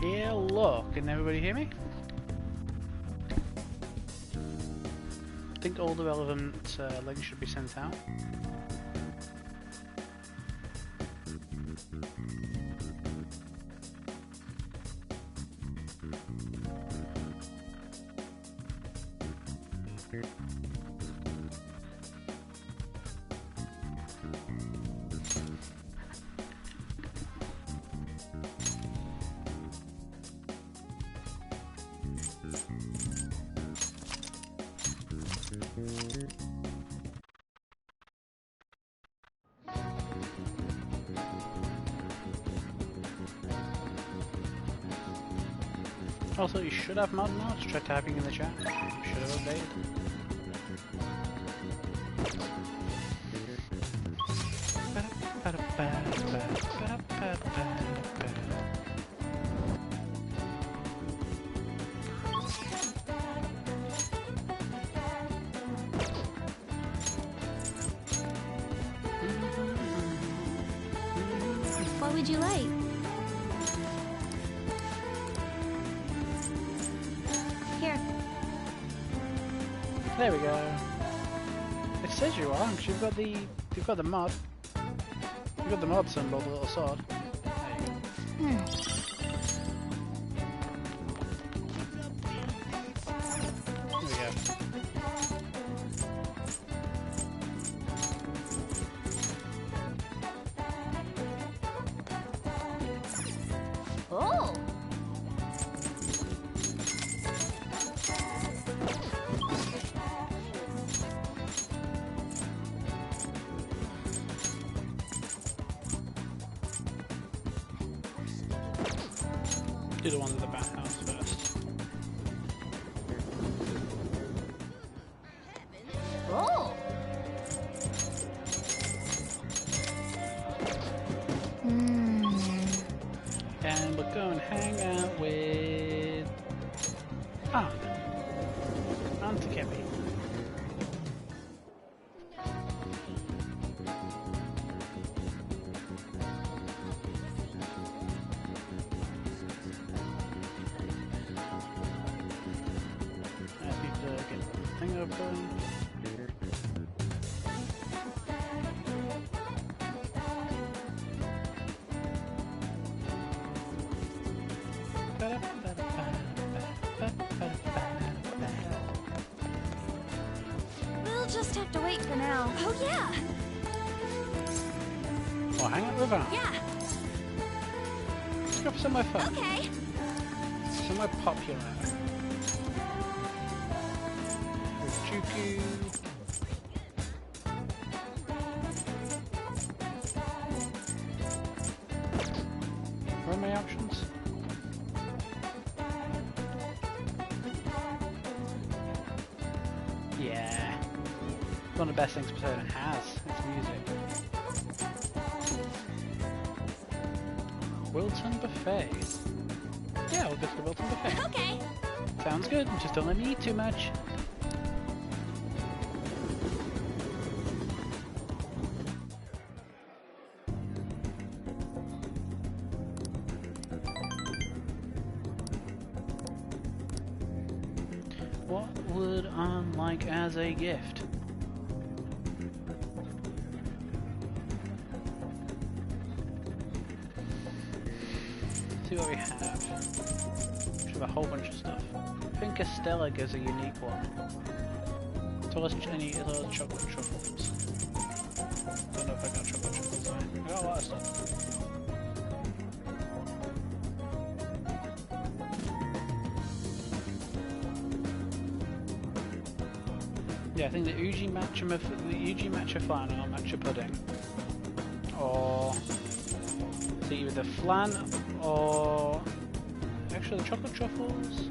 Hello, can everybody hear me? I think all the relevant links should be sent out. Also, you should have mod now. Just try typing in the chat. Should have updated. What would you like? Here. There we go. It says you are, because you've got the mod. You've got the mod symbol, the little sword. There you go. There we go. Oh. Do the one at the bathhouse first. Oh. And we'll go and hang out with Auntie Kemi. Happy to get the thing open. We'll just have to wait for now. Oh yeah. Well, hang out with her. Yeah. Let's go for somewhere fun. Okay. Somewhere popular. With Juku. What are my options? Yeah. One of the best things Persona has. It's music. Wilton Buffet. Yeah, we'll go to the Wilton Buffet. Okay. Sounds good, just don't let me eat too much. What would I like as a gift? See what we have. We have a whole bunch of stuff. I think Estella gives a unique one. So let's any of those chocolate truffles. Don't know if I got chocolate truffles though. I got a lot of stuff. Yeah, I think the Uji matcha flan or matcha pudding. Or it's either the flan or actually the chocolate truffles.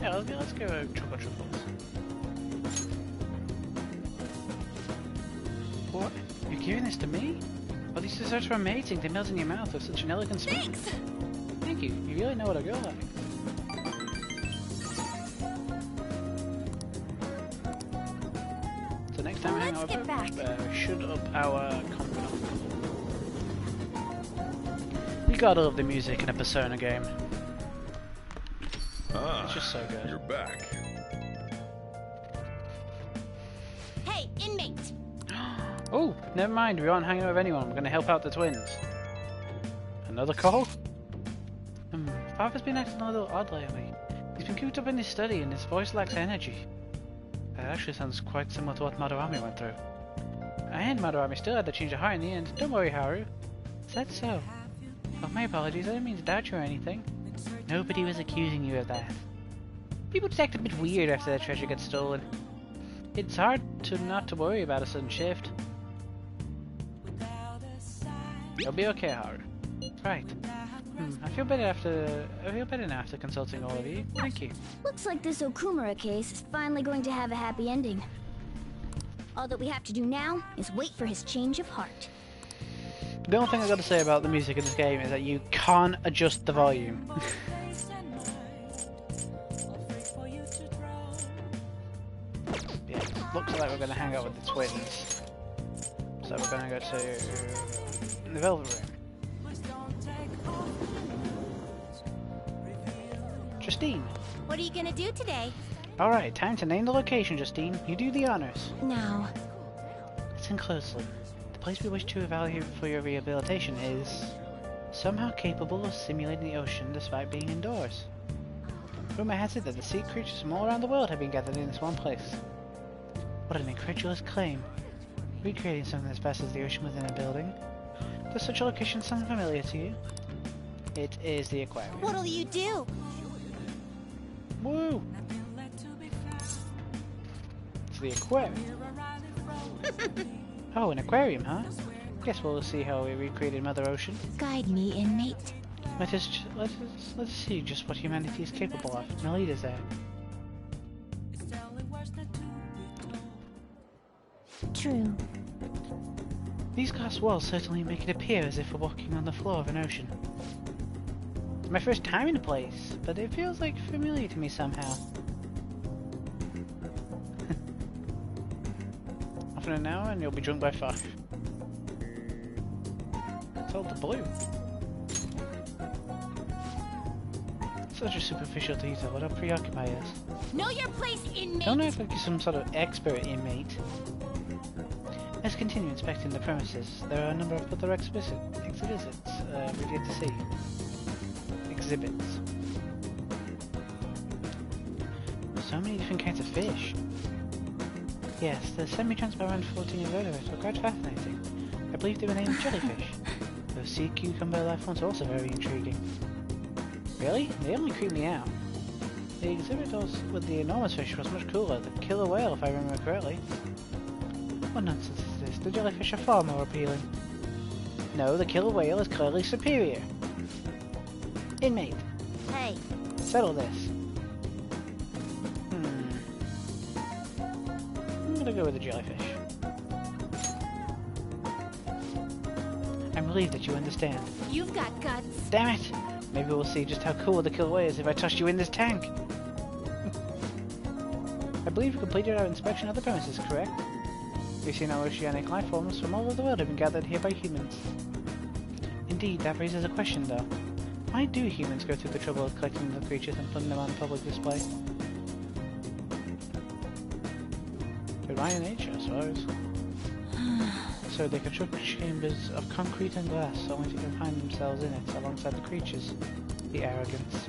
Yeah, let's go with chocolate truffles. What? You're giving this to me? Oh, these desserts are amazing. They melt in your mouth with such an elegant smell. Thanks. Thank you. You really know what a girl likes. So next time we hang out, Let's get back. should up our confidence. You gotta love the music in a Persona game. Ah, It's just so good. you're back. Hey, inmate! Oh, never mind, we aren't hanging out with anyone. We're gonna help out the twins. Another call? Father's been acting a little odd lately. He's been cooped up in his study and his voice lacks energy. That actually sounds quite similar to what Madarame went through. And Madarame still had to change of heart in the end. Don't worry, Haru. Is that so? Oh, my apologies, I didn't mean to doubt you or anything. Nobody was accusing you of that. People just act a bit weird after their treasure gets stolen. It's hard to not to worry about a sudden shift. You'll be okay, Haru. Right. I feel better now after consulting all of you. Thank you. Looks like this Okumura case is finally going to have a happy ending. All that we have to do now is wait for his change of heart. The only thing I got to say about the music in this game is that you can't adjust the volume. Yeah, looks like we're going to hang out with the twins. So we're going to go to the Velvet Room. Justine. What are you gonna do today? Alright, time to name the location, Justine. You do the honors. Now. Listen closely. The place we wish to evaluate for your rehabilitation is somehow capable of simulating the ocean despite being indoors. Rumor has it that the sea creatures from all around the world have been gathered in this one place. What an incredulous claim. Recreating something as vast as the ocean within a building. Does such a location sound familiar to you? It is the aquarium. What'll you do? Woo! It's the aquarium. Oh, an aquarium, huh? Guess we'll see how we recreated Mother Ocean. Guide me, inmate. Let's see just what humanity is capable of. No leaders there. True. These glass walls certainly make it appear as if we're walking on the floor of an ocean. It's my first time in the place, but it feels like familiar to me somehow. Half an hour and you'll be drunk by 5. It's all the blue. Such a superficial detail, what'll preoccupy us? Know your place, inmate! Don't act like you're some sort of expert, inmate. Let's continue inspecting the premises. There are a number of other exhibits we get to see. Exhibits. So many different kinds of fish. Yes, the semi-transparent floating invertebrates were quite fascinating. I believe they were named jellyfish. Those sea cucumber life forms are also very intriguing. Really? They only creep me out. The exhibit with the enormous fish was much cooler. The killer whale, if I remember correctly. What nonsense is this? The jellyfish are far more appealing. No, the killer whale is clearly superior. Inmate. Hey. Settle this. I'm gonna go with the jellyfish. I'm relieved that you understand. You've got guts. Damn it! Maybe we'll see just how cool the killer whale is if I tossed you in this tank. I believe we completed our inspection of the premises, correct? We've seen our oceanic life forms from all over the world have been gathered here by humans. Indeed, that raises a question though. Why do humans go through the trouble of collecting the creatures and putting them on public display? Good by nature, I suppose. So they construct chambers of concrete and glass only to confine themselves in it alongside the creatures. The arrogance.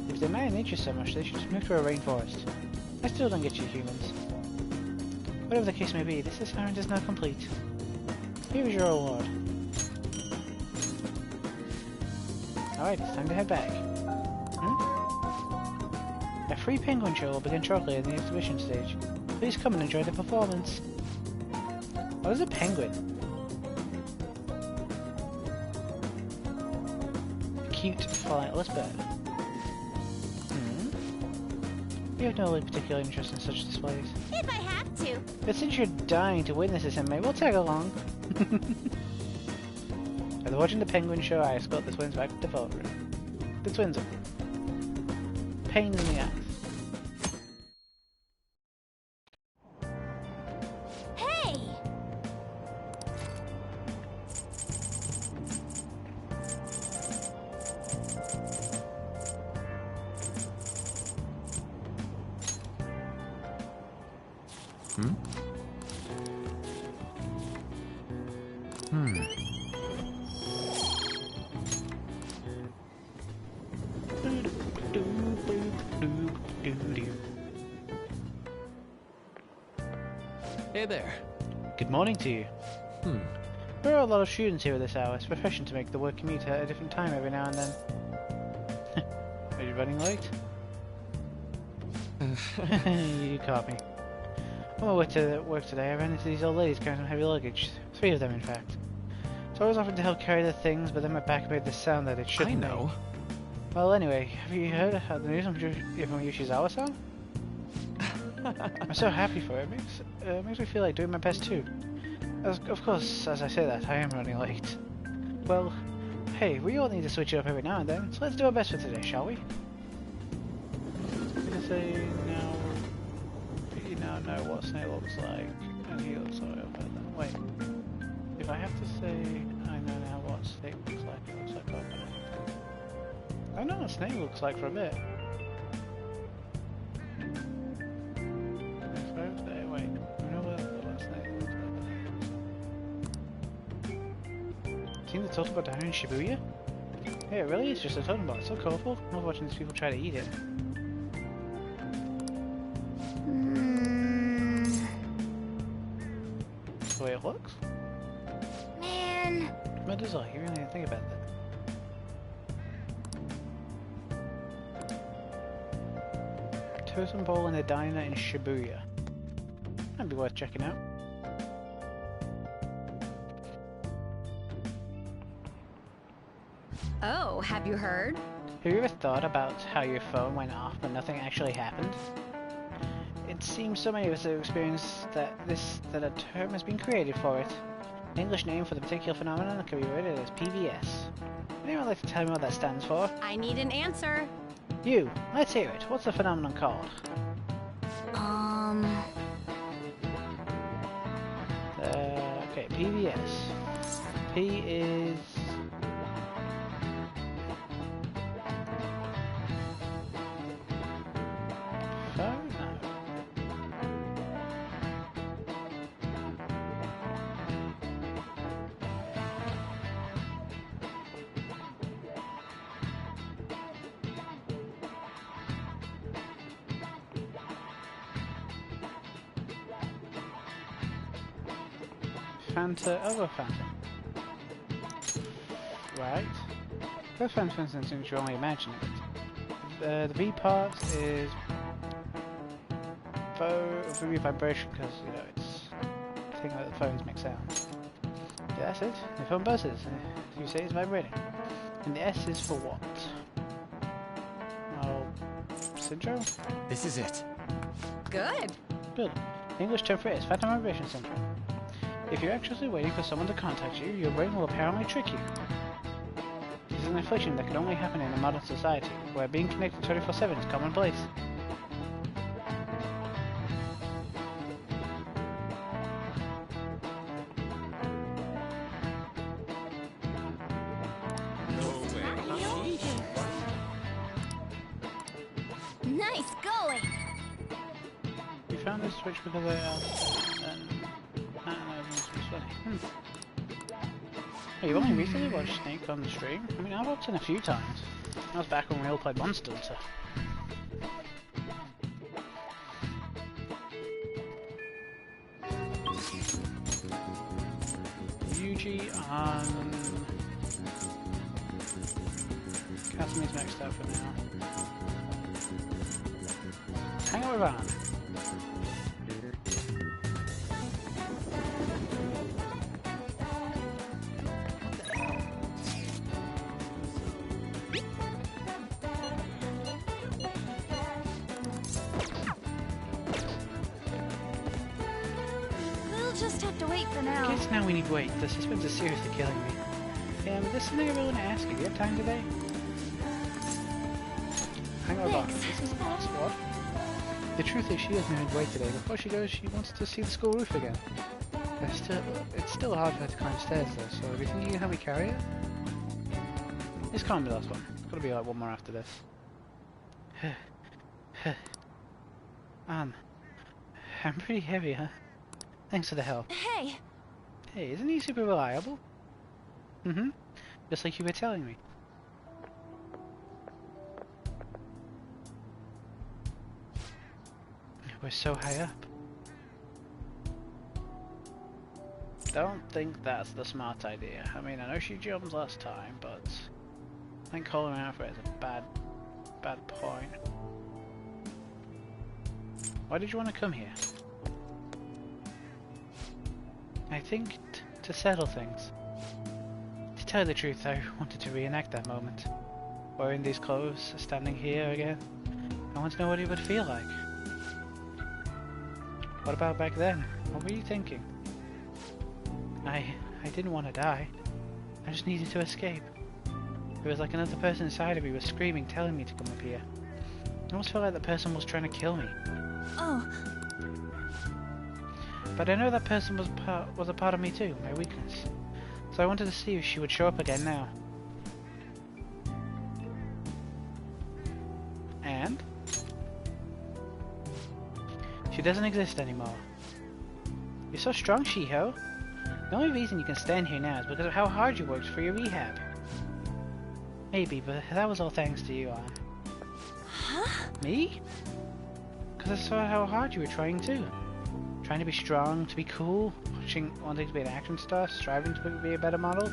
If they admire nature so much, they should just move to a rainforest. I still don't get you humans. Whatever the case may be, this assignment is now complete. Here is your reward. Alright, it's time to head back. A free penguin show will begin shortly in the exhibition stage. Please come and enjoy the performance. What is a penguin? Cute flightless bird. You have no particular interest in such displays. If I have to. But since you're dying to witness this, inmate, we'll tag along. After watching the penguin show, I escort the twins back to the boat room. The twins are pains in the ass. Hmm? Hey there. Good morning to you. Hmm. There are a lot of students here at this hour. It's refreshing to make the work commute at a different time every now and then. Are you running late? You caught me. On my way to work today, I ran into these old ladies carrying some heavy luggage. 3 of them, in fact. So I was offered to help carry the things, but then my back made this sound that it shouldn't. I know. Make. Well, anyway, have you heard the news from Yoshizawa-san? I'm so happy for it. It makes me feel like doing my best too. Of course, as I say that, I am running late. Well, hey, we all need to switch it up every now and then, so let's do our best for today, shall we? I'm gonna say now, you now know what Snape looks like, and he looks like that. Wait, if I have to say I know now what Snape looks like, it looks like that. I know what Snape looks like for a bit. Wait, I know what Snape looks like. Seen the totem bar down in Shibuya? Yeah, it really is just a totem bar. It's so colourful. I love watching these people try to eat it. That's the way it looks. Man. What is all? You really didn't think about that. Totem bowl in a diner in Shibuya. That'd be worth checking out. Oh, have you heard? Have you ever thought about how your phone went off but nothing actually happened? It seems so many of us have experienced that a term has been created for it. An English name for the particular phenomenon can be rated as PVS. Would anyone like to tell me what that stands for? I need an answer. You, let's hear it. What's the phenomenon called? Okay, PVS. P is... phone? No. Fanta, other Fanta. Right. First Fanta, for instance, since you only imagine it. The B part is vibration, because, you know, it's a thing that the phones make sounds. Yeah, that's it. The phone buzzes. You say it's vibrating. And the S is for what? Oh, syndrome? This is it. Good. Good. The English term for it is phantom vibration syndrome. If you're anxiously waiting for someone to contact you, your brain will apparently trick you. This is an affliction that can only happen in a modern society, where being connected 24/7 is commonplace. Nice going. You found this switch because I asked, and I don't know, this was funny. Oh, you only recently watched Snake on the stream? I mean, I've watched it a few times. That was back when we all played Monster Hunter. Yuji on... Kasumi's next up for now. Hang out with Anne. We'll just have to wait for now. I guess now we need to wait. The suspense is seriously killing me. There's something I really want to ask you. Do you have time today? Hang on, Thanks. this is the last one. The truth is, she has made me wait today. Before she goes, she wants to see the school roof again. It's still hard for her to climb stairs though, so do you think you can help me carry it? This can't be the last one. It's gotta be like one more after this. I'm pretty heavy, huh? Thanks for the help. Hey! Hey, isn't he super reliable? Mm-hmm. Just like you were telling me. We're so high up. Don't think that's the smart idea. I mean, I know she jumped last time, but I think calling out for it is a bad point. Why did you want to come here? I think to settle things. To tell you the truth, I wanted to reenact that moment. Wearing these clothes, standing here again. I want to know what it would feel like. What about back then? What were you thinking? I didn't want to die. I just needed to escape. It was like another person inside of me was screaming, telling me to come up here. I almost felt like the person was trying to kill me. Oh, But I know that person was a part of me too, my weakness. So I wanted to see if she would show up again now. And? She doesn't exist anymore. You're so strong, Shiho. The only reason you can stand here now is because of how hard you worked for your rehab. Maybe, but that was all thanks to you, Ann. huh? Me? Because I saw how hard you were trying too. Trying to be strong, to be cool, wanting to be an action star, striving to be a better model.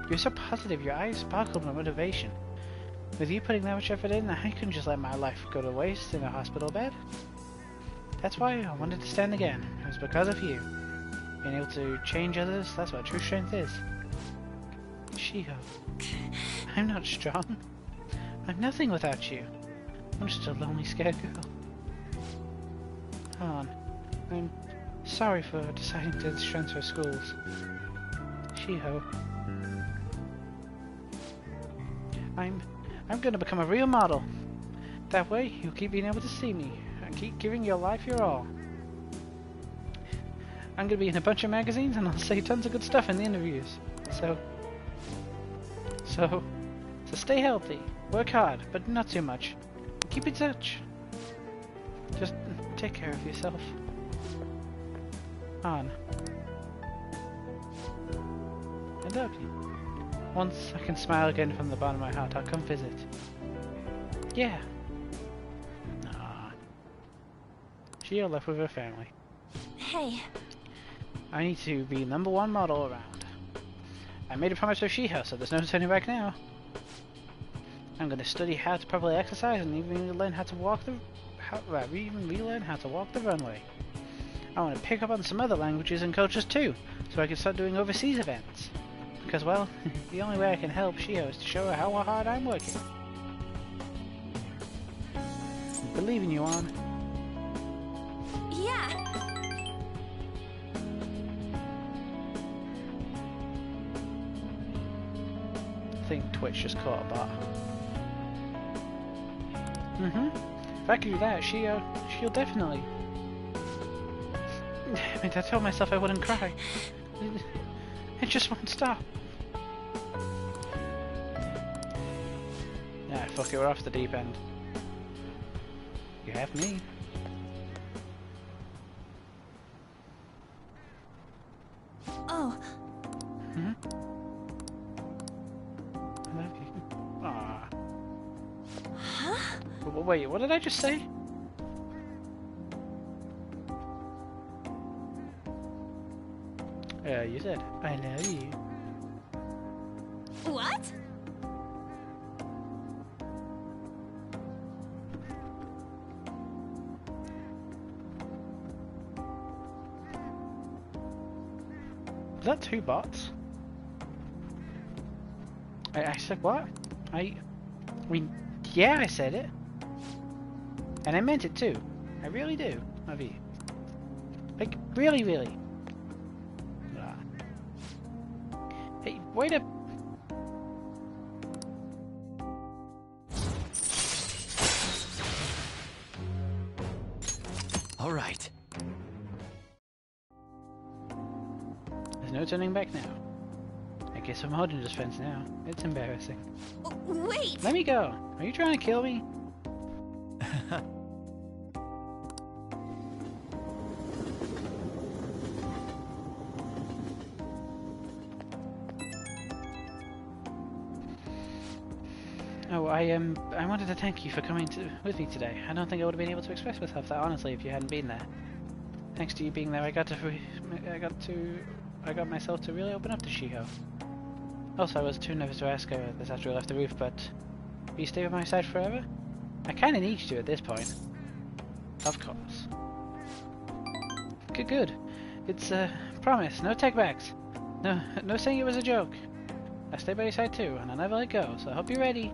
You're so positive, your eyes sparkled with motivation. With you putting that much effort in, I couldn't just let my life go to waste in a hospital bed. That's why I wanted to stand again. It was because of you. Being able to change others, that's what true strength is. Shiho, I'm not strong. I'm nothing without you. I'm just a lonely, scared girl. Han, I'm sorry for deciding to transfer schools. Shiho, I'm gonna become a real model. That way, you'll keep being able to see me and keep giving your life your all. I'm gonna be in a bunch of magazines and I'll say tons of good stuff in the interviews. So stay healthy, work hard, but not too much. Keep in touch. Just take care of yourself. Han, I love you. Once I can smile again from the bottom of my heart, I'll come visit. Yeah. Nah. She left with her family. Hey. I need to be #1 model around. I made a promise with Shiho, so there's no turning back now. I'm gonna study how to properly exercise and even learn how to walk the relearn how to walk the runway. I want to pick up on some other languages and cultures too, so I can start doing overseas events. Because, well, the only way I can help Shiho is to show her how hard I'm working. I believe in you, Ann. Yeah. I think Twitch just caught a bot. If I could do that, she'll definitely. I mean, I told myself I wouldn't cry. It just won't stop. Yeah, fuck it, we're off the deep end. You have me. Oh, I love you. Aww. huh? Wait, what did I just say? You said, I love you. What? Was that 2 bots? I said what? I mean, yeah, I said it. And I meant it too. I really do. Love you. Like, really, really. Hey, wait up. All right. There's no turning back now. I guess I'm holding this fence now. It's embarrassing. Wait! Let me go. Are you trying to kill me? Oh, I wanted to thank you for coming with me today. I don't think I would have been able to express myself that honestly if you hadn't been there. Thanks to you being there, I got myself to really open up to Shiho. Also, I was too nervous to ask her this after we left the roof, but will you stay by my side forever? I kind of need you to at this point. Of course. Good. It's promise, no takebacks. No saying it was a joke. I stay by your side too, and I'll never let go. So I hope you're ready.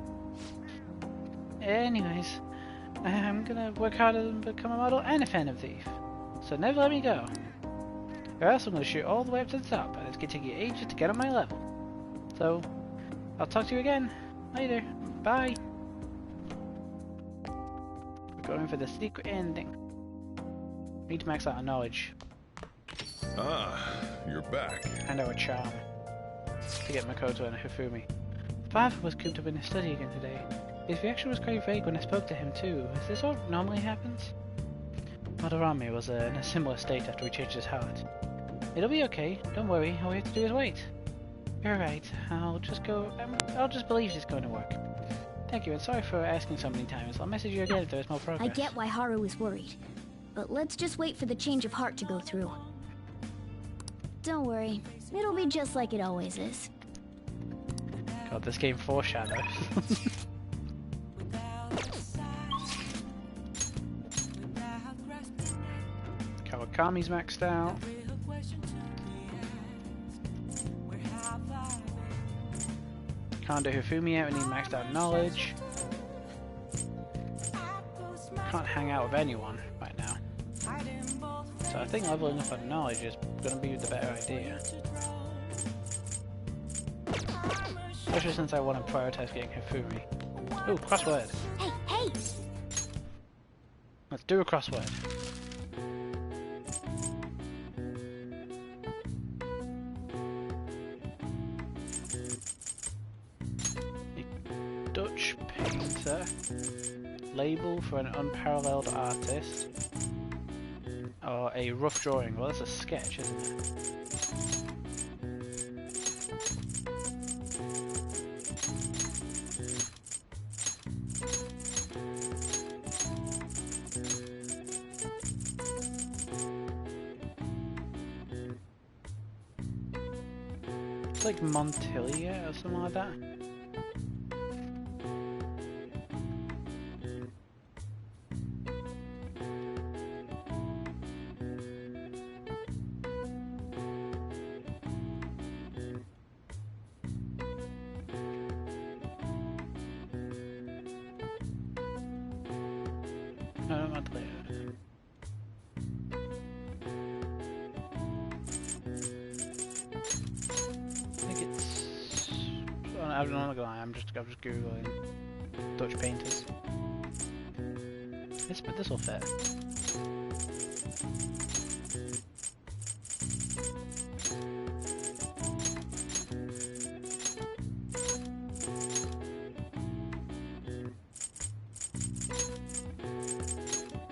Anyways, I'm gonna work harder and become a model and a Phantom Thief. So never let me go. Or else I'm gonna shoot all the way up to the top, and it's gonna take you ages to get on my level. So, I'll talk to you again later. Bye. We're going for the secret ending. Need to max out our knowledge. Ah, you're back. And our charm. To get Makoto and Hifumi. Father was cooped up in his study again today. His reaction was quite vague when I spoke to him too. Is this what normally happens? Madarame was in a similar state after we changed his heart. It'll be okay, don't worry, all we have to do is wait. You're right, I'll just believe it's going to work. Thank you, and sorry for asking so many times. I'll message you again if there is more progress. I get why Haru is worried, but let's just wait for the change of heart to go through. Don't worry, it'll be just like it always is. God, this game foreshadows. Kawakami's maxed out. Can't do Hifumi out, we need maxed out knowledge. Can't hang out with anyone right now. So I think leveling up on knowledge is going to be the better idea. Especially since I want to prioritize getting Hifumi. Ooh, crossword. Hey! Let's do a crossword. Dutch painter. Label for an unparalleled artist. Or a rough drawing. Well, that's a sketch, isn't it? It's like Montilia or something like that. No, not there. I think it's. I'm not gonna lie. I'm just googling Dutch painters. This will fit.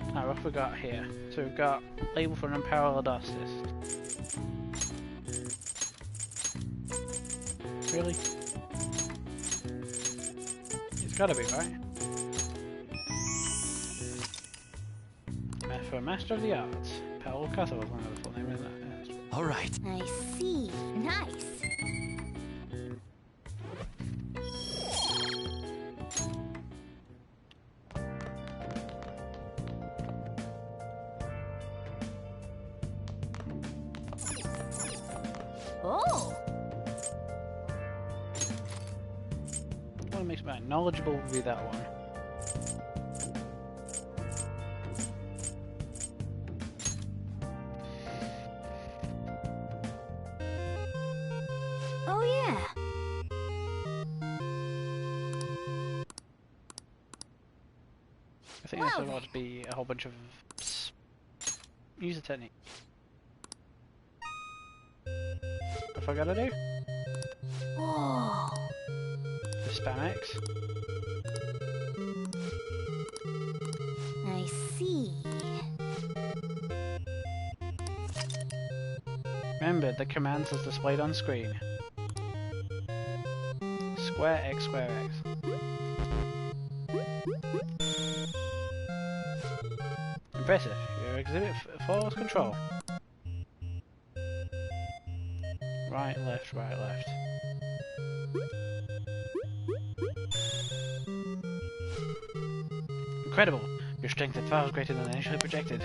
Alright, what have we got here? So we've got label for an unparalleled artist. Really? It's gotta be, right? For a Master of the Arts. Paolo Casa was one of the full name, isn't it? Yeah. All right. I see. Nice. Oh! What makes me knowledgeable would be that one. Oh yeah. I think this will to be a whole bunch of user technique. What I gotta do? Whoa. The spam X. I see. Remember, the commands as displayed on screen. Square X, square X. Impressive. Your exhibit falls control. Right, left, right, left. Incredible! Your strength is far greater than initially projected.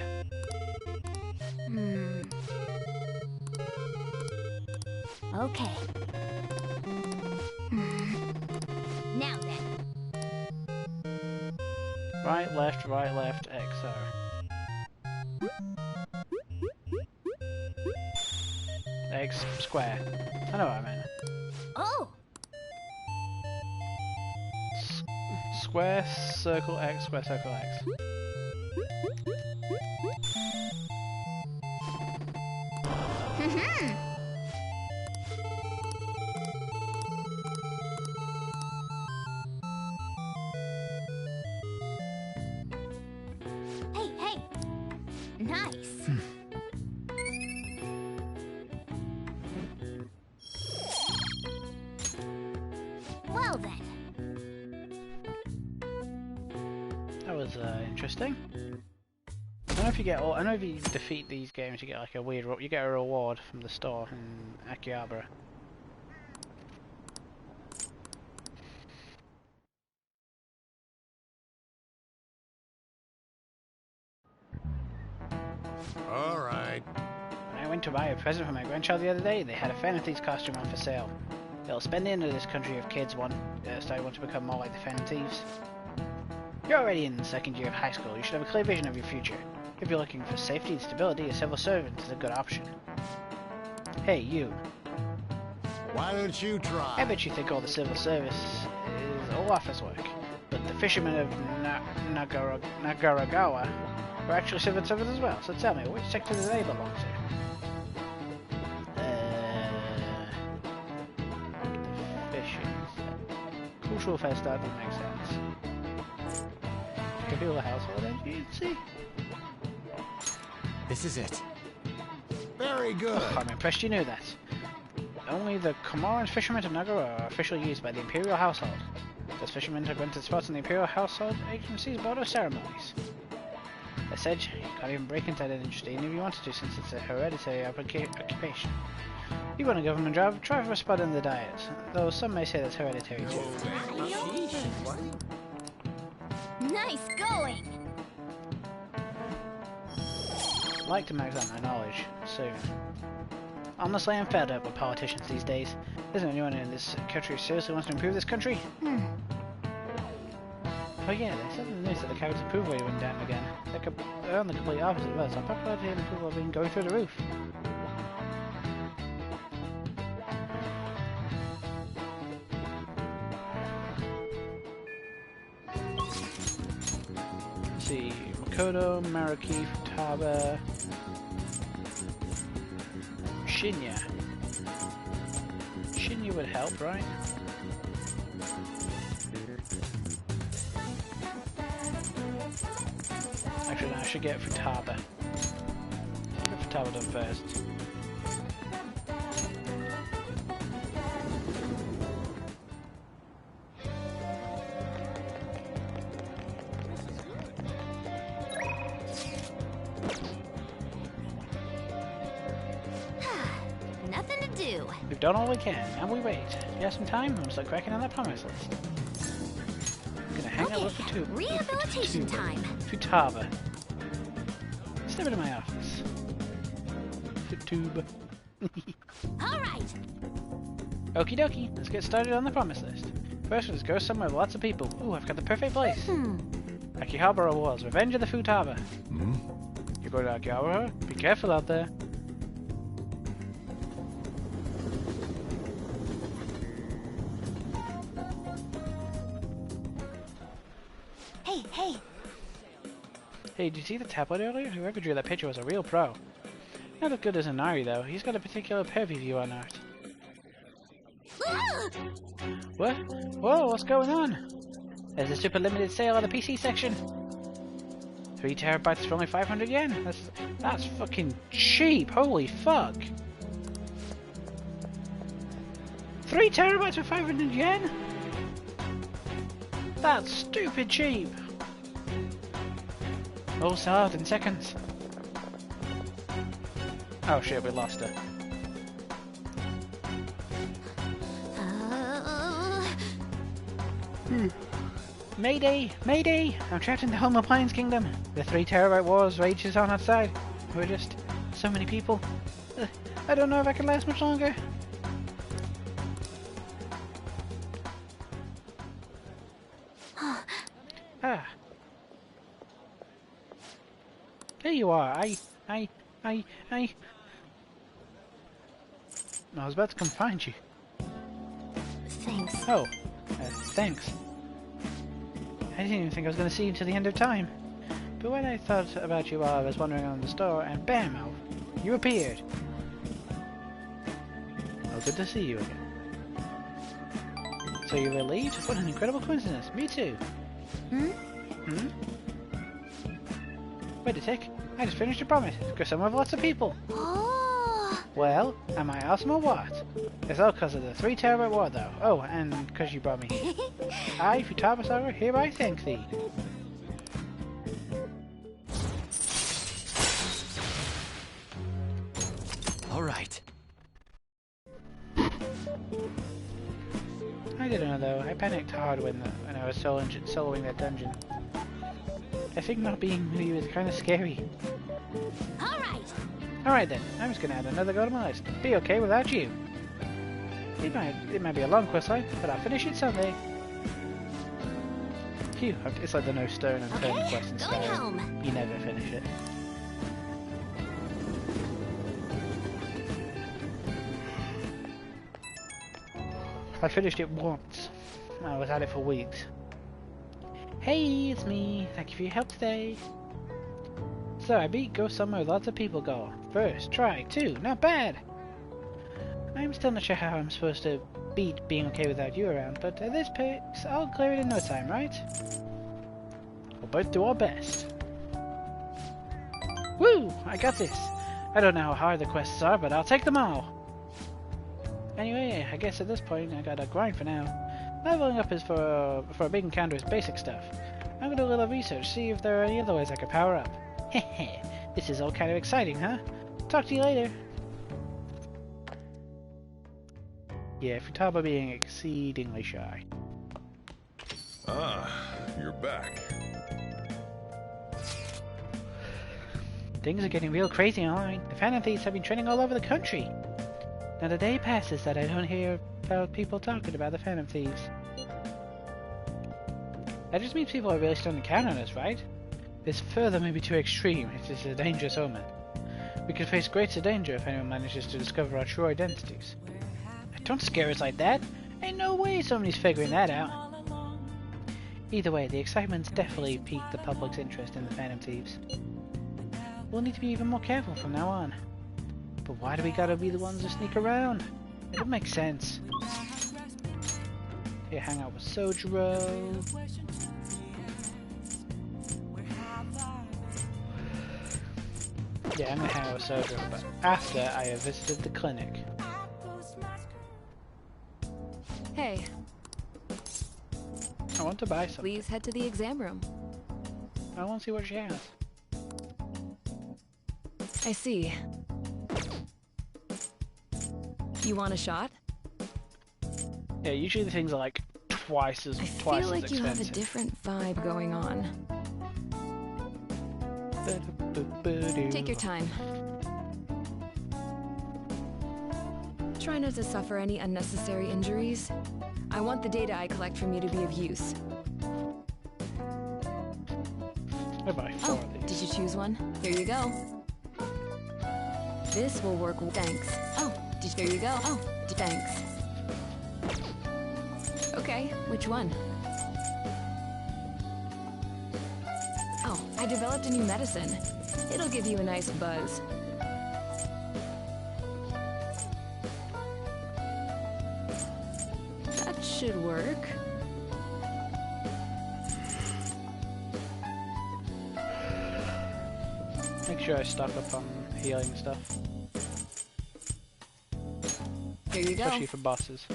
Okay. Now then. Right, left, XO. X square. I know what I meant. Oh! Square, circle, X, square, circle, X. Hey, hey! Nice! Well then. That was interesting. I don't know if you get. I know if you defeat these games, you get like a weird. You get a reward from the store in Akihabara. All right. When I went to buy a present for my grandchild the other day, they had a Phantom costume on for sale. They'll spend the end of this country of kids want to become more like the Phantom Thieves. You're already in the second year of high school. You should have a clear vision of your future. If you're looking for safety and stability, a civil servant is a good option. Hey, you. Why don't you try? I bet you think all the civil service is all office work, but the fishermen of Nagaragawa are actually civil servants as well. So tell me, which sector do they belong to? Fishing. Cultural fest, that doesn't make sense. Kabilah household agency? This is it. Very good. Oh, I'm impressed you knew that. Only the Komoran fishermen of Nagara are officially used by the Imperial Household. Those fishermen are granted spots in the Imperial Household Agency's board of ceremonies. As said, you can't even break into that industry even if you wanted to, since it's a hereditary occupation. You want a government job, try for a spot in the Diet, though some may say that's hereditary too. Nice going! I'd like to max out my knowledge soon. Honestly, I'm fed up with politicians these days. Isn't anyone in this country who seriously wants to improve this country? Oh yeah, they said in the news that the Captain's approval rate went down again. They're on the complete opposite of us. Our popularity and approval have been going through the roof. Let's see, Makoto, Mariki, Futaba, Shinya. Shinya would help, right? Actually, no, I should get Futaba. Get Futaba done first. Nothing to do. We've done all we can. Now we wait. You have some time? I'm start cracking on that promise list. I'm gonna hang out with Futaba. Rehabilitation time. Futaba. Step into my office. Futaba. All right. Okie dokie. Let's get started on the promise list. First, let's go somewhere with lots of people. Ooh, I've got the perfect place. Akihabara Wars. Revenge of the Futaba. You go to Akihabara? Be careful out there. Hey, hey. Hey, did you see the tablet earlier? Whoever drew that picture was a real pro. Not as good as Inari, though. He's got a particular purview view on art. What? Whoa, what's going on? There's a super limited sale on the PC section. 3 terabytes for only 500 yen. That's fucking cheap. Holy fuck. 3 terabytes for 500 yen? That's stupid cheap. All solved in seconds. Oh shit, we lost her. Mayday! Mayday! I'm trapped in the Homo Pines Kingdom. The 3 terabyte wars rages on outside. We're just so many people. I don't know if I can last much longer. Ah. There you are. I was about to come find you. Thanks. Oh, thanks. I didn't even think I was going to see you until the end of time. But when I thought about you while I was wandering around the store, and bam, you appeared. Well, good to see you again. So you're relieved? What an incredible coincidence. Me too. Hmm? Wait a sec. I just finished a promise. Go somewhere with lots of people. Oh. Well, am I awesome or what? It's all because of the 3 terabyte war though. Oh, and because you brought me here. I, Futaba Saga, hereby thank thee. All right. I don't know though, I panicked hard when I was soloing that dungeon. I think not being with you is kind of scary. Alright then, I'm just gonna add another go to my list. Be okay without you. It might be a long quest line, but I'll finish it someday. Phew, it's like the no stone and turn quest in going Skyrim. home. You never finish it. I finished it once. I was at it for weeks. Hey, it's me. Thank you for your help today. So I beat go somewhere lots of people go. First, try, 2, not bad. I'm still not sure how I'm supposed to beat being okay without you around, but at this pace, I'll clear it in no time, right? We'll both do our best. Woo! I got this. I don't know how hard the quests are, but I'll take them all. Anyway, I guess at this point I gotta grind for now. Leveling up is for a big encounter is basic stuff. I'm gonna do a little research, see if there are any other ways I could power up. Hehe, this is all kind of exciting, huh? Talk to you later. Yeah, Futaba being exceedingly shy. Ah, you're back. Things are getting real crazy online. The Phantom Thieves have been trending all over the country. Not a day passes that I don't hear about people talking about the Phantom Thieves. That just means people are really starting to count on us, right? This further may be too extreme. It is a dangerous omen. We could face greater danger if anyone manages to discover our true identities. Don't scare us like that! Ain't no way somebody's figuring that out. Either way, the excitement's definitely piqued the public's interest in the Phantom Thieves. We'll need to be even more careful from now on. But why do we gotta be the ones to sneak around? It don't make sense. Here, hang out with Sojiro. Yeah, I'm gonna hang out with Sojiro, but after I have visited the clinic. Hey, I want to buy something. please head to the exam room. I want to see what she has. I see. You want a shot? Yeah, usually the things are like twice as I expensive. feel like you have a different vibe going on. Take your time. Try not to suffer any unnecessary injuries. I want the data I collect from you to be of use. I buy 4 Oh, of did these. you choose one? Here you go. This will work. Thanks. Oh, here you go. Oh, thanks. Okay, which one? Oh, I developed a new medicine. It'll give you a nice buzz. That should work. Make sure I stock up on healing stuff, Here you go. especially for bosses.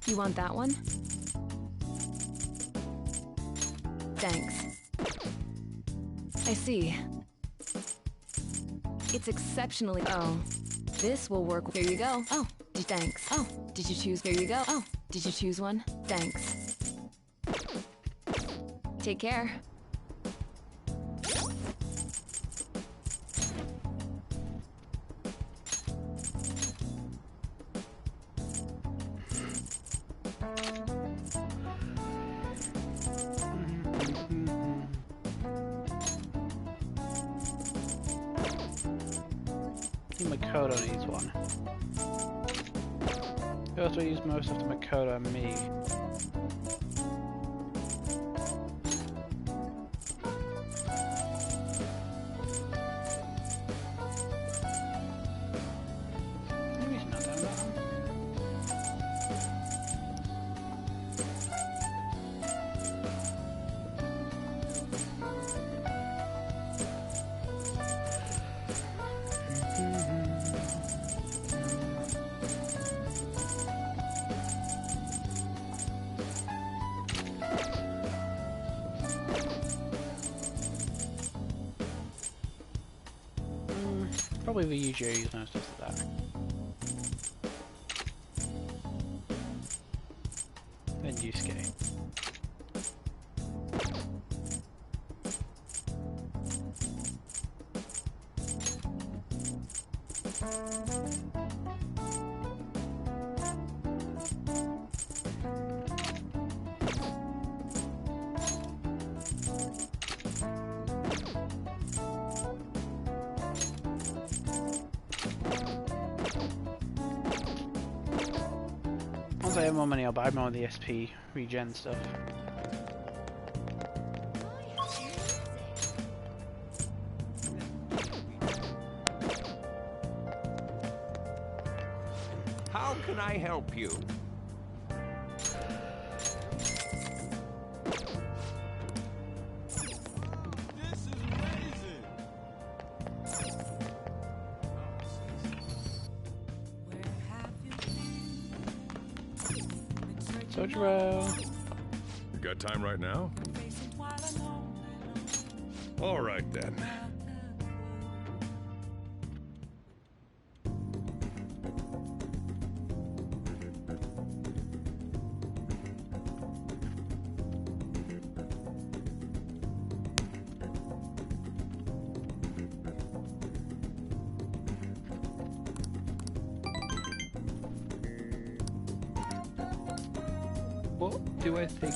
You want that one? Thanks. I see. It's exceptionally... Oh. This will work. Here you go. Oh, thanks. Oh, did you choose? Here you go. Oh, did you choose one? Thanks. Take care. Makoto needs one. Who else do I use most of the Makoto? Me. Maybe he's not done that one. Probably the Yuji use most of that. Then Yusuke. Once I have more money, I'll buy more of the SP regen stuff. How can I help you? Sojiro. You got time right now? All right then. What do I think?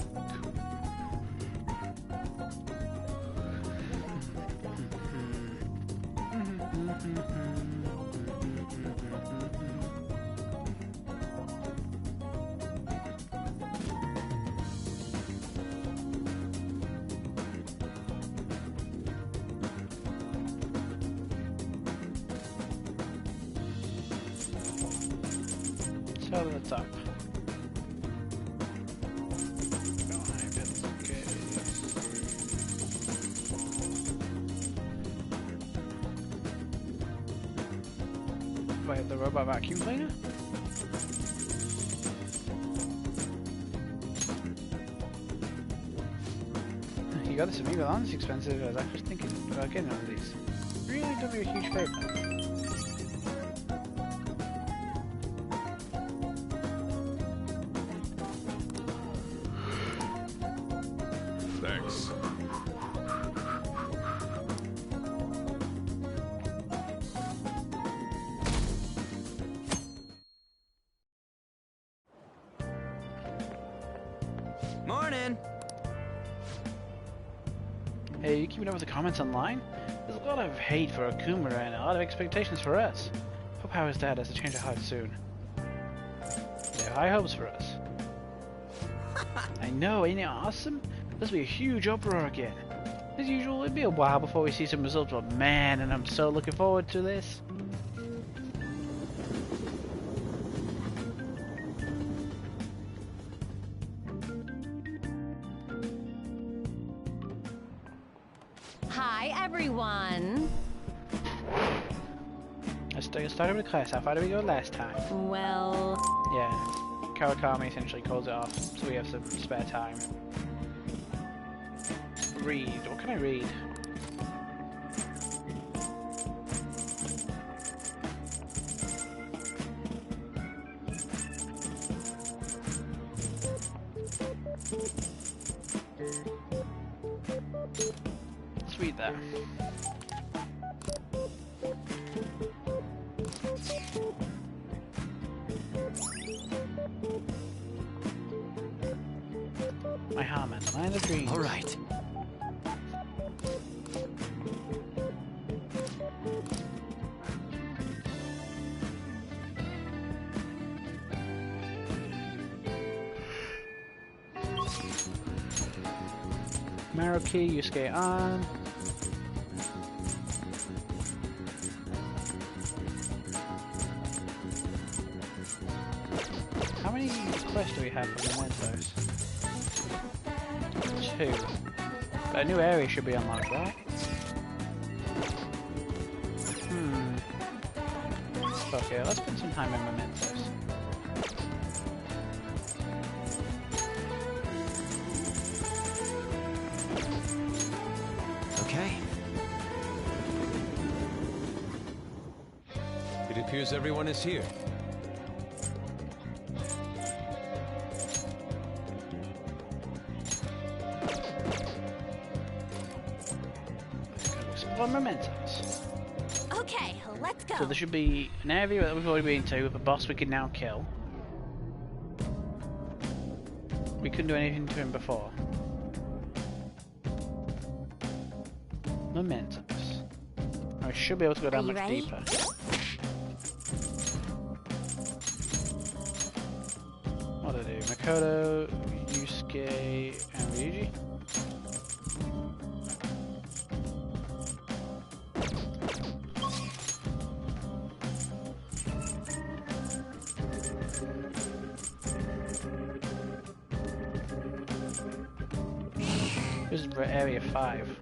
So that's up. Wait, the robot vacuum cleaner? You got this amiibo, that's expensive. I was actually thinking about getting one of these. Really do me a huge favor. Thanks. Morning. Hey, you keeping up with the comments online? There's a lot of hate for Akuma and a lot of expectations for us. Hope Howard's dad has to change of heart soon. Yeah, high hopes for us. I know, ain't it awesome? This will be a huge uproar again. As usual, it'll be a while before we see some results, but man, and I'm so looking forward to this. Hi, everyone. Let's get started with class. How far did we go last time? Well, Yeah. Kawakami essentially calls it off, so we have some spare time. Read. What can I read? Let's read that. My Harman, Land of Dreams. All right. Maruki, Yusuke on. How many quests do we have for Mementos? 2. But a new area should be unlocked, right? Okay, let's spend some time in Mementos. Okay. It appears everyone is here. Explore Mementos. Okay, let's go. So there should be an area that we've already been to with a boss we can now kill. We couldn't do anything to him before. Mementos. I should be able to go down you much ready? deeper. What do I do? Makoto, Yusuke, and Ryuji? This is area 5.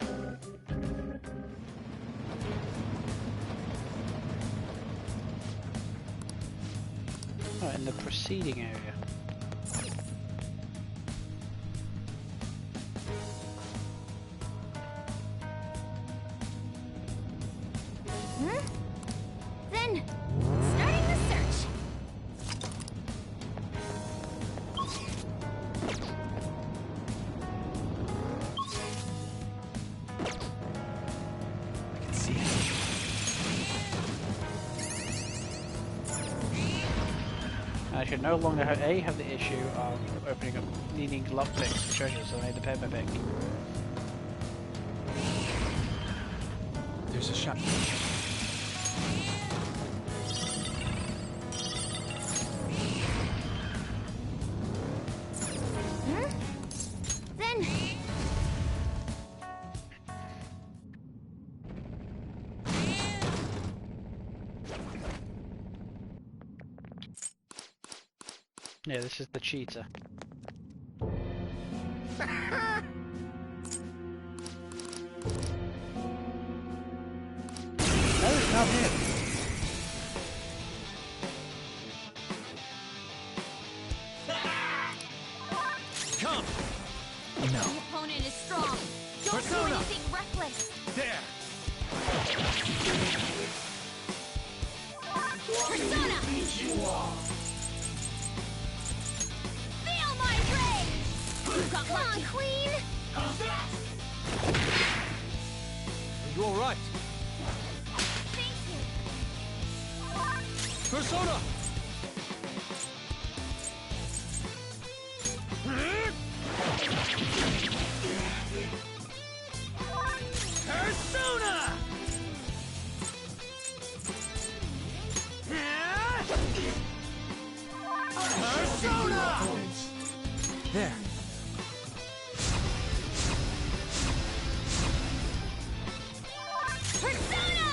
Oh, in the preceding area. Then, starting the search. I can see it. I should no longer have the issue of opening up needing lockpicks for treasures, so I need the paper pick. There's a shot. Then, Yeah, this is the cheetah. No, it's not him. Come! No. the opponent is strong. Don't Persona! do anything reckless. There! Persona! Feel my rage! Come on, Queen! Are you alright? Thank you. Persona! Persona! Persona! There. Persona!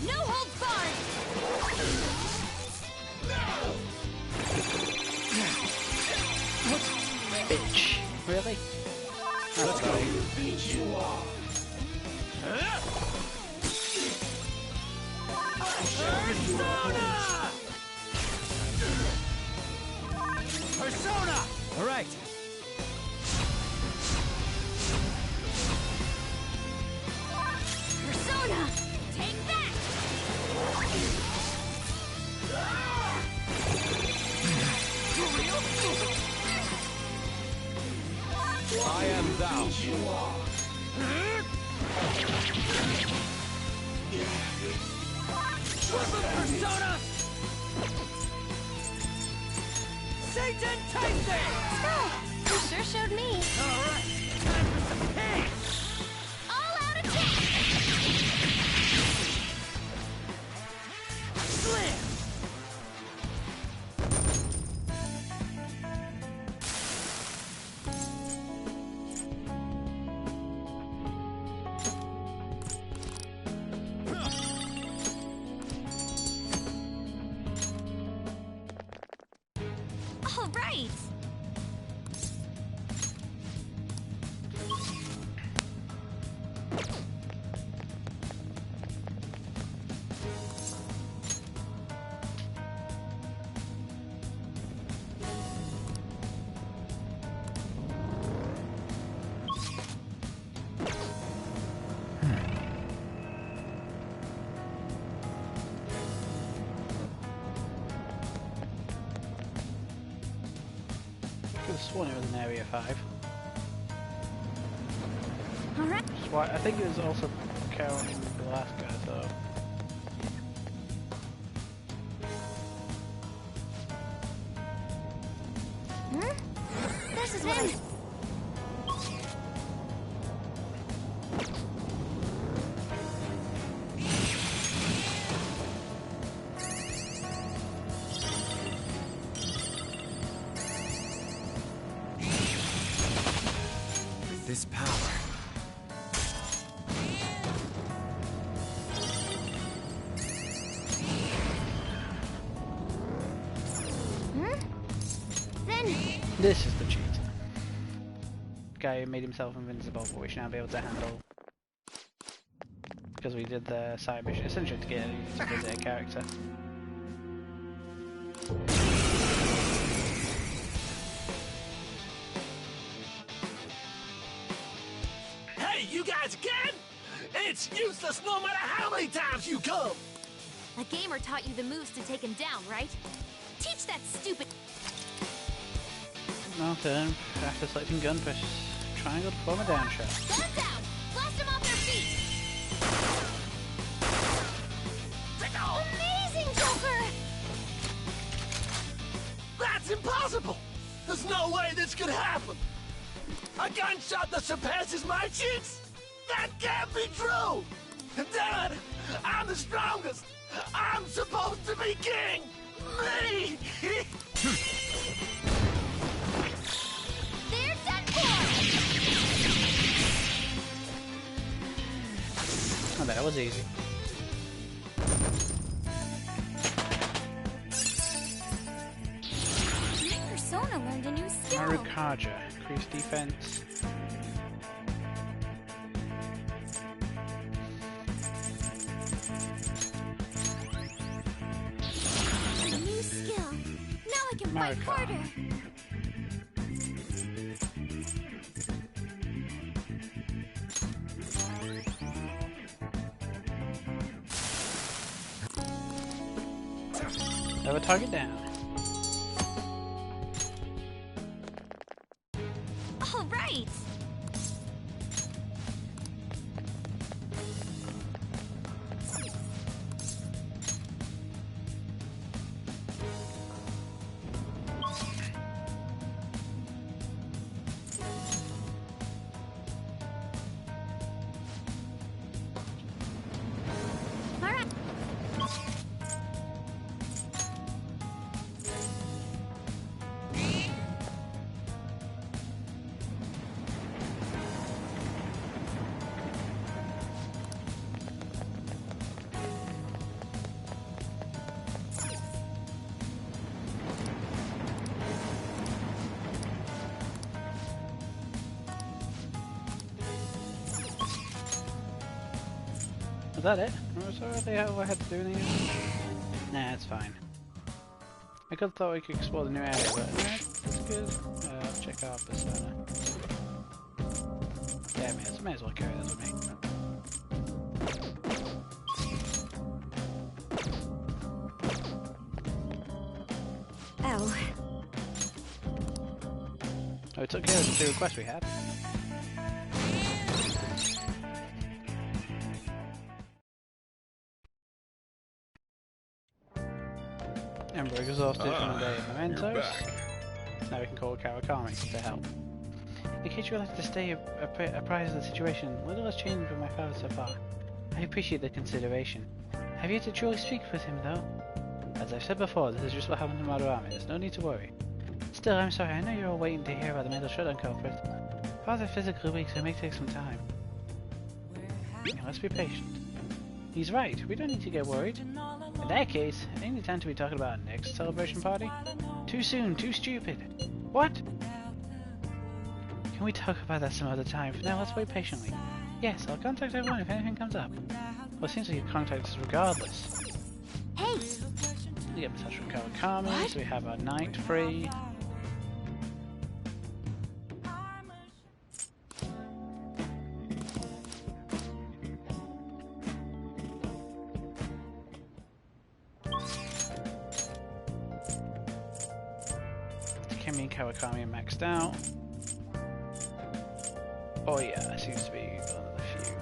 No holds barred! Bitch. Really? Let's go. Persona! Persona! All right. Persona! Take that! I am thou. Persona! Satan Tyson! You sure showed me. Alright, time for some pain! All out attack! Slam! All right! Could have sworn it was in Area 5. All right. That's why I think it was also counting the last guy, so. This is what I... With this power, Then... This is the cheat. Guy who made himself invincible, but we should now be able to handle. Because we did the side mission, essentially to get to visit a character. hey, you guys again? It's useless no matter how many times you come. A gamer taught you the moves to take him down, right? Teach that stupid... Well, turn after selecting gun, press triangle to form a down shot. Guns out! Blast them off their feet! Amazing, Joker! That's impossible! There's no way this could happen! A gunshot that surpasses my cheeks? That can't be true! Damn it! I'm the strongest! I'm supposed to be king! Me! They're done for! Oh, that was easy. My Persona learned a new skill. Marukaja, increase defense. A new skill. Now I can fight Marika. harder. Have a target down. All right. All right. Was that it? Was that really all I had to do in the end? Nah, it's fine. I could have thought we could explore the new area, but That's good. Let's check out Persona. Yeah, may as well carry this with me. Oh. Oh, we took care of the 2 requests we had. And we're exhausted from a day of mementos. Now we can call Kawakami to help. In case you would like to stay apprised of the situation, little has changed with my father so far. I appreciate the consideration. I have yet to truly speak with him, though. As I've said before, this is just what happened to Madarame. There's no need to worry. Still, I'm sorry. I know you're all waiting to hear about the mental shutdown culprit. Father's physically weak, so it may take some time. Now, let's be patient. He's right. We don't need to get worried. In that case, ain't it time to be talking about our next celebration party? Too soon. Too stupid. What? Can we talk about that some other time? For now, let's wait patiently. Yes, I'll contact everyone if anything comes up. Well, it seems like you contact us regardless. Hey! We get in touch with Kawakami, so we have our night free. Kemi and Kawakami are maxed out. Oh yeah, that seems to be one of the few.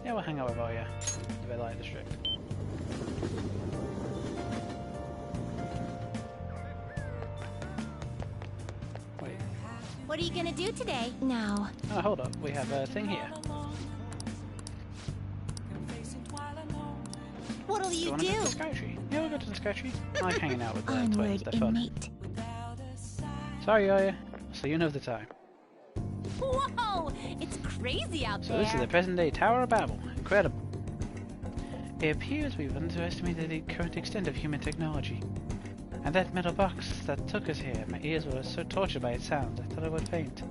Yeah, we'll hang out with Oya, the red light district. Wait. What are you gonna do today? Now. Oh, hold up. We have a thing here. What'll you wanna do? go to the Sky Tree? Yeah, we'll go to the Sky Tree. I like hanging out with the twins. Onward, They're fun. inmate. Sorry, Oya. So you know the time. Whoa! It's crazy out So there. this is the present-day Tower of Babel. Incredible. It appears we've underestimated the current extent of human technology. And that metal box that took us here, my ears were so tortured by its sound, I thought I would faint.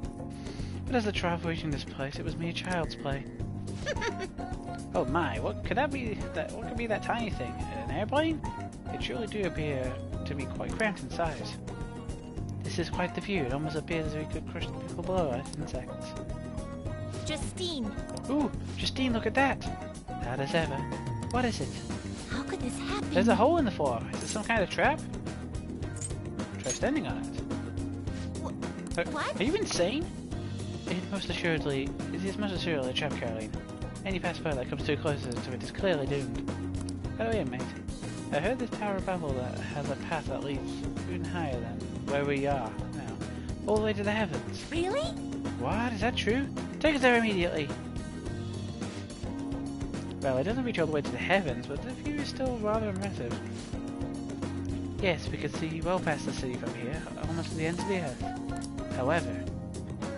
But as the trial for reaching this place, it was mere child's play. Oh my, what could that be? What could be that tiny thing? An airplane? It surely do appear to be quite cramped in size. This is quite the view. It almost appears as if we could crush the people below us in seconds. Justine, Ooh, Justine, look at that! Loud as ever. What is it? how could this happen? There's a hole in the floor. Is it some kind of trap? Try standing on it. What? Are you insane? It is most assuredly a trap, Caroline. Any passerby that comes too close to it is clearly doomed. By the way, mate, I heard this Tower of Babel that has a path that leads even higher than where we are now, all the way to the heavens. Really? What? Is that true? Take us there immediately! Well, it doesn't reach all the way to the heavens, but the view is still rather impressive. Yes, we could see well past the city from here, almost to the ends of the earth. However,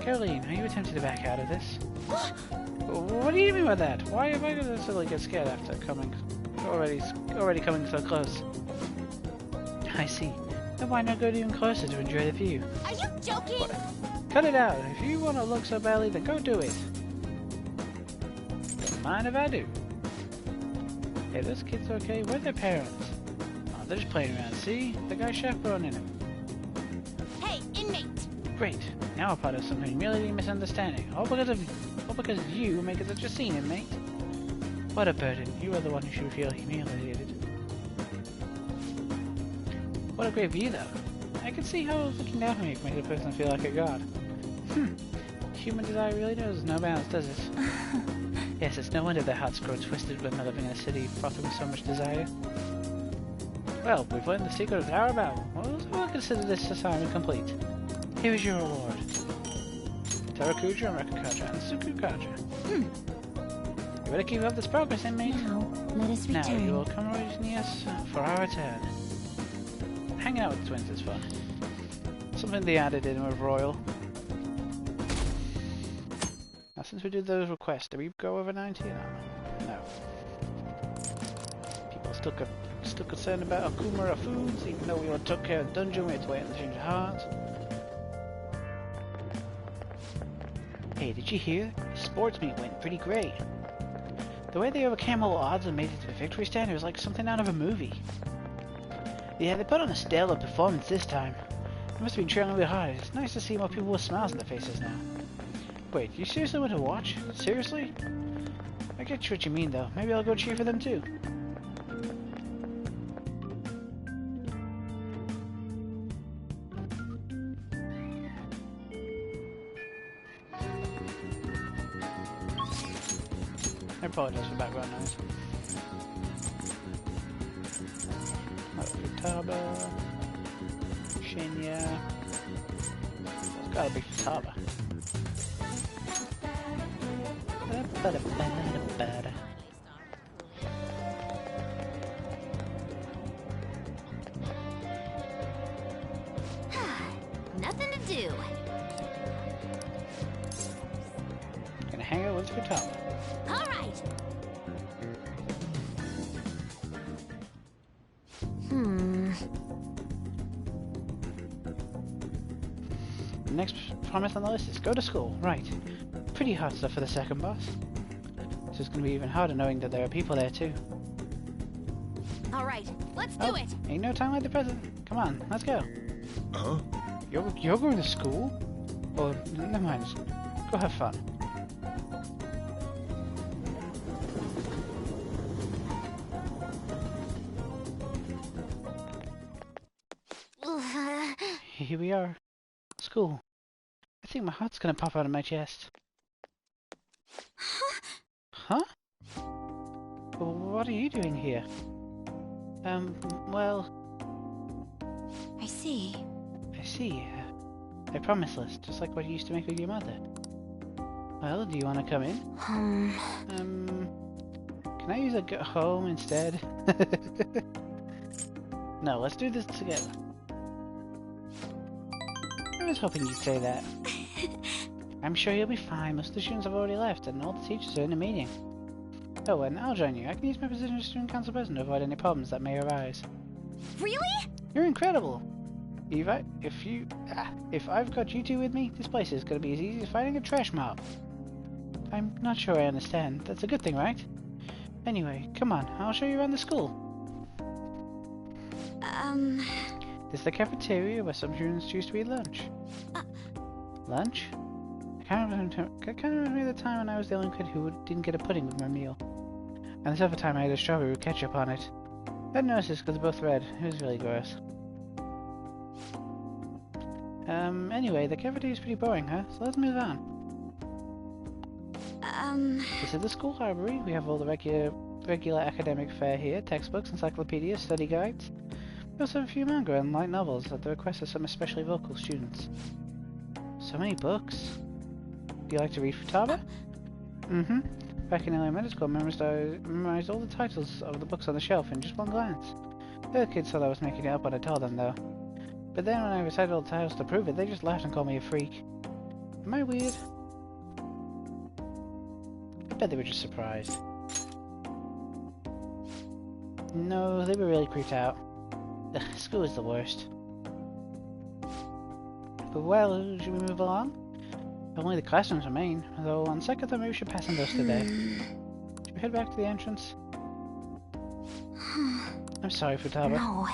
Caroline, are you attempting to back out of this? What do you mean by that? Why am I gonna suddenly get scared after already coming so close? I see. Then why not go even closer to enjoy the view? Are you joking? What? Cut it out. If you want to look so badly, then go do it. Don't mind if I do. Hey, those kids okay? Where're their parents? Oh, they're just playing around. See? The guy's chaperoning them. Hey, inmate! Great. Now we're part of some humiliating misunderstanding. All because you make it such a scene, inmate. What a burden. You are the one who should feel humiliated. What a great view, though. I can see how looking down on me can make a person feel like a god. Human desire really knows no bounds, does it? Yes, it's no wonder their hearts grow twisted when they're living in a city fraught with so much desire. Well, we've learned the secret of Tower of Babel. Well, so we'll consider this assignment complete. Here is your reward. Terakuja, Rekukaja, and Tsukukaja. You better keep up this progress, inmate. Now, let us Now, return. you will come with us for our return. Hanging out with twins is fun. Something they added in with Royal. Now, since we did those requests, did we go over 90? No. People still concerned about Akumura foods, even though we all took care of the dungeon, we had to wait on the change of hearts. Hey, did you hear? Sports meet went pretty great. The way they overcame all odds and made it to the victory stand, it was like something out of a movie. Yeah, they put on a stellar performance this time. They must have been trying really hard. It's nice to see more people with smiles on their faces now. Wait, you seriously want to watch? Seriously? I get what you mean though. Maybe I'll go cheer for them too. I apologize for background noise. Futaba. Shinya. It's gotta be Futaba. Nothing to do. Gonna hang out with Futaba. All right. The next promise on the list is go to school. Right. Pretty hard stuff for the second boss. So it's gonna be even harder knowing that there are people there too. All right. Let's do it. Ain't no time like the present. Come on, let's go. Huh? You're going to school? Oh, never mind. Go have fun. Here we are. School. I think my heart's gonna pop out of my chest. Huh? Well, what are you doing here? Well... I see. I see. A promise list, just like what you used to make with your mother. Well, do you want to come in? Can I use a go home instead? No, let's do this together. I was hoping you'd say that. I'm sure you'll be fine. Most of the students have already left, and all the teachers are in a meeting. Oh, and I'll join you. I can use my position as student council president to avoid any problems that may arise. Really? You're incredible. If I've got you two with me, this place is gonna be as easy as fighting a trash mob. I'm not sure I understand. That's a good thing, right? Anyway, come on. I'll show you around the school. This is the cafeteria where some students choose to eat lunch. Lunch? I can't remember the time when I was the only kid who didn't get a pudding with my meal. And this other time I had a strawberry with ketchup on it. I didn't notice this because they're both red. It was really gross. Anyway, the cafeteria is pretty boring, huh? So let's move on. This is the school library. We have all the regular academic fare here. Textbooks, encyclopedias, study guides. We also have a few manga and light novels at the request of some especially vocal students. So many books. Do you like to read Futaba? Back in elementary school, I memorized all the titles of the books on the shelf in just one glance. The other kids thought I was making it up when I told them, though. But then when I recited all the titles to prove it, they just laughed and called me a freak. Am I weird? I bet they were just surprised. No, they were really creeped out. Ugh, school is the worst. But well, should we move along? Only the classrooms remain, though on second thought maybe we should pass on those today. Should we head back to the entrance? I'm sorry, Futaba. No.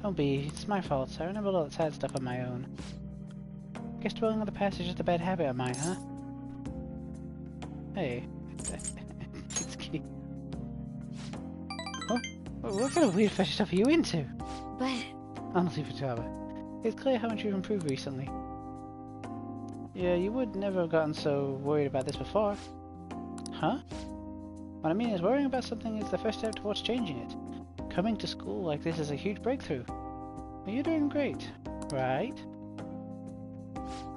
Don't be, it's my fault. I remembered all that sad stuff on my own. Guess dwelling on the past is just a bad habit of mine, huh? Hey. It's cute. What kind of weird fetish stuff are you into? But... Honestly, Futaba, it's clear how much you've improved recently. Yeah, you would never have gotten so worried about this before. Huh? What I mean is, worrying about something is the first step towards changing it. Coming to school like this is a huge breakthrough. You're doing great, right?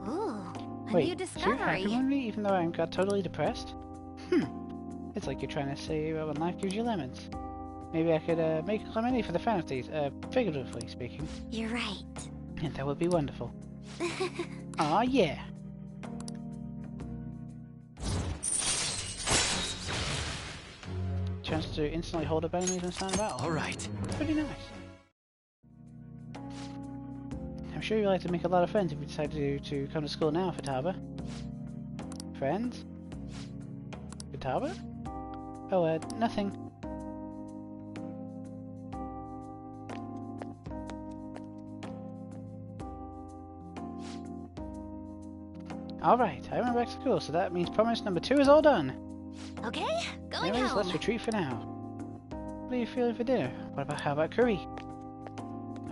Ooh, a Wait, new so you're discovery. happy with me even though I got totally depressed? It's like you're trying to say when life gives you lemons. Maybe I could make lemonade for the fan of these, figuratively speaking. You're right. And that would be wonderful. Aw, yeah. Chance to instantly hold up enemies and stand battle. Alright. Pretty nice. I'm sure you'd like to make a lot of friends if you decide to come to school now, Futaba. Friends? Futaba? Oh, nothing. Alright, I went back to school, so that means promise number 2 is all done. Okay, going Anyways, home. let's retreat for now. What are you feeling for dinner? How about curry?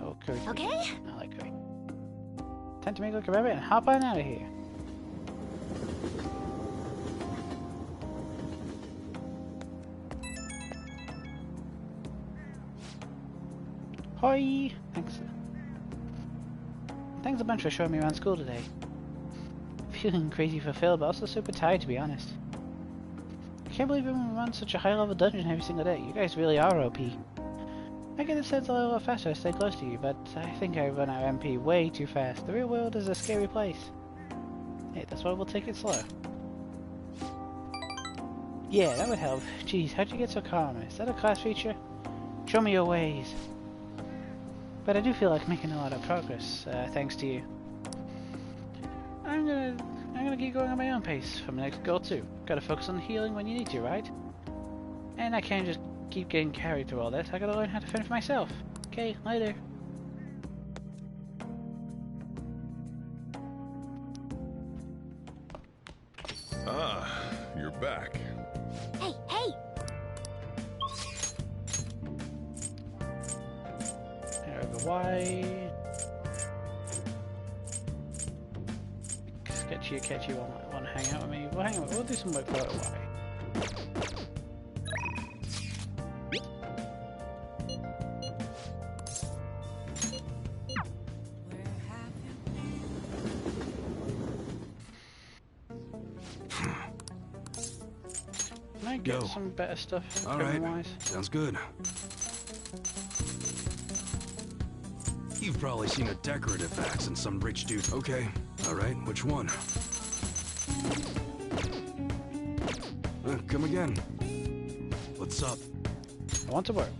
Oh, curry. Okay. I like curry. Time to make like a rabbit and hop on out of here. Hoi! Thanks. Thanks a bunch for showing me around school today. Feeling crazy fulfilled, but also super tired, to be honest. I can't believe we run such a high-level dungeon every single day. You guys really are OP. I get the sense a little faster I stay close to you, but I think I run our MP way too fast. The real world is a scary place. Hey, that's why we'll take it slow. Yeah, that would help. Jeez, how'd you get so calm? Is that a class feature? Show me your ways. But I do feel like making a lot of progress, thanks to you. I'm gonna keep going at my own pace for my next goal too. Gotta focus on healing when you need to, right? And I can't just keep getting carried through all this. I gotta learn how to fend for myself. Okay, later. Ah, you're back. Hey, hey! Why? Sketchy or catchy want to hang out with me? Well, hang on, we'll do some work for a while. Can I get some better stuff? Alright, sounds good. You've probably seen a decorative axe in some rich dude. Okay, alright, which one? Come again. What's up? I want to work.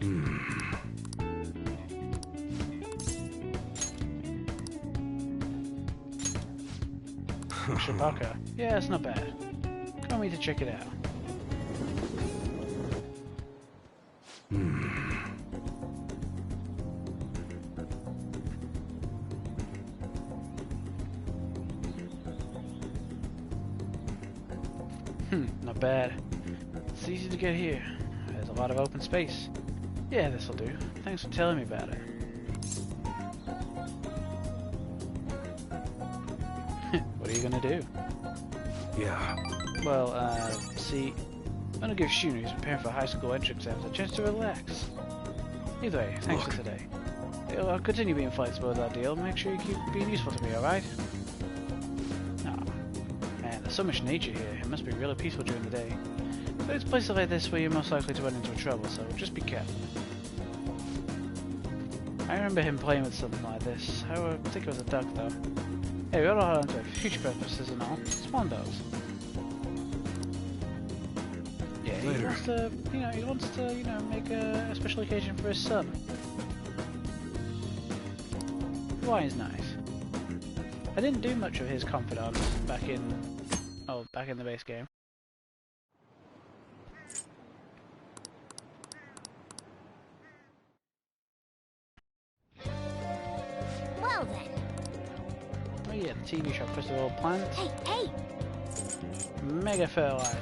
Shabaka. Yeah, it's not bad. Come with me to check it out. Not bad. It's easy to get here. There's a lot of open space. Yeah, this'll do. Thanks for telling me about it. What are you gonna do? Yeah. Well, see, I'm gonna give Shunu, who's preparing for high school entrance exams, a chance to relax. Either way, thanks for today. I'll continue being flexible with our deal. Make sure you keep being useful to me, alright? Man, there's so much nature here. It must be really peaceful during the day. But it's places like this where you're most likely to run into trouble, so just be careful. I remember him playing with something like this. I think it was a duck, though. Hey, we ought to hold on to it for future purposes and all. Swan does. Yeah, he wants to, make a special occasion for his son. Hawaii's nice. I didn't do much of his confidant back in the base game. Well then. Oh yeah, the TV shop first of all. Plants. Hey, hey! Mega fertilizer.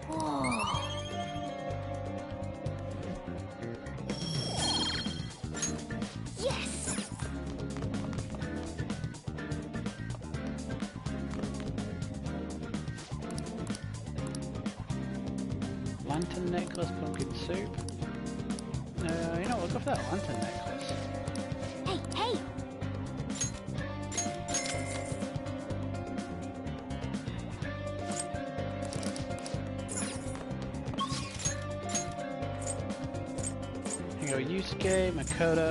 Whoa. Yes! Lantern necklace, pumpkin soup. You know what, go for that lantern necklace. Hey, hey! Here you go, Yusuke, Makoto.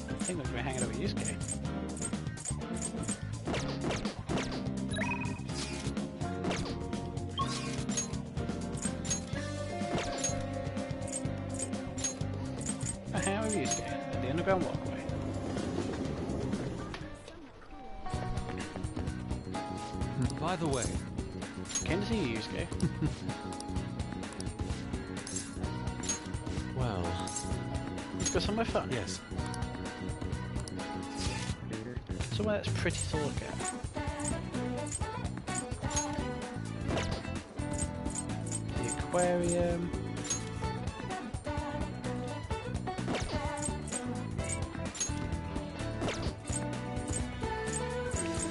I think we're hanging out with Yusuke. I hang out with Yusuke at the underground walkway. By the way, Came to see you, Yusuke. well, Let's go somewhere fun. yes. Somewhere that's pretty to look at. The aquarium.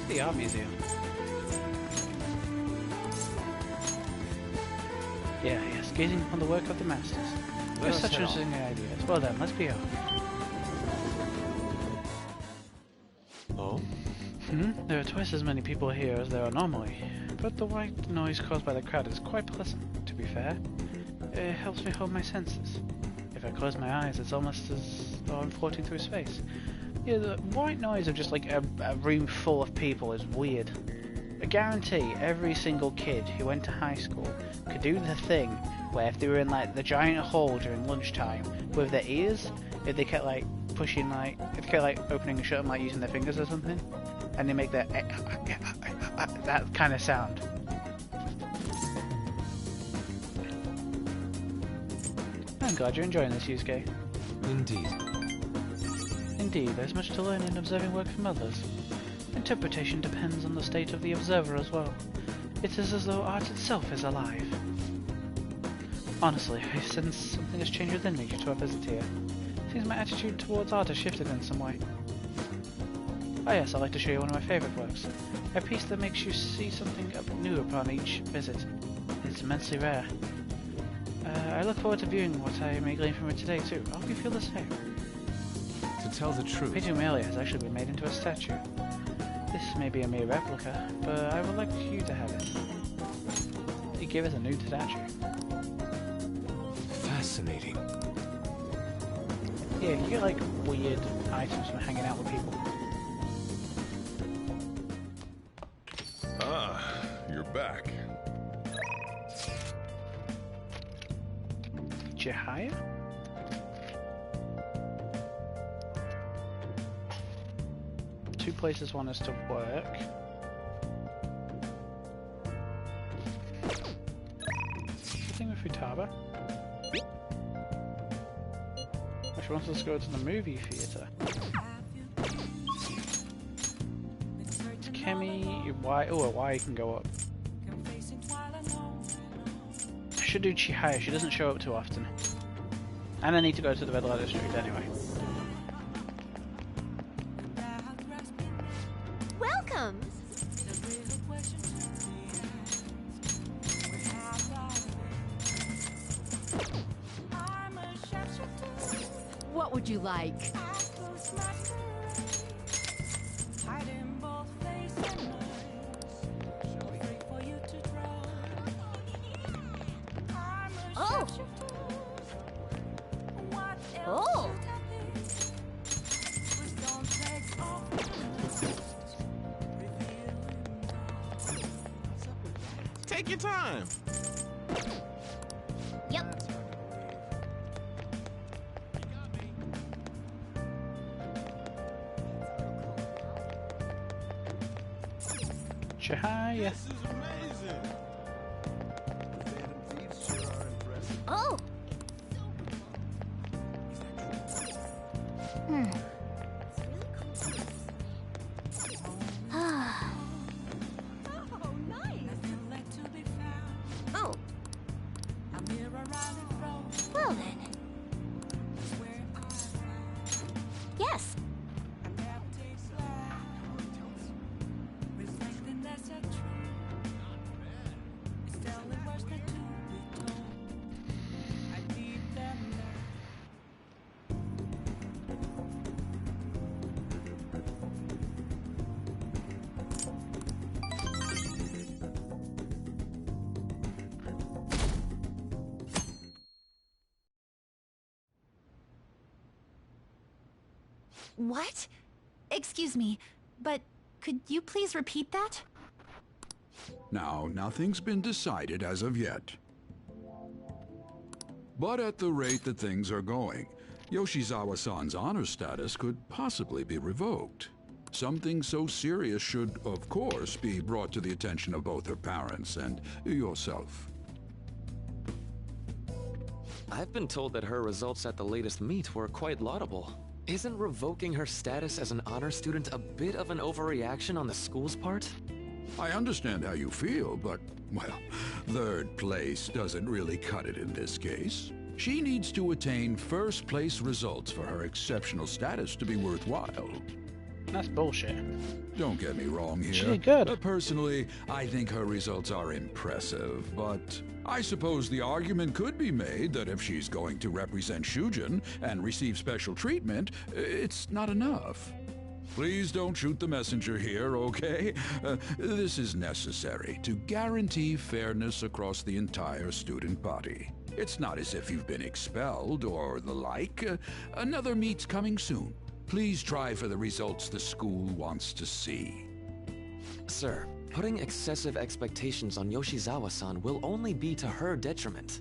The art museum. Yeah, yes, gazing upon the work of the masters. There's such interesting ideas. Well then, let's be off. Oh? There are twice as many people here as there are normally, but the white noise caused by the crowd is quite pleasant, to be fair. It helps me hold my senses. If I close my eyes, it's almost as though I'm floating through space. Yeah, the white noise of just like a room full of people is weird. I guarantee every single kid who went to high school could do the thing where if they were in like the giant hall during lunchtime with their ears, if they kept like pushing like, if they kept like opening and shutting like using their fingers or something, and they make that that kind of sound. I'm glad you're enjoying this, Yusuke. Indeed. Indeed, there's much to learn in observing work from others. Interpretation depends on the state of the observer as well. It is as though art itself is alive. Honestly, I sense something has changed within me due to our visit here. Seems my attitude towards art has shifted in some way. Oh yes, I'd like to show you one of my favourite works. A piece that makes you see something new upon each visit. It's immensely rare. I look forward to viewing what I may glean from it today too. I hope you feel the same. To tell the truth, Painting Amelia has actually been made into a statue. This may be a mere replica, but I would like you to have it. He gave us a nude statue. fascinating. Yeah, you get like weird items from hanging out with people. Ah, you're back. Chihaya? Two places want us to work. The thing with Futaba? She wants us to go to the movie theatre. Kemi, Y, oh, a Y can go up. I should do Chihaya, she doesn't show up too often. And I need to go to the Red Light District anyway. Welcome! What would you like? Oh! Oh! Take your time. Yep. Chihaya. Oh! Hmm. Ah. Oh. Well then. Yes. What? Excuse me, but could you please repeat that? Now, nothing's been decided as of yet. But at the rate that things are going, Yoshizawa-san's honor status could possibly be revoked. Something so serious should, of course, be brought to the attention of both her parents and yourself. I've been told that her results at the latest meet were quite laudable. Isn't revoking her status as an honor student a bit of an overreaction on the school's part? I understand how you feel, but, well, third place doesn't really cut it in this case. She needs to attain first place results for her exceptional status to be worthwhile. That's bullshit. Don't get me wrong here. She did good. Personally, I think her results are impressive, but I suppose the argument could be made that if she's going to represent Shujin and receive special treatment, it's not enough. Please don't shoot the messenger here, okay? This is necessary to guarantee fairness across the entire student body. It's not as if you've been expelled or the like. Another meet's coming soon. Please try for the results the school wants to see. Sir, putting excessive expectations on Yoshizawa-san will only be to her detriment.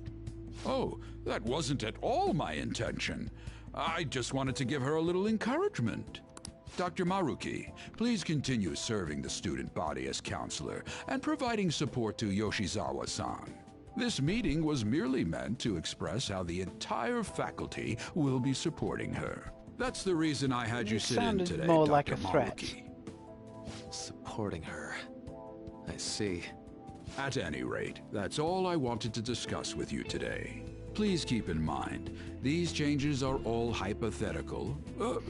Oh, that wasn't at all my intention. I just wanted to give her a little encouragement. Dr. Maruki, please continue serving the student body as counselor and providing support to Yoshizawa-san. This meeting was merely meant to express how the entire faculty will be supporting her. That's the reason I had you sit in today, more Dr. like a threat. Maruki. Supporting her. I see. At any rate, that's all I wanted to discuss with you today. Please keep in mind, these changes are all hypothetical,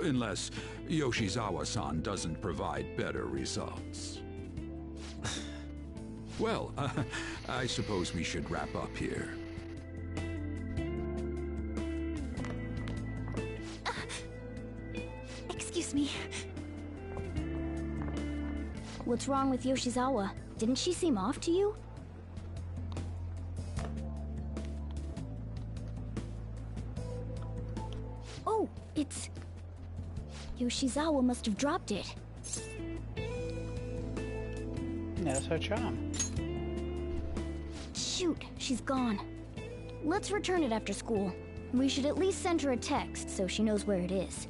unless Yoshizawa-san doesn't provide better results. Well, I suppose we should wrap up here. Excuse me. What's wrong with Yoshizawa? Didn't she seem off to you? Oh, it's... Yoshizawa must have dropped it. Yeah, that's her charm. Shoot, she's gone. Let's return it after school. We should at least send her a text so she knows where it is.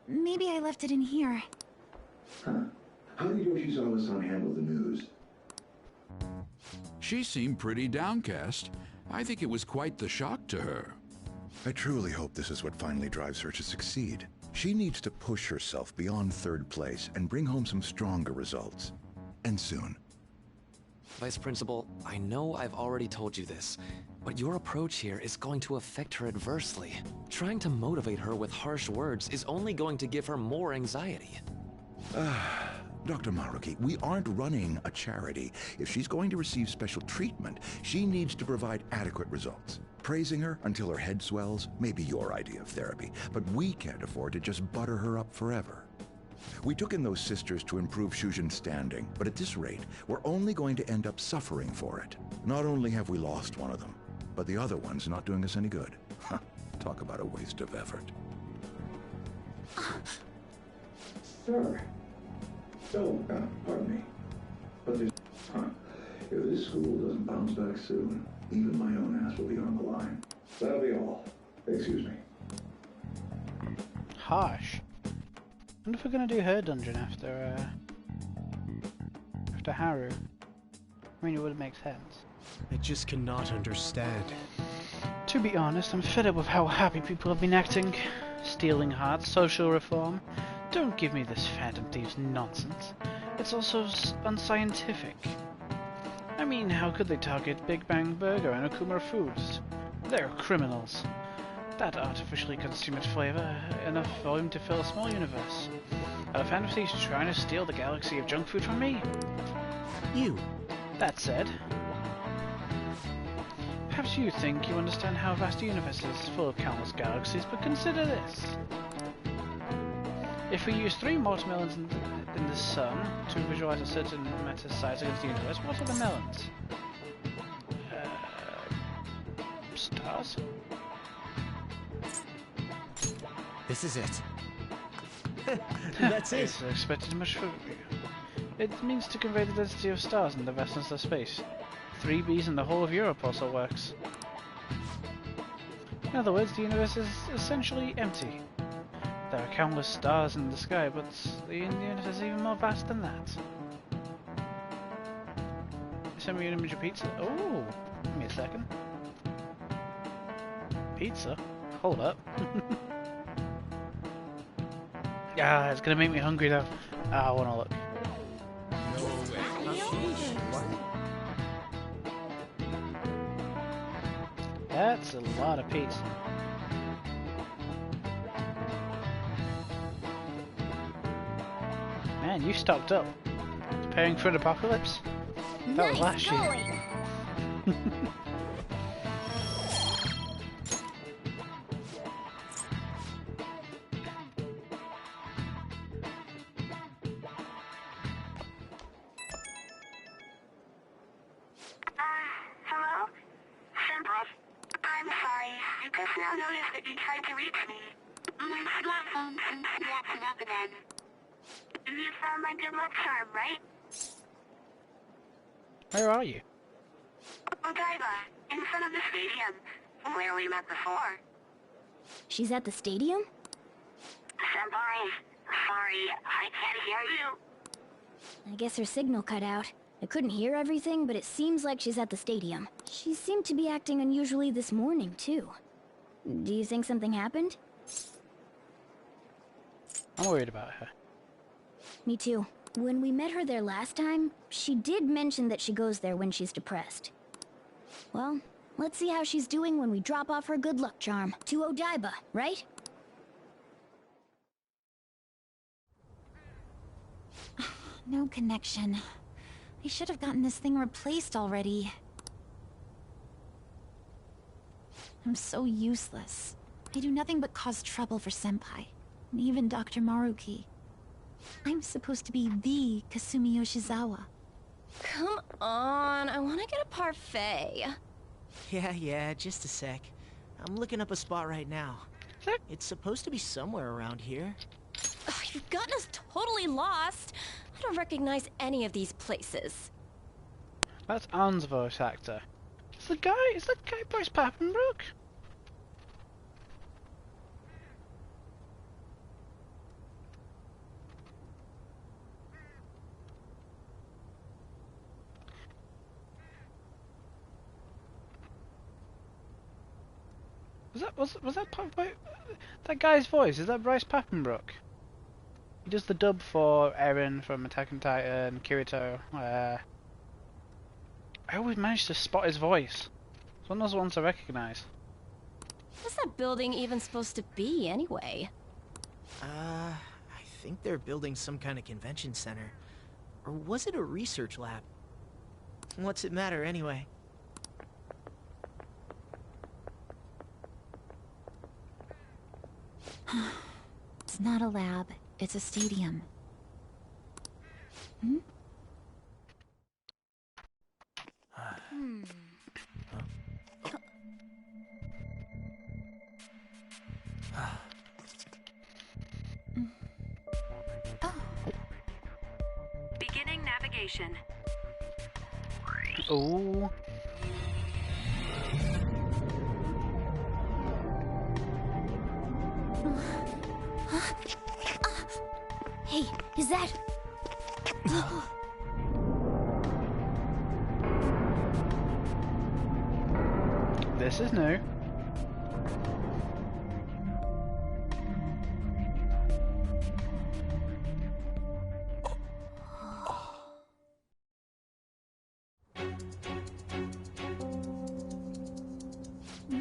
Maybe I left it in here. Huh. How did Yoshizawa-san handle the news? She seemed pretty downcast. I think it was quite the shock to her. I truly hope this is what finally drives her to succeed. She needs to push herself beyond third place and bring home some stronger results. And soon. Vice Principal, I know I've already told you this, but your approach here is going to affect her adversely. Trying to motivate her with harsh words is only going to give her more anxiety. Dr. Maruki, we aren't running a charity. If she's going to receive special treatment, she needs to provide adequate results. Praising her until her head swells may be your idea of therapy, but we can't afford to just butter her up forever. We took in those sisters to improve Shujin's standing, but at this rate, we're only going to end up suffering for it. Not only have we lost one of them, but the other one's not doing us any good. Talk about a waste of effort. Sir. So, pardon me. But there's... If this school doesn't bounce back soon, even my own ass will be on the line. That'll be all. Excuse me. Harsh. I wonder if we're gonna do her dungeon after Haru. I mean, it would make sense. I just cannot understand. To be honest, I'm fed up with how happy people have been acting. Stealing hearts, social reform. Don't give me this Phantom Thieves nonsense. It's also unscientific. I mean, how could they target Big Bang Burger and Okumura Foods? They're criminals. That artificially consumed flavor, enough volume to fill a small universe. Are the Phantom Thieves trying to steal the galaxy of junk food from me? You. That said, perhaps you think you understand how vast a universe is, full of countless galaxies, but consider this. If we use 3 watermelons in the sun to visualize a certain matter size against the universe, what are the melons? Stars? This is it. That's it. I expected much from you. It means to convey the density of stars and the vastness of space. 3 Bs and the whole of Europe also works. In other words, the universe is essentially empty. There are countless stars in the sky, but the universe is even more vast than that. Send me an image of pizza. Oh, give me a second. Pizza? Hold up. Ah, it's gonna make me hungry though. Ah, I wanna look. That's a lot of pizza. Man, you stocked up. Preparing for an apocalypse? That was last year. Hello? Senpai, I'm sorry. I just now noticed that you tried to reach me. My smartphone seems to be acting up again. You found my good luck charm, right? Where are you? Odaiba, in front of the stadium, where we met before. She's at the stadium? Senpai, sorry, I can't hear you. I guess her signal cut out. I couldn't hear everything, but it seems like she's at the stadium. She seemed to be acting unusually this morning, too. Do you think something happened? I'm worried about her. Me too. When we met her there last time, she did mention that she goes there when she's depressed. Well, let's see how she's doing when we drop off her good luck charm to Odaiba, right? No connection. They should have gotten this thing replaced already. I'm so useless. I do nothing but cause trouble for Senpai, and even Dr. Maruki. I'm supposed to be the Kasumi Yoshizawa. Come on, I want to get a parfait. Yeah, just a sec. I'm looking up a spot right now. It's supposed to be somewhere around here. Oh, you've gotten us totally lost. I don't recognize any of these places. That's Anne's voice actor. Is that guy Bryce Papenbrook? Was that that guy's voice? Is that Bryce Papenbrook? He does the dub for Eren from Attack on Titan, Kirito. I always manage to spot his voice. It's one of those ones I recognise. What's that building even supposed to be, anyway? I think they're building some kind of convention center. Or was it a research lab? What's it matter, anyway? It's not a lab, it's a stadium. Hmm? Beginning navigation. Oh. Hey, is that... This is new.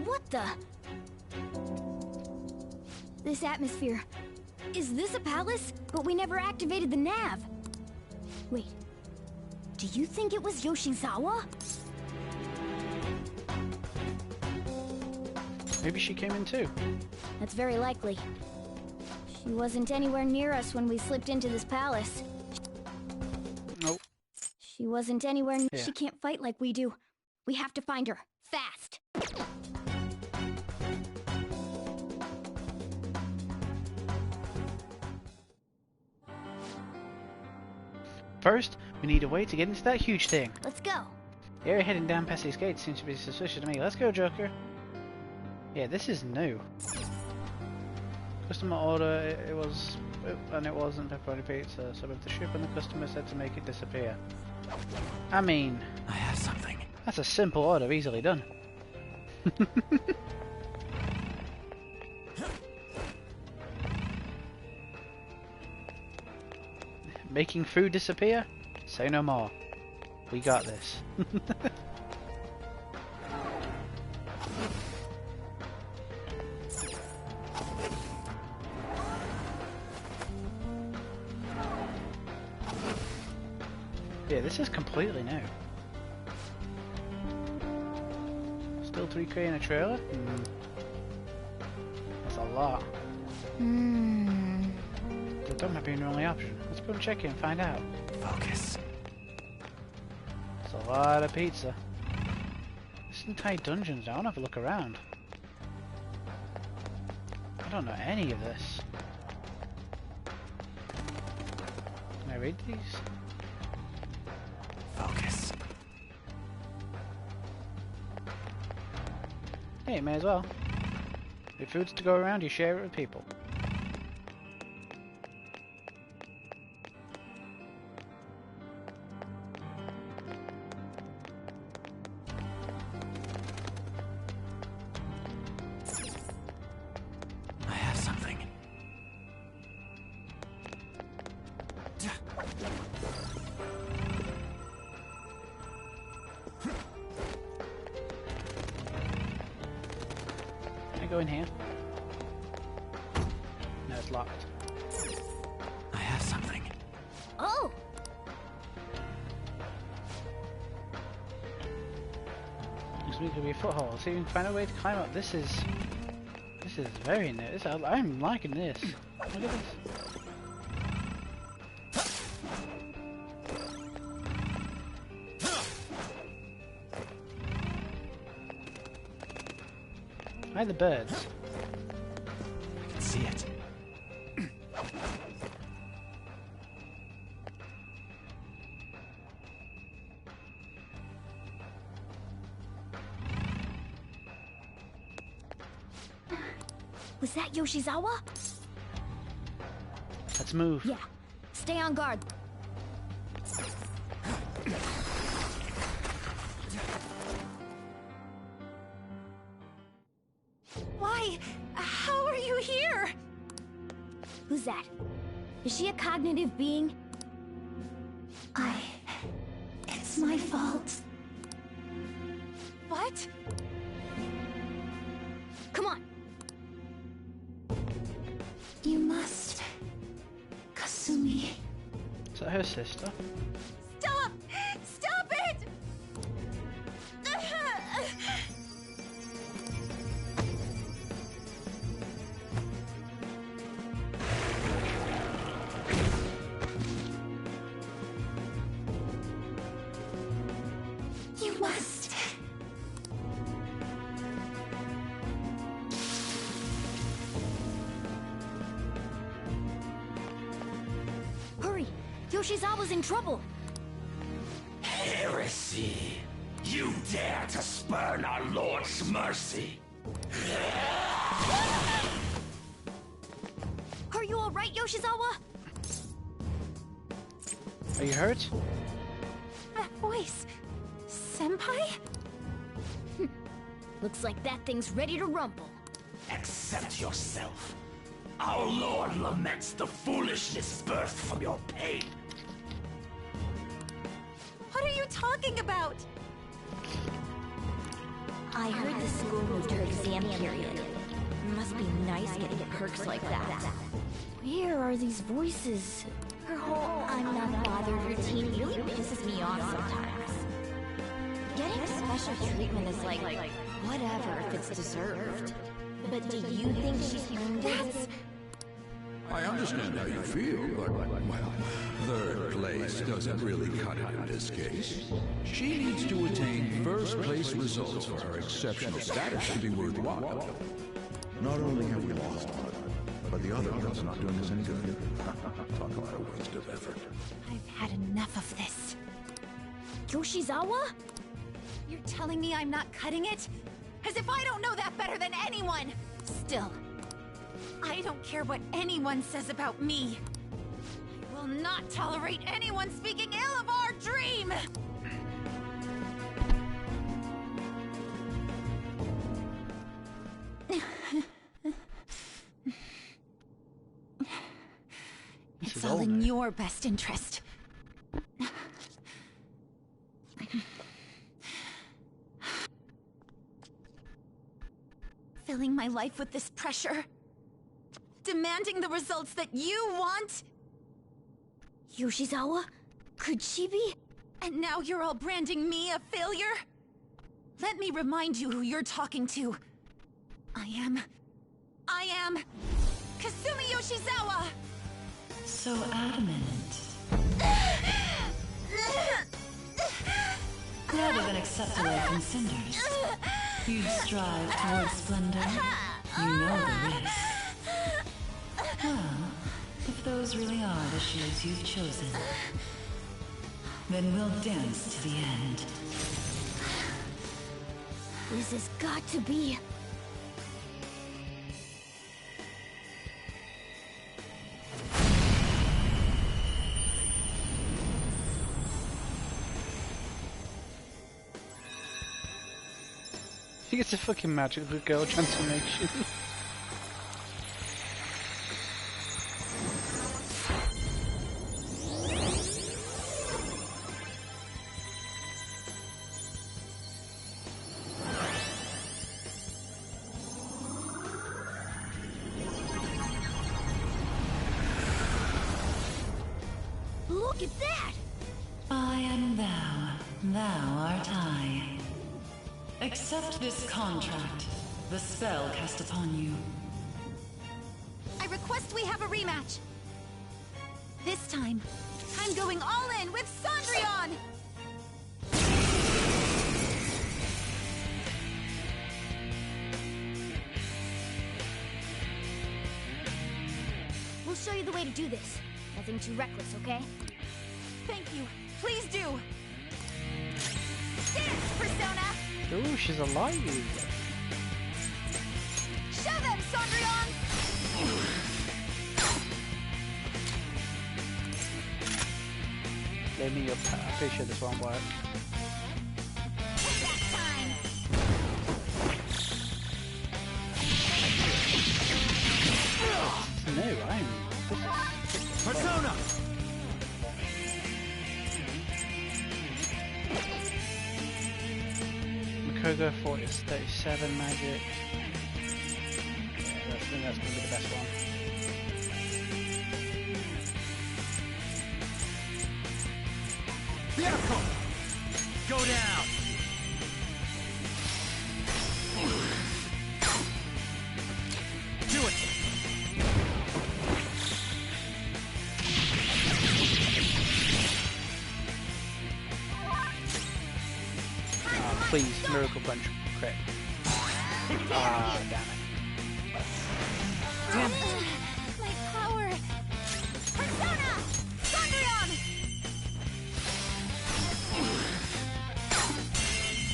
What the... This atmosphere... Is this a palace? But we never activated the nav. Wait. Do you think it was Yoshizawa? Maybe she came in too. That's very likely. She wasn't anywhere near us when we slipped into this palace. Nope. She wasn't anywhere near... Yeah. She can't fight like we do. We have to find her. Fast. First, we need a way to get into that huge thing. Let's go. The area heading down past these gates seems to be suspicious to me. Let's go, Joker. Yeah, this is new. Customer order, it wasn't pepperoni pizza, so with the ship and the customer said to make it disappear. I mean, I have something. That's a simple order, easily done. Making food disappear? Say no more. We got this. Yeah, this is completely new. Still 3K in a trailer? That's a lot. That might be an only option. Let's go and check in and find out. Focus. It's a lot of pizza. This entire dungeon's down. Have a look around. I don't know any of this. Can I read these? Focus. Hey, may as well. If food's to go around, you share it with people. I have something. Can I go in here? No, it's locked. I have something. Oh! This week could be a foothold. See if we can find a way to climb up. This is very new. I'm liking this. Look at this. Hi, the birds. I can see it. Was that Yoshizawa? Let's move. Yeah. Stay on guard. Why? How are you here? Who's that? Is she a cognitive being? It's my fault. What? Come on. You must. Kasumi. Is that her sister? Stop! Stop it! You must. Hurry! Yoshizawa's in trouble! Heresy! You dare to spurn our Lord's mercy! Are you alright, Yoshizawa? Are you hurt? That voice. Senpai? Looks like that thing's ready to rumble. Accept yourself. Our Lord laments the foolishness birthed from your pain. What are you talking about? I heard the school moved her exam period. Must be nice getting perks like that. Where are these voices? Her whole I'm not bothered routine really pisses me off sometimes. Getting special treatment is like, whatever if it's deserved. But do you think she's earned it? I understand how you feel, but, well, third place doesn't really cut it in this case. She needs to attain first-place results for her exceptional status to be worthwhile. Not only have we lost one, but the other one's not doing us any good. Talk about a waste of effort. I've had enough of this. Yoshizawa? You're telling me I'm not cutting it? As if if I don't know that better than anyone? Still, I don't care what anyone says about me. I will not tolerate anyone speaking ill of our dream! It's all in your best interest. Filling my life with this pressure. Demanding the results that you want. Yoshizawa? Could she be? And now you're all branding me a failure? Let me remind you who you're talking to. I am Kasumi Yoshizawa! So adamant. Rather than accept a life in cinders, you'd strive towards splendor. You know the risks. Well, if those really are the shoes you've chosen, then we'll dance to the end. This has got to be... I think it's a fucking magical girl transformation. Look at that! I am thou, thou art I. Accept this contract, the spell cast upon you. I request we have a rematch. This time, I'm going all in with Cendrillon! We'll show you the way to do this. Nothing too reckless, okay? Thank you. Please do. Dance, Persona! Ooh, she's alive! Show them, Cendrillon! Let me up. I'm pretty sure this won't work. That time! No, I'm... Persona! Makogo Fort is 37 magic. Yeah, I think that's going to be the best one. Byakuo! Go down! Do it! Please, Miracle Punch crit. Ah, damn it. Damn it! My power! Persona! Cendrillon!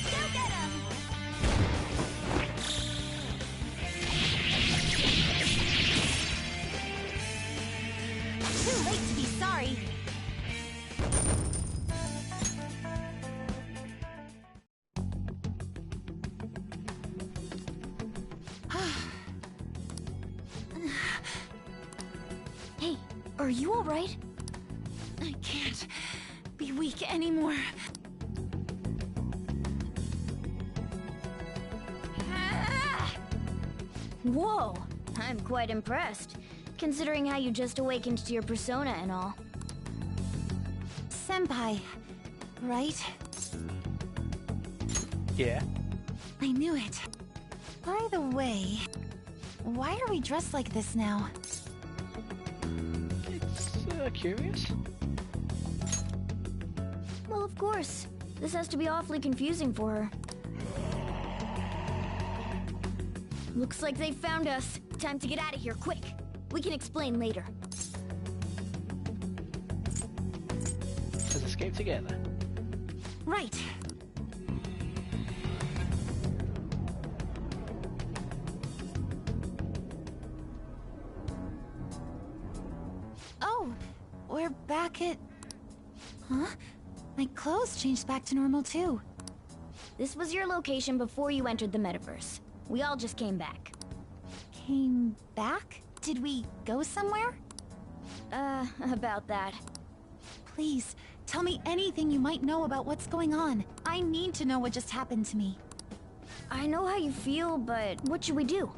Go get him! Too late to be sorry. Hey, are you alright? I can't be weak anymore. Whoa! I'm quite impressed, considering how you just awakened to your persona and all. Senpai, right? Yeah. I knew it. By the way, why are we dressed like this now? It's curious. Well, of course. This has to be awfully confusing for her. Looks like they found us. Time to get out of here, quick. We can explain later. Let's escape together. Right. they're back at... Huh? My clothes changed back to normal too. This was your location before you entered the metaverse. We all just came back. Came back? Did we go somewhere? About that. Please, tell me anything you might know about what's going on. I need to know what just happened to me. I know how you feel, but what should we do?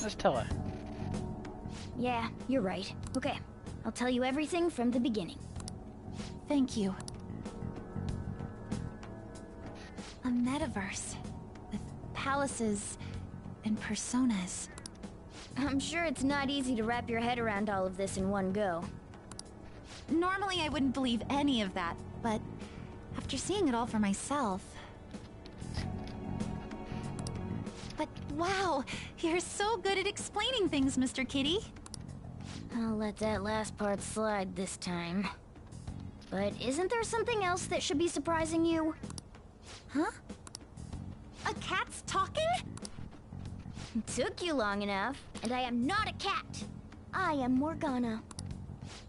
Let's tell her. Yeah, you're right. Okay, I'll tell you everything from the beginning. Thank you. A metaverse with palaces and personas. I'm sure it's not easy to wrap your head around all of this in one go. Normally I wouldn't believe any of that, but after seeing it all for myself... But wow, you're so good at explaining things, Mr. Kitty. I'll let that last part slide this time. But isn't there something else that should be surprising you? Huh? A cat's talking? Took you long enough, and I am not a cat. I am Morgana.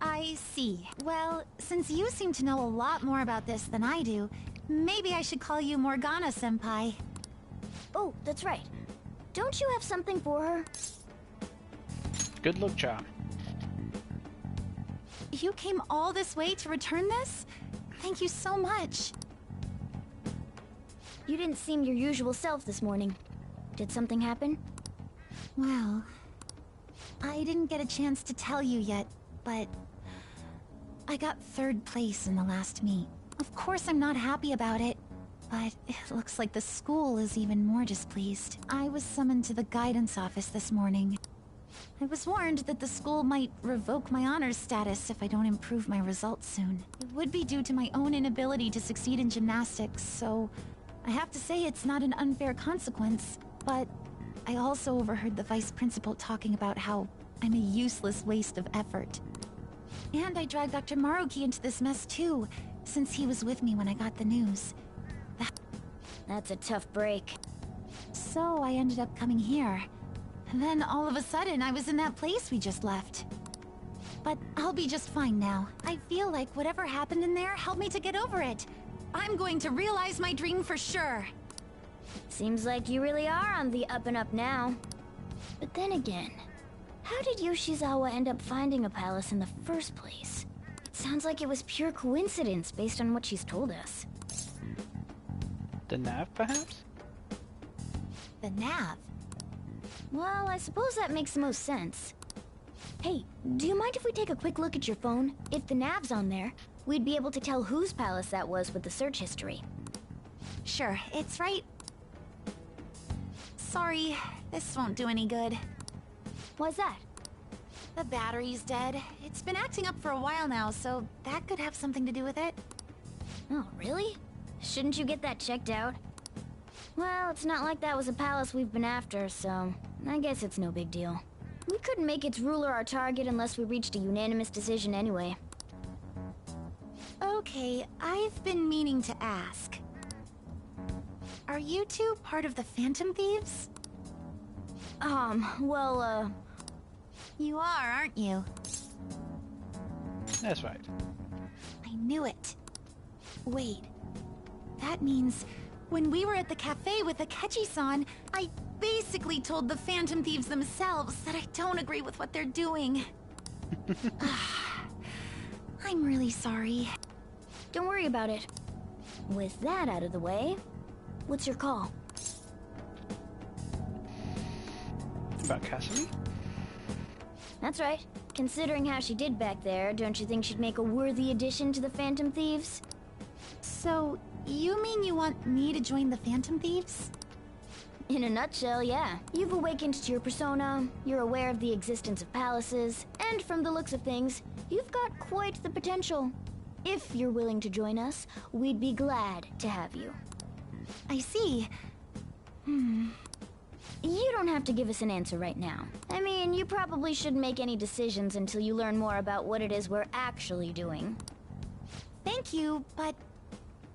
I see. Well, since you seem to know a lot more about this than I do, maybe I should call you Morgana-senpai. Oh, that's right. Don't you have something for her? Good luck, charm. You came all this way to return this? Thank you so much. You didn't seem your usual self this morning. Did something happen? Well, I didn't get a chance to tell you yet, but I got 3rd place in the last meet. Of course I'm not happy about it, but it looks like the school is even more displeased. I was summoned to the guidance office this morning. I was warned that the school might revoke my honors status if I don't improve my results soon. It would be due to my own inability to succeed in gymnastics, so I have to say it's not an unfair consequence, but I also overheard the vice principal talking about how I'm a useless waste of effort. And I dragged Dr. Maruki into this mess too, since he was with me when I got the news. That's a tough break. So I ended up coming here. And then all of a sudden I was in that place we just left. But I'll be just fine now. I feel like whatever happened in there helped me to get over it. I'm going to realize my dream for sure. Seems like you really are on the up and up now. But then again, how did Yoshizawa end up finding a palace in the first place? It sounds like it was pure coincidence based on what she's told us. The nav, perhaps? The nav? Well, I suppose that makes the most sense. Hey, do you mind if we take a quick look at your phone? If the nav's on there, we'd be able to tell whose palace that was with the search history. Sure, it's right... Sorry, this won't do any good. Why's that? The battery's dead. It's been acting up for a while now, so that could have something to do with it. Oh, really? Shouldn't you get that checked out? Well, it's not like that was a palace we've been after, so I guess it's no big deal. We couldn't make its ruler our target unless we reached a unanimous decision anyway. Okay, I've been meaning to ask. Are you two part of the Phantom Thieves? Well, You are, aren't you? That's right. I knew it. Wait. That means when we were at the cafe with Akechi-san, I basically told the Phantom Thieves themselves that I don't agree with what they're doing. I'm really sorry. Don't worry about it. With that out of the way, what's your call? About Kasumi? That's right. Considering how she did back there, don't you think she'd make a worthy addition to the Phantom Thieves? So, you mean you want me to join the Phantom Thieves? In a nutshell, yeah. You've awakened to your persona, you're aware of the existence of palaces, and from the looks of things, you've got quite the potential. If you're willing to join us, we'd be glad to have you. I see. You don't have to give us an answer right now. I mean, you probably shouldn't make any decisions until you learn more about what it is we're actually doing. Thank you, but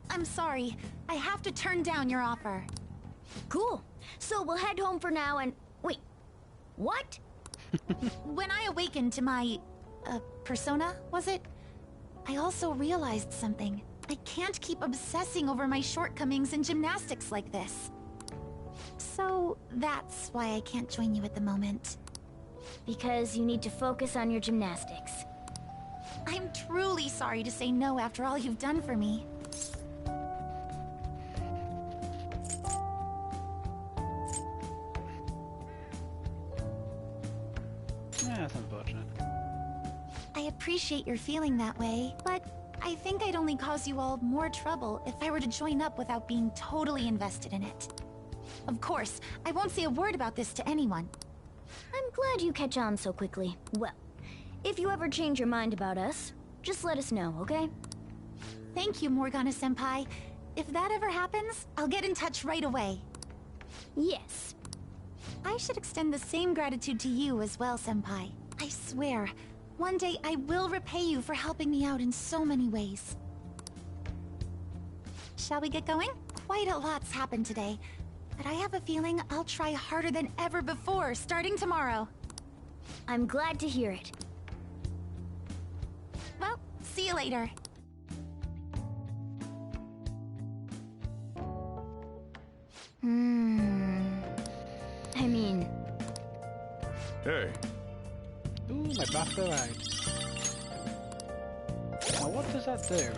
I'm sorry. I have to turn down your offer. Cool. So we'll head home for now and... Wait. What? When I awaken to my Persona, was it? I also realized something. I can't keep obsessing over my shortcomings in gymnastics like this. So that's why I can't join you at the moment. Because you need to focus on your gymnastics. I'm truly sorry to say no after all you've done for me. Yeah, that's unfortunate. I appreciate your feeling that way, but I think I'd only cause you all more trouble if I were to join up without being totally invested in it. Of course, I won't say a word about this to anyone. I'm glad you catch on so quickly. Well, if you ever change your mind about us, just let us know, okay? Thank you, Morgana-senpai. If that ever happens, I'll get in touch right away. Yes. I should extend the same gratitude to you as well, senpai. I swear, one day I will repay you for helping me out in so many ways. Shall we get going? Quite a lot's happened today, but I have a feeling I'll try harder than ever before starting tomorrow. I'm glad to hear it. Well, see you later. I mean... Hey. Ooh, my buffalo ride. Now what does that do?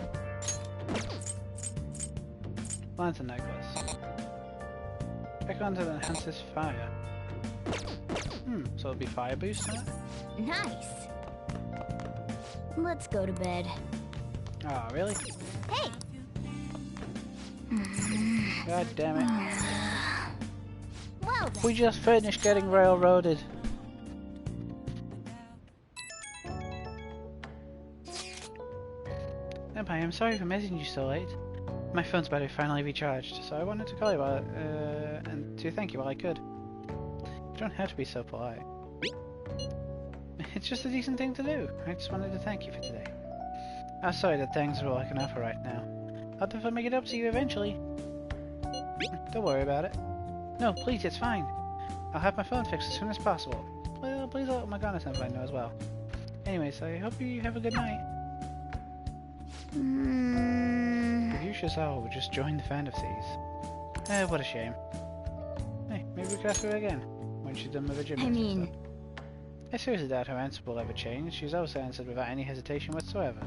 Lantern necklace. Icon that enhances fire. So it'll be fire boost now? Nice. Let's go to bed. Oh, really? Hey! God damn it. Well then. We just finished getting railroaded. Senpai, I'm sorry for messaging you so late. My phone's battery finally recharged, so I wanted to call you about it, and to thank you while I could. You don't have to be so polite. It's just a decent thing to do. I just wanted to thank you for today. I'm sorry that things are all I can offer right now. I'll definitely make it up to you eventually. Don't worry about it. No, please, it's fine. I'll have my phone fixed as soon as possible. Well, please let Morgana-senpai know as well. Anyways, I hope you have a good night. If you Shizawa would just join the fantasies. What a shame. Hey, maybe we could ask her again, when she's done with her gym. I mean... I seriously doubt her answer will ever change. She's always answered without any hesitation whatsoever.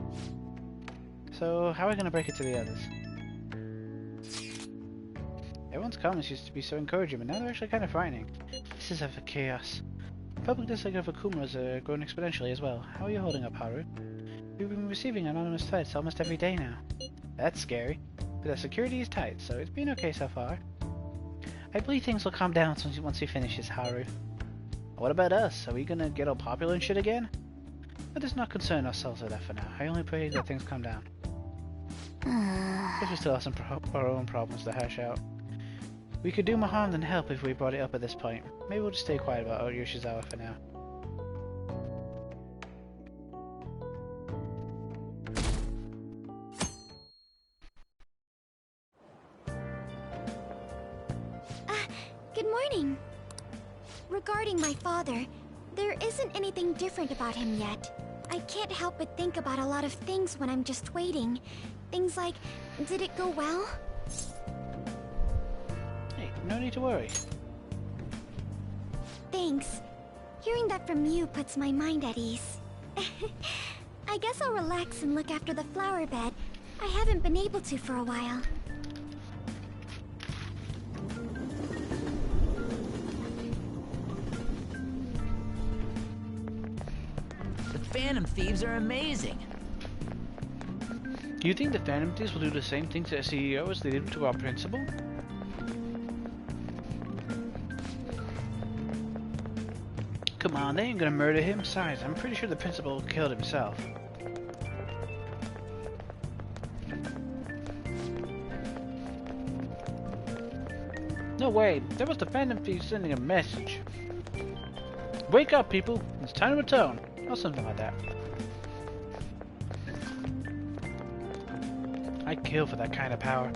So, how are we going to break it to the others? Everyone's comments used to be so encouraging, but now they're actually kind of frightening. This is ever chaos. Public dislike of Akuma's are growing exponentially as well. How are you holding up, Haru? We've been receiving anonymous threats almost every day now. That's scary. But our security is tight, so it's been okay so far. I believe things will calm down once he finishes, Haru. What about us? Are we gonna get all popular and shit again? Let us not concern ourselves with that for now. I only pray that things calm down. Guess we still have our own problems to hash out. We could do more harm than help if we brought it up at this point. Maybe we'll just stay quiet about Yoshizawa for now. Good morning. Regarding my father, there isn't anything different about him yet. I can't help but think about a lot of things when I'm just waiting. Things like, did it go well? Hey, no need to worry. Thanks. Hearing that from you puts my mind at ease. I guess I'll relax and look after the flower bed. I haven't been able to for a while. Phantom Thieves are amazing. Do you think the Phantom Thieves will do the same thing to the CEO as they did to our principal? Come on, they ain't gonna murder him. Besides, I'm pretty sure the principal killed himself. No way, that was the Phantom Thieves sending a message. Wake up, people! It's time to atone. Or something like that. I'd kill for that kind of power.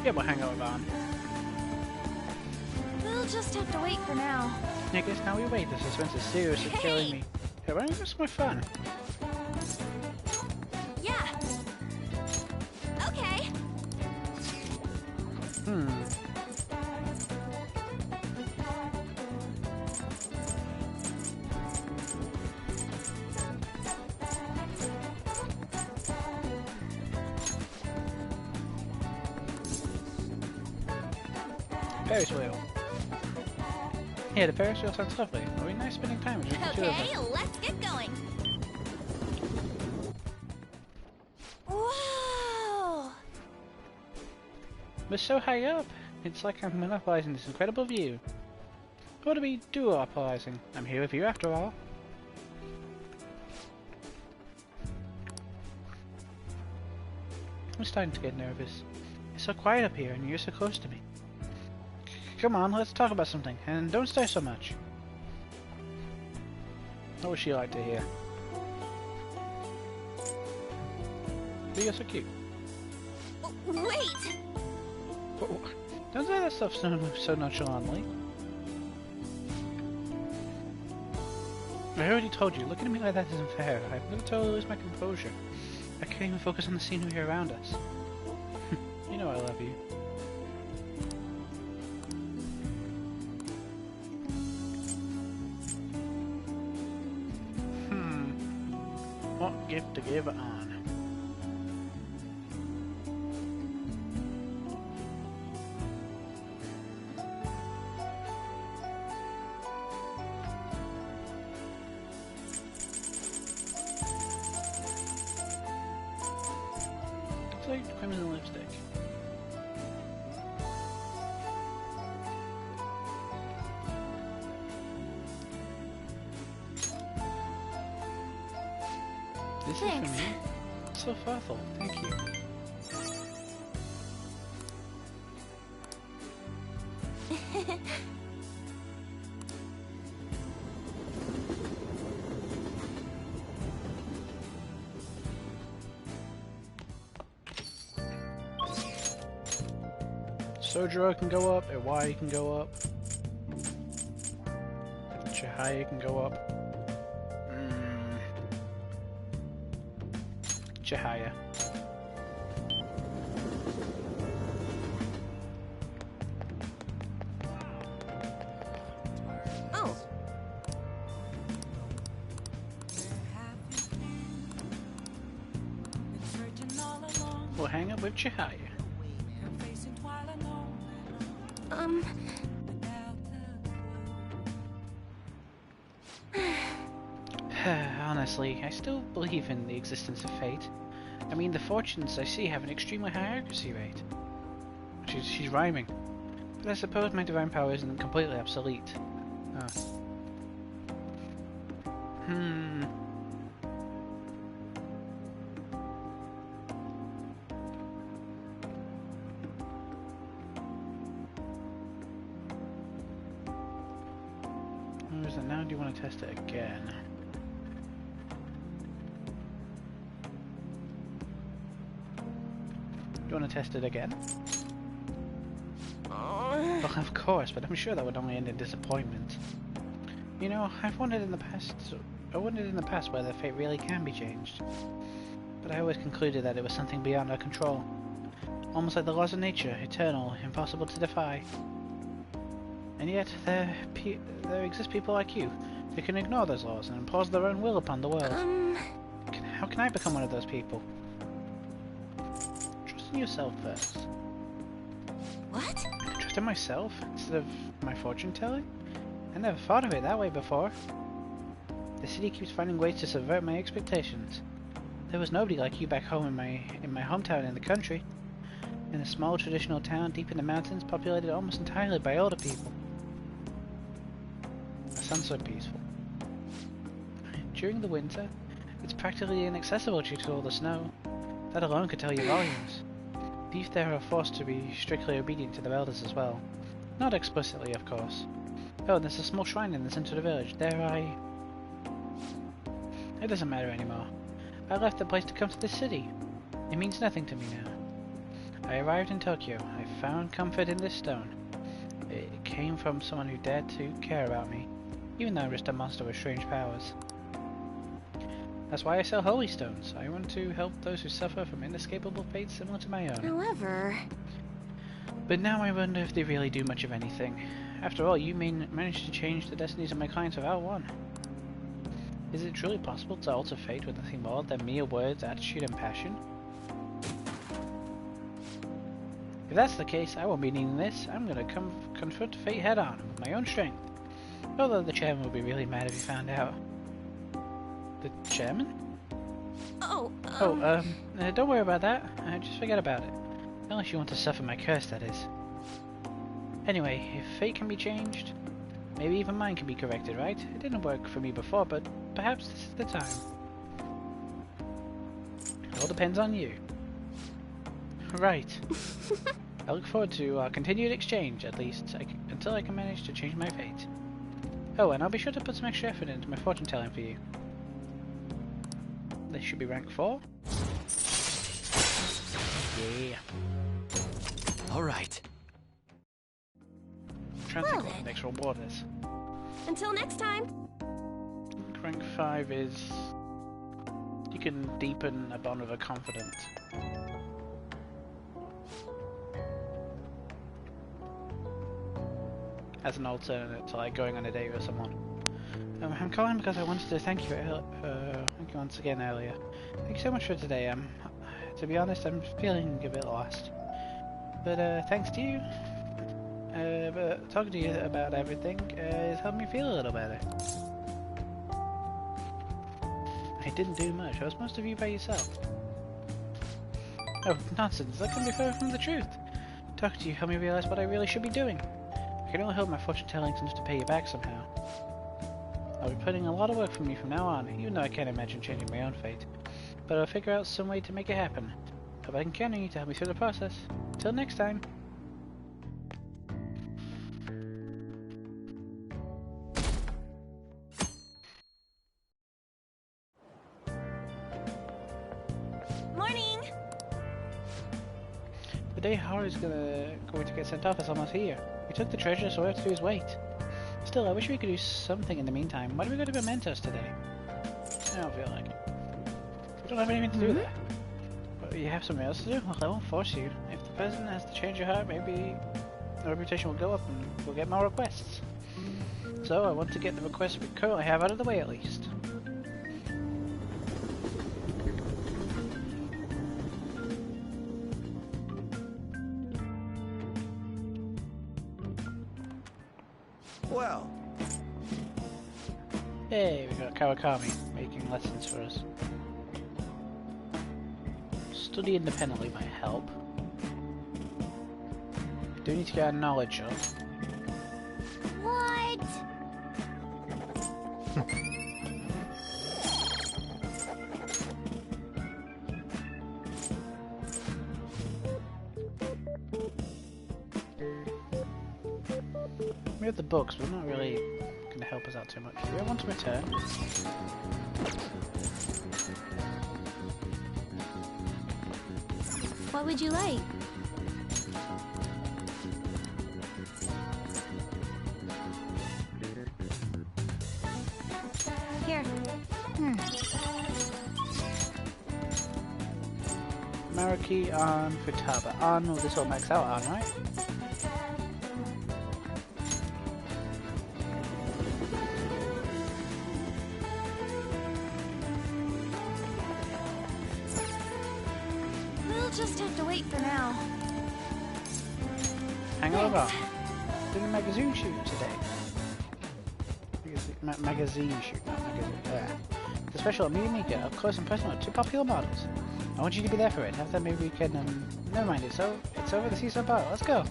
Yeah, we'll hang out with Anne. We'll just have to wait for now. I guess now we wait. The suspense is seriously killing me. Hey, why don't you miss my fun? Yeah. Okay. Ferris wheel. Yeah, the Ferris wheel sounds lovely. It'll be nice spending time with just the two of Okay, us. let's get going. Whoa! We're so high up. It's like I'm monopolizing this incredible view. What are we duopolizing? I'm here with you after all. I'm starting to get nervous. It's so quiet up here and you're so close to me. Come on, let's talk about something, and don't stare so much. What would she like to hear? But you're so cute. Wait! Don't say that stuff so nonchalantly. I already told you, looking at me like that isn't fair. I'm gonna totally lose my composure. I can't even focus on the scenery around us. You know I love you. What gift to give on? It's like crimson lipstick. This Thanks. is for me. So thoughtful. Thank you. Sojiro can go up, Iwai can go up. Chihaya can go up. Chihaya. Oh. We'll hang up with Chihaya. Honestly, I still believe in the existence of fate. I mean, the fortunes I see have an extremely high accuracy rate. She's rhyming. But I suppose my divine power isn't completely obsolete. Where is it now? Do you want to test it again? Do you want to test it again? Well, of course, but I'm sure that would only end in disappointment. You know, I've wondered in the past whether fate really can be changed. But I always concluded that it was something beyond our control. Almost like the laws of nature, eternal, impossible to defy. And yet, there exist people like you who can ignore those laws and impose their own will upon the world. How can I become one of those people? Trust in yourself first. What? Trust in myself instead of my fortune telling? I never thought of it that way before. The city keeps finding ways to subvert my expectations. There was nobody like you back home in my hometown in the country. In a small traditional town deep in the mountains populated almost entirely by older people. It sounds so peaceful. During the winter, it's practically inaccessible due to all the snow. That alone could tell you volumes. The youth there are forced to be strictly obedient to their elders as well. Not explicitly, of course. Oh, and there's a small shrine in the center of the village. It doesn't matter anymore. I left the place to come to this city. It means nothing to me now. I arrived in Tokyo. I found comfort in this stone. It came from someone who dared to care about me, even though I'm just a monster with strange powers. That's why I sell holy stones. I want to help those who suffer from inescapable fates similar to my own. However... But now I wonder if they really do much of anything. After all, you managed to change the destinies of my clients without one. Is it truly possible to alter fate with nothing more than mere words, attitude, and passion? If that's the case, I won't be needing this. I'm gonna confront fate head-on with my own strength. Although the chairman would be really mad if he found out. The chairman? Don't worry about that. Just forget about it. Unless you want to suffer my curse, that is. Anyway, if fate can be changed, maybe even mine can be corrected, right? It didn't work for me before, but perhaps this is the time. It all depends on you. Right. I look forward to our continued exchange, at least, until I can manage to change my fate. Oh, and I'll be sure to put some extra effort into my fortune telling for you. This should be rank 4. Yeah. Alright. Trying to think what the next reward is. Until next time. Rank 5 is... you can deepen a bond with a confidant. As an alternate to like going on a date with someone. I'm calling because I wanted to thank you once again earlier. Thank you so much for today. To be honest, I'm feeling a bit lost. But thanks to you, but talking to you about everything has helped me feel a little better. I didn't do much. I was most of you by yourself. Oh, nonsense. That couldn't be further from the truth. Talking to you helped me realize what I really should be doing. I can only hope my fortune telling enough to pay you back somehow. I'll be putting a lot of work from you from now on, even though I can't imagine changing my own fate. But I'll figure out some way to make it happen. Hope I can count on you to help me through the process. Till next time. Morning! The day Haru's going to get sent off is almost here. We took the treasure, so all we have to do is wait. Still, I wish we could do something in the meantime. Why do we go to Mementos today? I don't feel like it. We don't have anything to do there. But you have something else to do? Well, I won't force you. If the president has to change your heart, maybe the reputation will go up and we'll get more requests. So I want to get the requests we currently have out of the way at least. Well. Hey, we got Kawakami making lessons for us. Study independently might help. Do need to get our knowledge up. What? We have the books, but not really going to help us out too much. Do we want to return? What would you like? Here. Maruki on Futaba. On, well, this all max out on, right? We'll just have to wait for now. Hang over. Did a magazine shoot today. Magazine shoot, not magazine. The special Miyamika, up close and personal, 2 popular models. I want you to be there for it. After maybe we can, never mind, it's over the Seaside Bar. Let's go.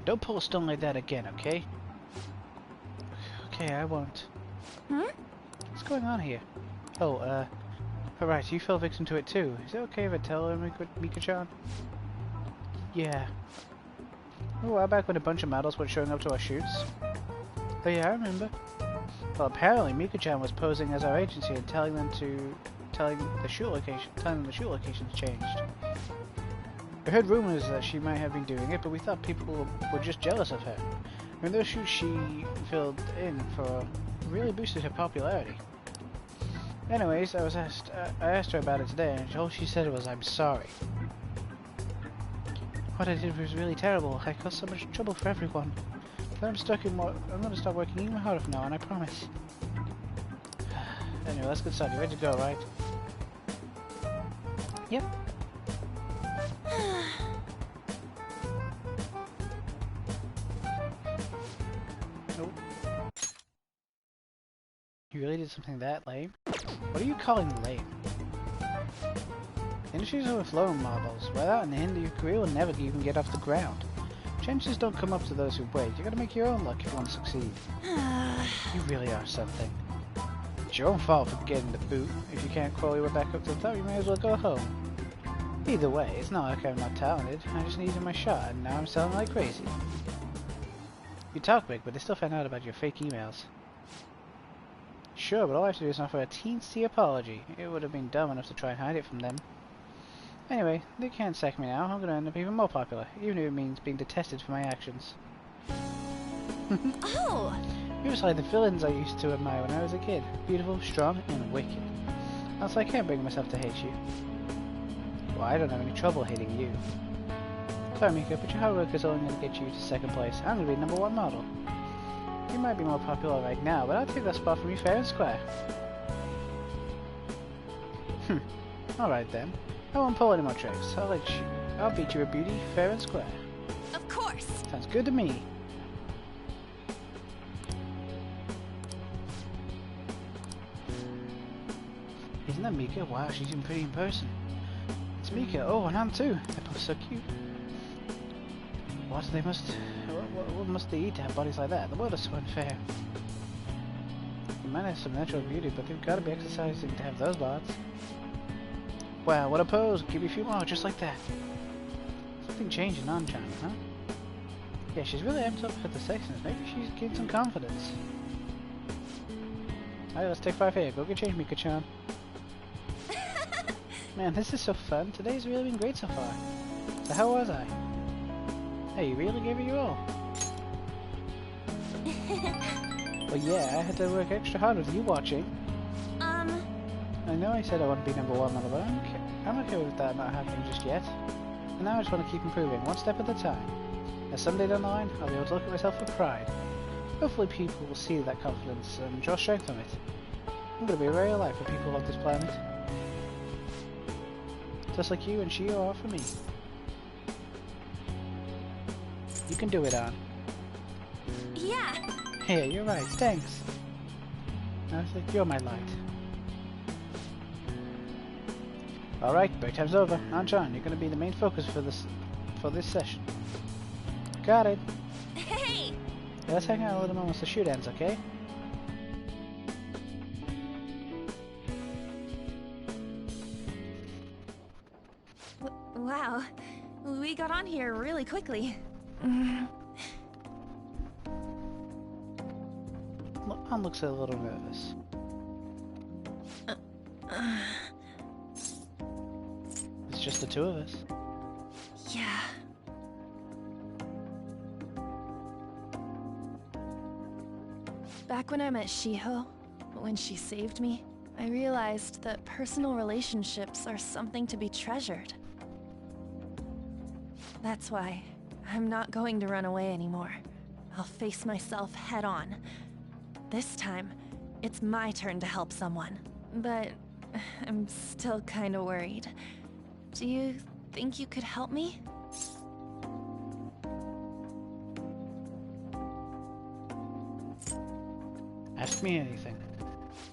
Don't pull a stone like that again, okay? Okay, I won't. What's going on here? Oh, alright, you fell victim to it too. Is it okay if I tell her, Mika-chan? Yeah. Oh, a while back when a bunch of models were showing up to our shoots. Oh yeah, I remember. Well, apparently Mika-chan was posing as our agency and telling them the shoot locations changed. I heard rumors that she might have been doing it, but we thought people were just jealous of her. I mean, those shoots she filled in for really boosted her popularity. Anyways, I asked her about it today, and all she said was, "I'm sorry. What I did was really terrible. I caused so much trouble for everyone. But I'm gonna start working even harder from now on, I promise." Anyway, let's get started. You ready to go, right? Yep. Nope. You really did something that lame? What are you calling lame? Industries are overflowing marbles. Without an end, your career will never even get off the ground. Chances don't come up to those who wait. You gotta make your own luck if you want to succeed. You really are something. It's your own fault for getting the boot. If you can't crawl your way back up to the top, you may as well go home. Either way, it's not like I'm not talented. I just needed my shot, and now I'm selling like crazy. You talk big, but they still found out about your fake emails. Sure, but all I have to do is offer a teensy apology. It would have been dumb enough to try and hide it from them. Anyway, they can't sack me now. I'm gonna end up even more popular, even if it means being detested for my actions. Oh! You're just like the villains I used to admire when I was a kid. Beautiful, strong, and wicked. Also, I can't bring myself to hate you. Well, I don't have any trouble hating you. Sorry, Mika, but your hard work is only going to get you to second place. I'm going to be #1 model. You might be more popular right now, but I'll take that spot from you fair and square. Alright then. I won't pull any more tricks. I'll beat you a beauty fair and square. Of course! Sounds good to me. Isn't that Mika? Wow, she's even pretty in person. It's Mika. Oh, and Han too. They're both so cute. What must they eat to have bodies like that? The world is so unfair. They might have some natural beauty, but they've got to be exercising to have those bods. Wow, what a pose! Give me a few more, just like that. Something changed in Anchan, huh? Yeah, she's really amped up for the sexiness. Maybe she's gained some confidence. Alright, let's take 5 here. Go get changed, Mika-chan. Man, this is so fun. Today's really been great so far. So how was I? Hey, you really gave it your all. Well, yeah, I had to work extra hard with you watching. I know I said I want to be #1 model, but I'm okay with that not happening just yet. And now I just want to keep improving, one step at a time. And someday down the line, I'll be able to look at myself with pride. Hopefully people will see that confidence and draw strength from it. I'm going to be a very alive for people of this planet. Just like you and she are for me. You can do it, Ann. Yeah! Hey, you're right, thanks. I was like, you're my light. Alright, break time's over. Anchan, you're gonna be the main focus for this session. Got it. Hey! Let's hang out a little more once the shoot ends, okay? Wow, we got on here really quickly. Ann looks a little nervous. It's just the two of us. Yeah. Back when I met Shiho, when she saved me, I realized that personal relationships are something to be treasured. That's why I'm not going to run away anymore. I'll face myself head on. This time, it's my turn to help someone. But I'm still kinda worried. Do you think you could help me? Ask me anything.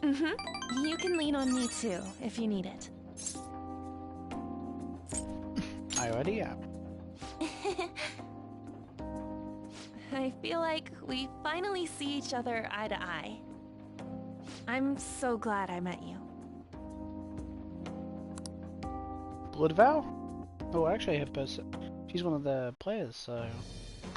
You can lean on me too, if you need it. I already am. I feel like we finally see each other eye to eye. I'm so glad I met you. Blood Vow? Oh, actually, she's one of the players, so...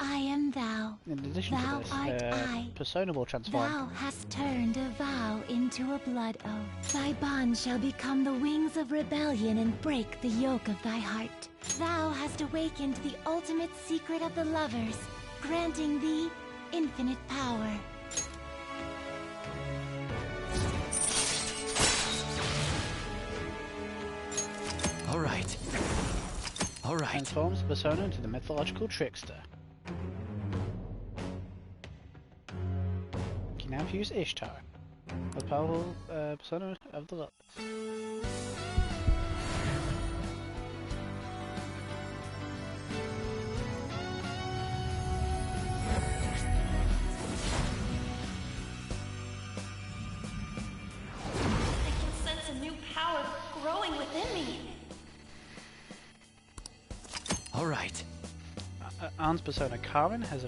I am thou. In addition Thou to art this, I. Persona will transform. Thou hast turned a vow into a blood oath. Thy bond shall become the wings of rebellion and break the yoke of thy heart. Thou hast awakened the ultimate secret of the lovers, granting thee infinite power. Alright. Alright. Transforms the Persona into the mythological trickster. Can now use Ishtar, the powerful Persona of the lovers. I can sense a new power growing within me. Alright. Arn's persona Karen has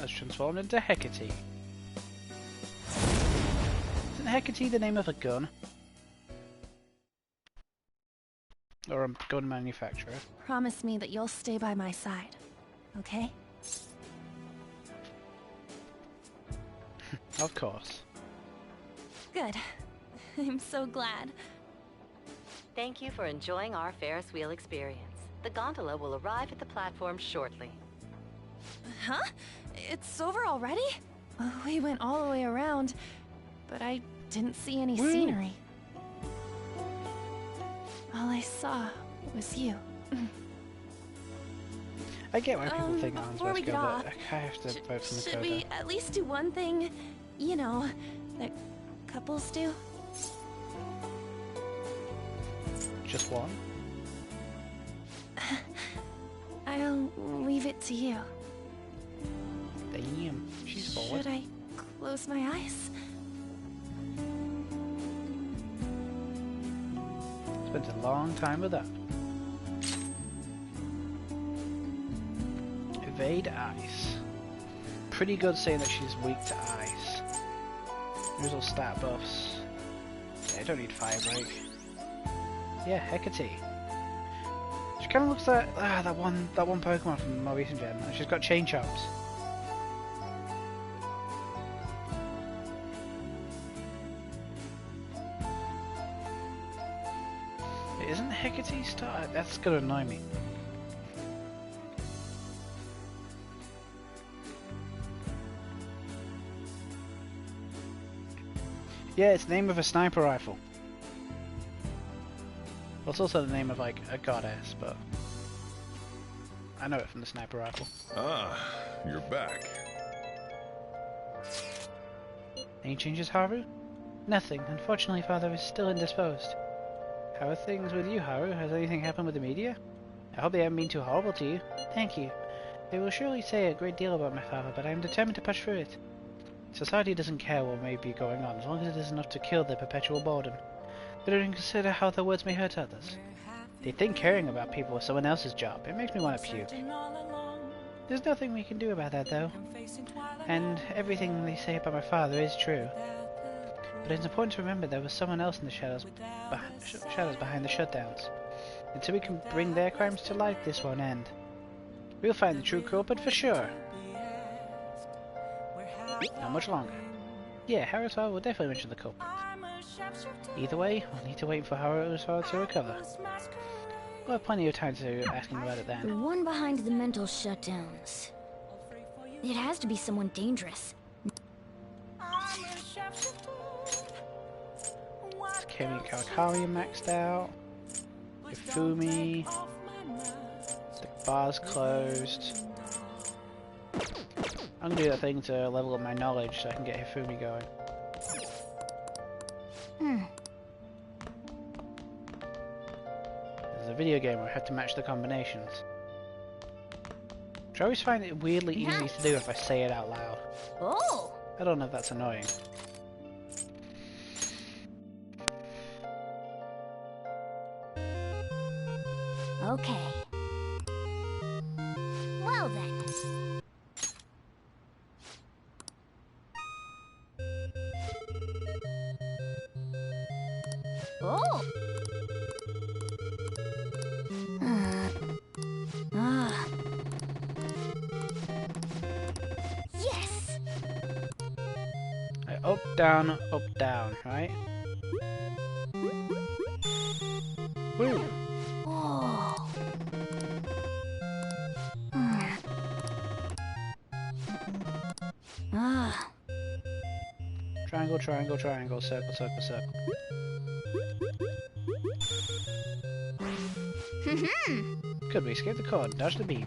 transformed into Hecate. Isn't Hecate the name of a gun? Or a gun manufacturer? Promise me that you'll stay by my side, okay? Of course. Good. I'm so glad. Thank you for enjoying our Ferris wheel experience. The gondola will arrive at the platform shortly. Huh? It's over already? We went all the way around, but I didn't see any scenery. All I saw was you. I get why people think Arn's before we best get girl, off, but I have to vote for should Makoto. we at least do one thing, you know, that couples do? Just one? I'll leave it to you. Damn, she's forward. Should I close my eyes? Spent a long time with that. Evade ice. Pretty good saying that she's weak to ice. Here's all stat buffs. Yeah, I don't need fire break. Yeah, Hecate. She kind of looks like that one Pokemon from the more recent gen, and she's got chain chomps. Isn't Hecate star? That's gonna annoy me. Yeah, it's the name of a sniper rifle. Well, it's also the name of like a goddess, but I know it from the sniper rifle. Ah, you're back. Any changes, Haru? Nothing. Unfortunately, Father is still indisposed. How are things with you, Haru? Has anything happened with the media? I hope they haven't been too horrible to you. Thank you. They will surely say a great deal about my father, but I am determined to push through it. Society doesn't care what may be going on, as long as it is enough to kill their perpetual boredom. They don't even consider how their words may hurt others. They think caring about people is someone else's job. It makes me want to puke. There's nothing we can do about that, though. And everything they say about my father is true. But it's important to remember there was someone else in the shadows behind the shutdowns. Until we can bring their crimes to light, this won't end. We'll find the true culprit for sure. Not much longer. Yeah, Haru's father will definitely mention the culprit. Either way, we'll need to wait for Haru's father to recover. We'll have plenty of time to ask him about it then. The one behind the mental shutdowns. It has to be someone dangerous. Kemi Kawakami maxed out. Ifumi. The bar's closed. I'm gonna do that thing to level up my knowledge so I can get Hifumi going. There's a video game where I have to match the combinations. Which I always find it weirdly easy to do if I say it out loud. Oh! I don't know if that's annoying. Okay. Well then. Oh! up, down, right? Woo! Oh. Ah. Triangle, triangle, triangle, circle, circle, circle. Could we escape the cord, dodge the beam?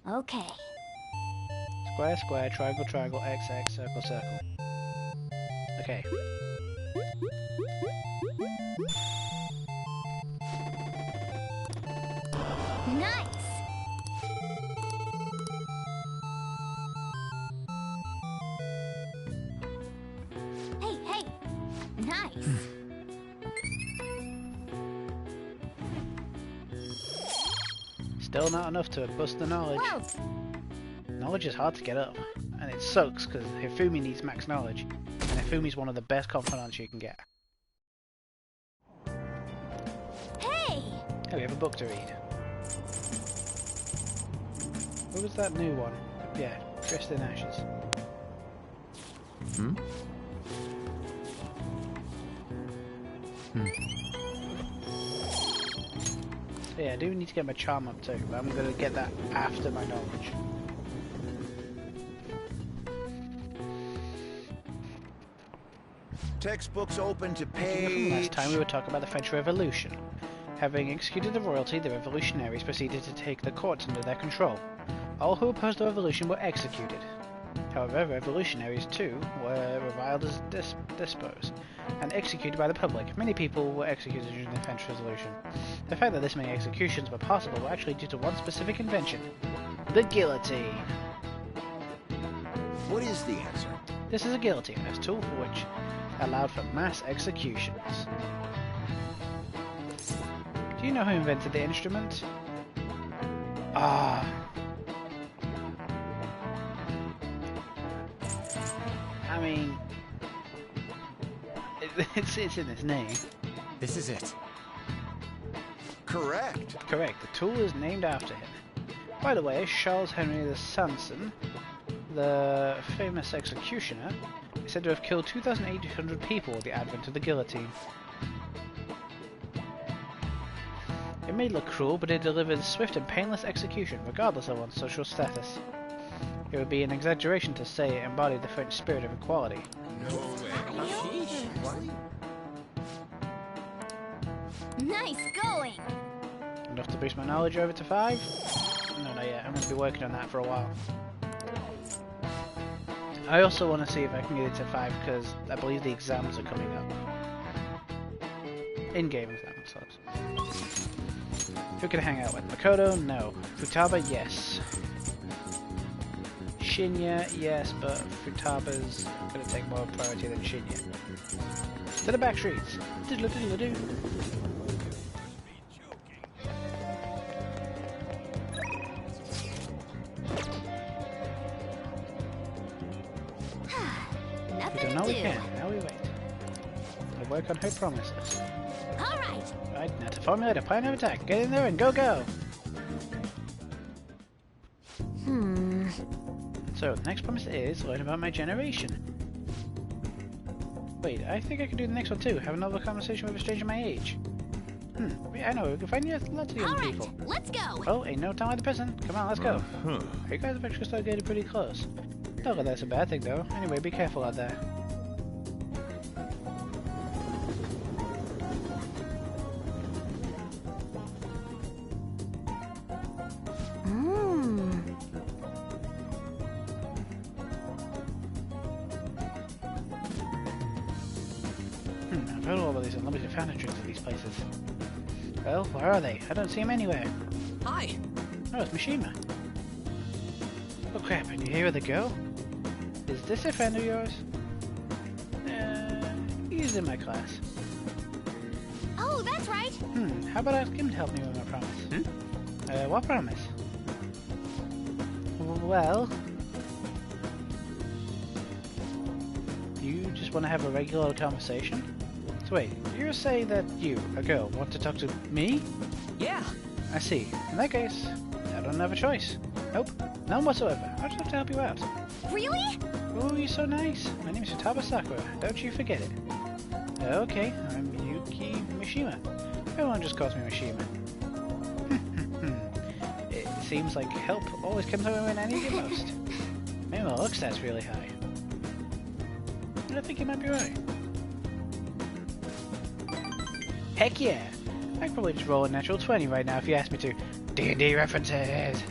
Okay. Square, square, triangle, triangle, X, X, circle, circle. Okay. Nice! Hey, hey! Nice! Still not enough to bust the knowledge. Whoa. Knowledge is hard to get up, and it sucks because Hifumi needs max knowledge, and Hifumi's one of the best confidants you can get. Hey! Hey, we have a book to read. What was that new one? Yeah, Dressed in Ashes. Hmm? So yeah, I do need to get my charm up too, but I'm going to get that after my knowledge. Textbooks open to Picking up from last time, we were talking about the French Revolution. Having executed the royalty, the revolutionaries proceeded to take the courts under their control. All who opposed the revolution were executed. However, revolutionaries too were reviled as despots and executed by the public. Many people were executed during the French Revolution. The fact that this many executions were possible were actually due to one specific invention: the guillotine. What is the answer? This is a guillotine, a tool for which allowed for mass executions. Do you know who invented the instrument? Ah. I mean, it's in his name. This is it. Correct. Correct. The tool is named after him. By the way, Charles Henry de Sanson, the famous executioner, is said to have killed 2,800 people with the advent of the guillotine. It may look cruel, but it delivered swift and painless execution, regardless of one's social status. It would be an exaggeration to say it embodied the French spirit of equality. No way. Nice going! Enough to boost my knowledge over to 5? No, not yet. I'm going to be working on that for a while. I also want to see if I can get it to 5 because I believe the exams are coming up. In-game exams, so. Who can I hang out with? Makoto? No. Futaba? Yes. Shinya? Yes, but Futaba's going to take more priority than Shinya. To the back streets. Diddle-diddle-doo. We don't know we can. Now we wait. We'll work on her promises. Alright! Right, now to formulate a plan of attack. Get in there and go go! So, the next promise is learn about my generation. Wait, I think I can do the next one too. Have another conversation with a stranger my age. I know, we can find you lots of young people. Let's go! Well, ain't no time like the present. Come on, let's go. You guys have actually started getting pretty close. Don't let that's a bad thing though. Anyway, be careful out there. I've heard all about these unlimited fountain drinks at these places. Well, where are they? I don't see them anywhere. Hi! Oh, it's Mishima. Oh crap, and you hear the girl? Is this a friend of yours? He's in my class. Oh, that's right! How about I ask him to help me with my promise? What promise? Well... You just want to have a regular conversation? So wait, you're saying that you, a girl, want to talk to me? Yeah! I see. In that case, I don't have a choice. Nope, none whatsoever. I just have to help you out. Really? Oh, you're so nice. My name's Futaba Sakura. Don't you forget it. Okay, I'm Yuki Mishima. Everyone just calls me Mishima. It seems like help always comes over when I need it most. Maybe my luck stat's really high. I think you might be right. Heck yeah! I could probably just roll a natural 20 right now if you asked me to. D&D references!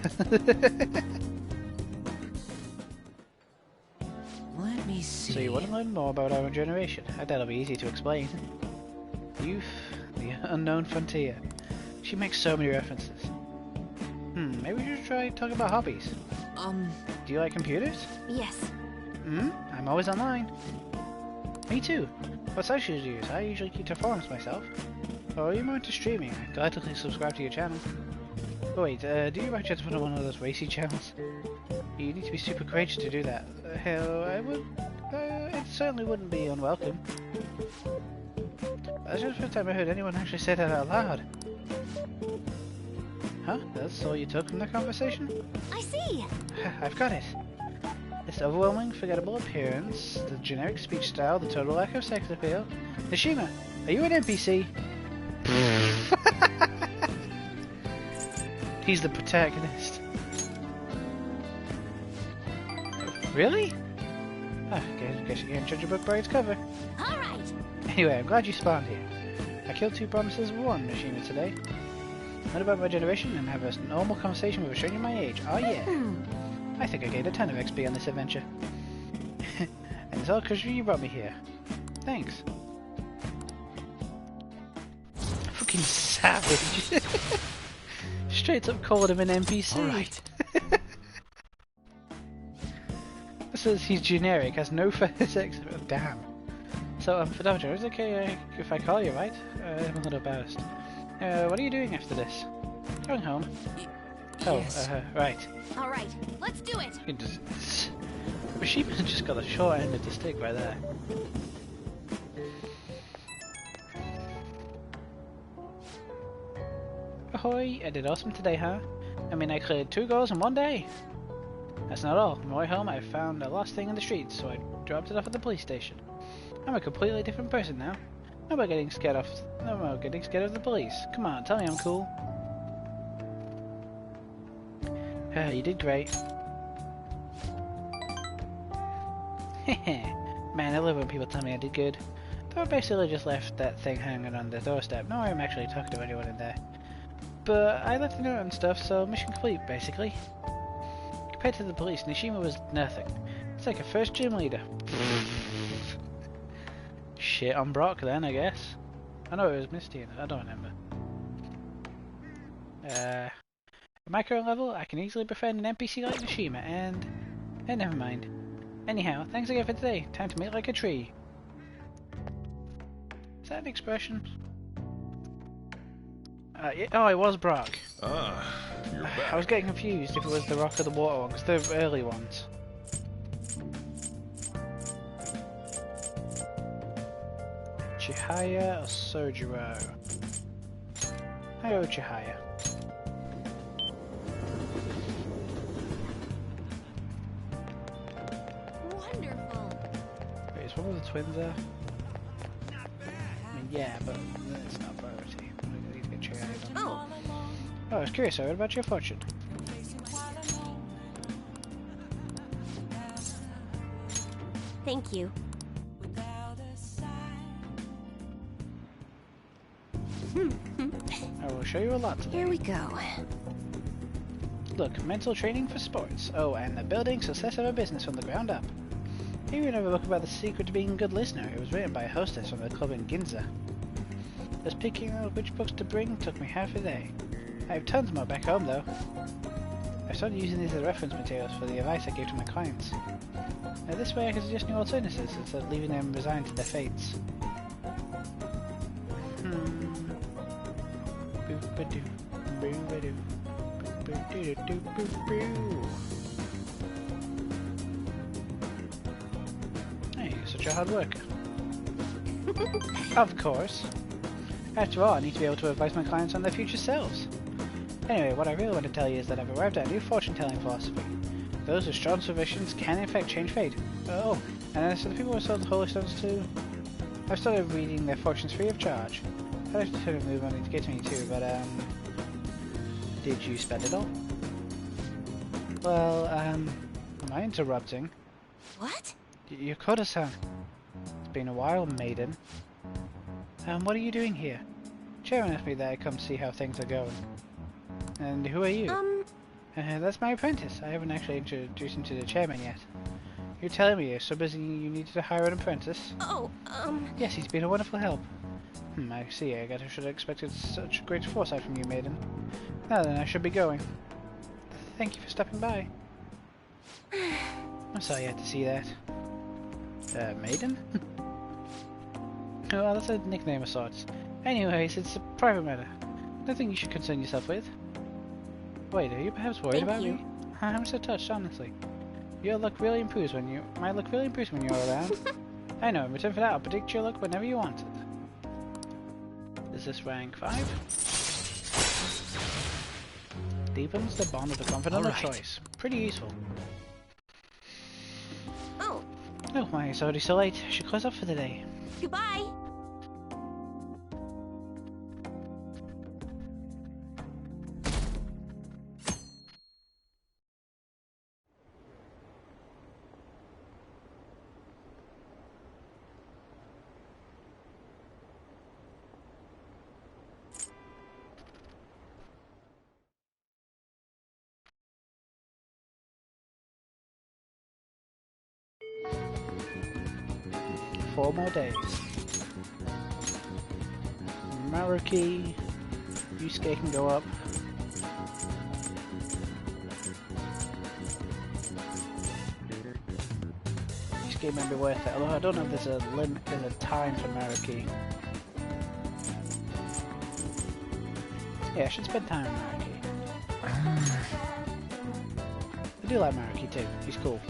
Let me see. So you want to learn more about our generation? I doubt it'll be easy to explain. Youth, the unknown frontier. She makes so many references. Maybe we should try talking about hobbies. Do you like computers? Yes. I'm always online. Me too. What sites should you use? I usually keep to forums myself. Or are you more into streaming? I'd gladly subscribe to your channel. Oh wait, do you by chance want one of those racy channels? You need to be super courageous to do that. Hell, I would... it certainly wouldn't be unwelcome. That's just the first time I heard anyone actually say that out loud. Huh? That's all you took from the conversation? I see! I've got it. This overwhelming, forgettable appearance, the generic speech style, the total lack of sex appeal. Nishima, are you an NPC? He's the protagonist. Really? Ah, guess you can't judge a book by its cover. Alright! Anyway, I'm glad you spawned here. I killed 2 promises with 1 Nishima today. Learn about my generation and have a normal conversation with a stranger my age. Oh yeah! I think I gained a ton of XP on this adventure. And it's all because you brought me here. Thanks. Fucking savage. Straight up called him an NPC. Alright. Says he's generic, has no sex. Damn. So, Futaba, is it okay if I call you, right? I'm a little embarrassed. What are you doing after this? Going home. Yes. Right. Alright, let's do it! Mishima just got the short end of the stick right there. Ahoy, I did awesome today, huh? I mean, I cleared 2 goals in 1 day. That's not all. On my way home, I found a lost thing in the streets, so I dropped it off at the police station. I'm a completely different person now. No more getting scared of the police. Come on, tell me I'm cool. You did great. Man, I love when people tell me I did good. Though I basically just left that thing hanging on the doorstep. No, I'm actually talking to anyone in there. But I left a note and stuff, so mission complete, basically. Compared to the police, Nishima was nothing. It's like a first gym leader. Shit on Brock then, I guess. I know it was Misty, I don't remember. At my current level, I can easily befriend an NPC like Nishima, and never mind. Anyhow, thanks again for today. Time to make like a tree. Is that an expression? Yeah, oh, it was Brock. Ah, you're back. I was getting confused if it was the rock or the water one, because they're the early ones. Chihaya or Sojiro? I go Chihaya. Wonderful! Wait, is one of the twins there? I mean, yeah, but it's not priority. I need to get Chihaya done. Oh, I was curious, what about your fortune? Thank you. I will show you a lot today. Here we go. Look, mental training for sports. Oh, and the building success of a business from the ground up. Here you have a book about the secret to being a good listener. It was written by a hostess from the club in Ginza. Just picking out which books to bring took me half a day. I have tons more back home though. I started using these as reference materials for the advice I gave to my clients. Now this way I can suggest new alternatives instead of leaving them resigned to their fates. Boo-ba-doo, boo-ba-doo, boo-ba-doo, boo-boo. Hey, you're such a hard worker. Of course. After all, I need to be able to advise my clients on their future selves. Anyway, what I really want to tell you is that I've arrived at a new fortune-telling philosophy. Those with strong supervisions can in fact change fate. Oh, and so the people who sold the Holy Stones too? I've started reading their fortunes free of charge. I'd have to turn move money to get to me too, but did you spend it all? Well, am I interrupting? What? Yokota-san. It's been a while, maiden. What are you doing here? Chairman asked me that I come to see how things are going. And who are you? That's my apprentice. I haven't actually introduced him to the chairman yet. You're telling me you're so busy you needed to hire an apprentice? Oh, Yes, he's been a wonderful help. I see. I guess I should have expected such great foresight from you, maiden. Now then, I should be going. Thank you for stopping by. I'm sorry you had to see that. Maiden? Well, that's a nickname of sorts. Anyways, it's a private matter. Nothing you should concern yourself with. Wait, are you perhaps worried about me? I'm so touched, honestly. Your luck really improves when you... My luck really improves when you're around. I know, in return for that, I'll predict your luck whenever you want it. Is this rank 5? Deepens the bond of a confidant of choice. Pretty useful. Oh. Oh my, it's already so late. I should close up for the day. Goodbye. Four more days. Maruki, Yusuke can go up. Yusuke may be worth it, although I don't know if there's a limit, there's a time for Maruki. Yeah, I should spend time with Maruki. I do like Maruki too, he's cool.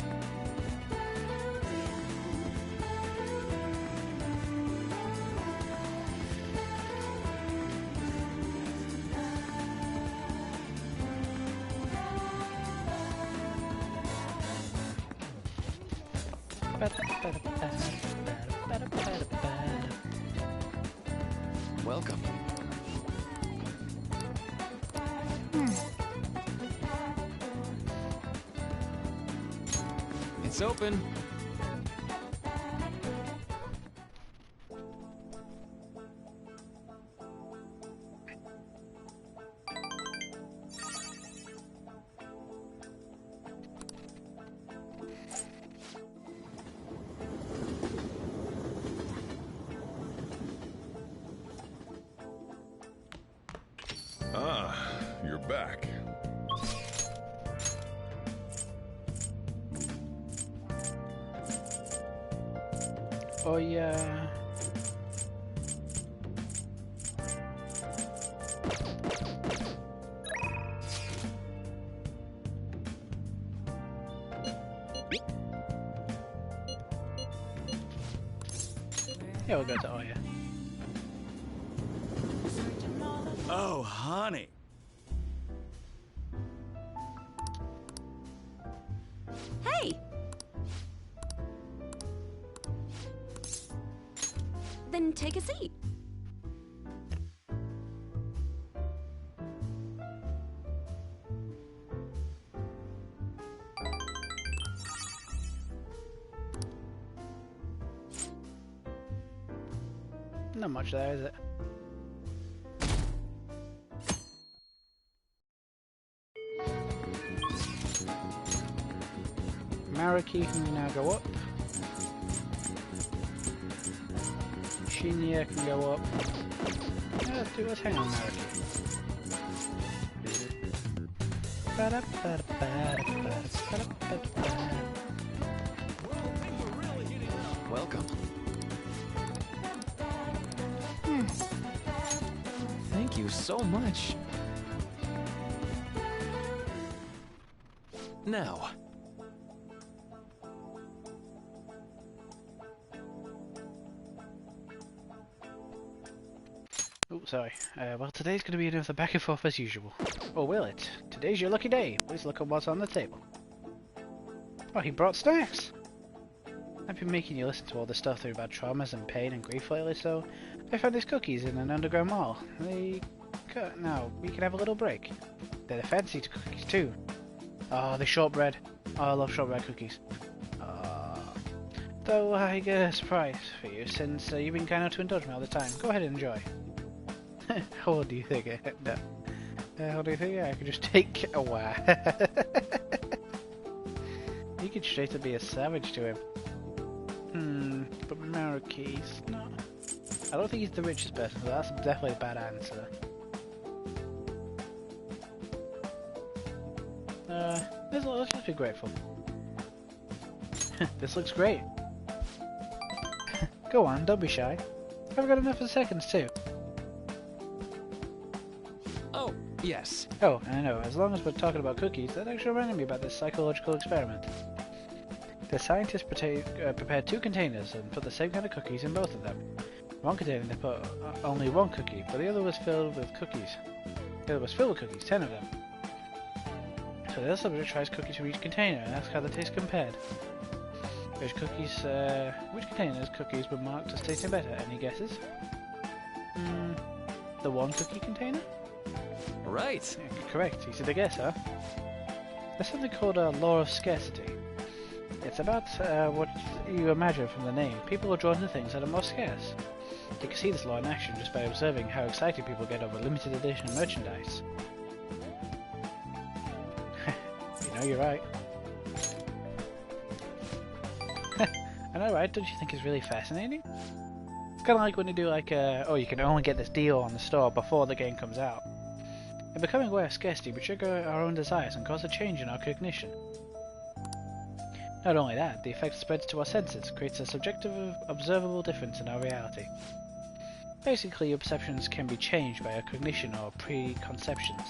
Welcome. It's open. You're back. Oh yeah. Yeah, we'll go to Oya. Oh, honey. Hey! Then take a seat. Not much there, is it? Maruki can now go up. Shinya can go up. Yeah, let's hang on Maruki. Welcome. Thank you so much. Now. Oh, sorry. Well, today's going to be another back and forth as usual. Or will it? Today's your lucky day. Please look at what's on the table. Oh, he brought snacks! I've been making you listen to all the stuff through about traumas and pain and grief lately, so I found these cookies in an underground mall. Now, we can have a little break. They're the fancy cookies too. Oh, the shortbread. Oh, I love shortbread cookies. Though I get a surprise for you, since you've been kind enough to indulge me all the time. Go ahead and enjoy. How old do you think? No. How do you think? I could just take a while. You could straight up be a savage to him. But Marquis, no. I don't think he's the richest person, so that's definitely a bad answer. Let's just be grateful. This looks great. Go on, don't be shy. I've got enough of seconds too. Oh, yes. Oh, and I know, as long as we're talking about cookies, that actually reminded me about this psychological experiment. The scientists prepared 2 containers and put the same kind of cookies in both of them. One container they put only 1 cookie, but the other was filled with cookies. The other was filled with cookies, 10 of them. So the other subject tries cookies from each container and asks how the taste compared. Which container's cookies were marked as tasting better? Any guesses? The 1 cookie container? Right. Yeah, correct. Easy to guess, huh? There's something called a law of scarcity. It's about what you imagine from the name. People are drawn to things that are more scarce. You can see this law in action just by observing how excited people get over limited edition merchandise. You know you're right. I know, right? Don't you think it's really fascinating? It's kind of like when you do like oh, you can only get this deal on the store before the game comes out. In becoming aware of scarcity, we trigger our own desires and cause a change in our cognition. Not only that, the effect spreads to our senses, creates a subjective, observable difference in our reality. Basically, your perceptions can be changed by our cognition or preconceptions.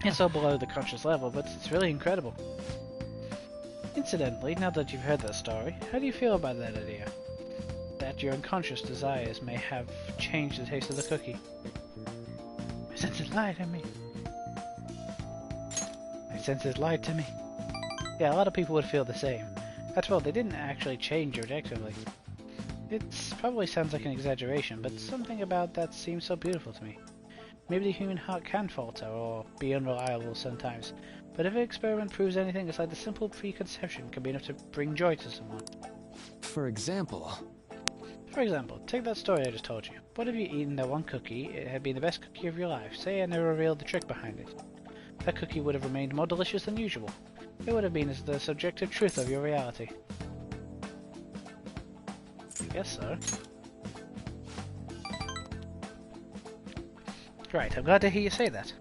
It's all below the conscious level, but it's really incredible. Incidentally, now that you've heard that story, how do you feel about that idea? That your unconscious desires may have changed the taste of the cookie? My senses lied to me. My senses lied to me. Yeah, a lot of people would feel the same. After all, they didn't actually change objectively. It probably sounds like an exaggeration, but something about that seems so beautiful to me. Maybe the human heart can falter or be unreliable sometimes, but if an experiment proves anything, it's like the simple preconception can be enough to bring joy to someone. For example? For example, take that story I just told you. What if you eaten that 1 cookie, it had been the best cookie of your life, say I never revealed the trick behind it. That cookie would have remained more delicious than usual. It would have been as the subjective truth of your reality. Yes, sir. Right, I'm glad to hear you say that.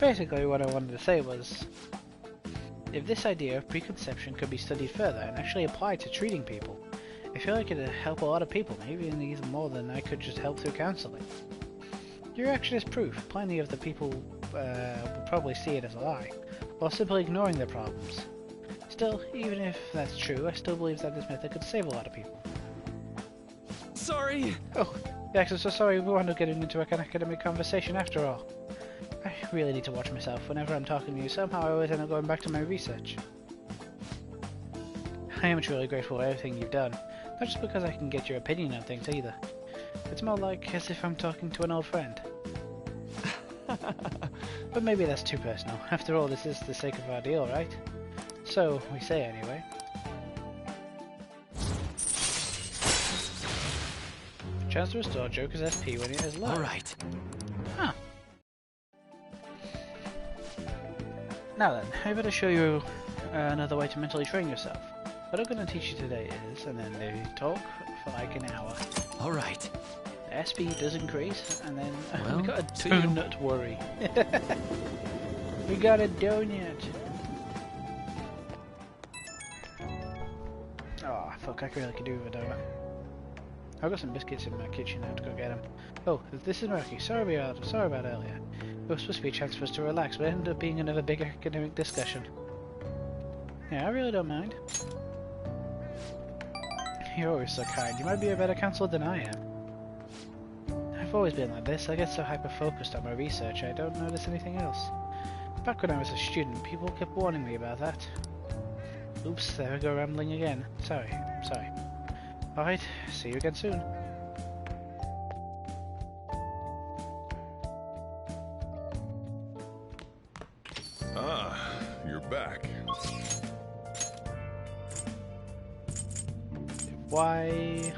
Basically, what I wanted to say was, if this idea of preconception could be studied further and actually applied to treating people, I feel like it'd help a lot of people, maybe even more than I could just help through counseling. Your action is proof. Plenty of the people will probably see it as a lie, while simply ignoring their problems. Still, even if that's true, I still believe that this method could save a lot of people. Sorry! Oh, Jax, I'm so sorry we wound up getting into an academic conversation after all. I really need to watch myself. Whenever I'm talking to you, somehow I always end up going back to my research. I am truly grateful for everything you've done, not just because I can get your opinion on things either. It's more like as if I'm talking to an old friend. But maybe that's too personal. After all, this is the sake of our deal, right? So, we say anyway. Chance to restore Joker's SP when it is low. Alright. Huh. Now then, I better show you another way to mentally train yourself. What I'm going to teach you today is, and then they talk for like an hour. Alright. The SP does increase, and then well, we got a donut worry. We got a donut. Oh, fuck, I really could do with a donut. I've got some biscuits in my kitchen now to go get them. Oh, this is Murky. Sorry about earlier. It was supposed to be a chance for us to relax, but it ended up being another big academic discussion. Yeah, I really don't mind. You're always so kind. You might be a better counselor than I am. I've always been like this. I get so hyper-focused on my research, I don't notice anything else. Back when I was a student, people kept warning me about that. Oops, there I go rambling again. Sorry. Alright, see you again soon. Ah, you're back. Why?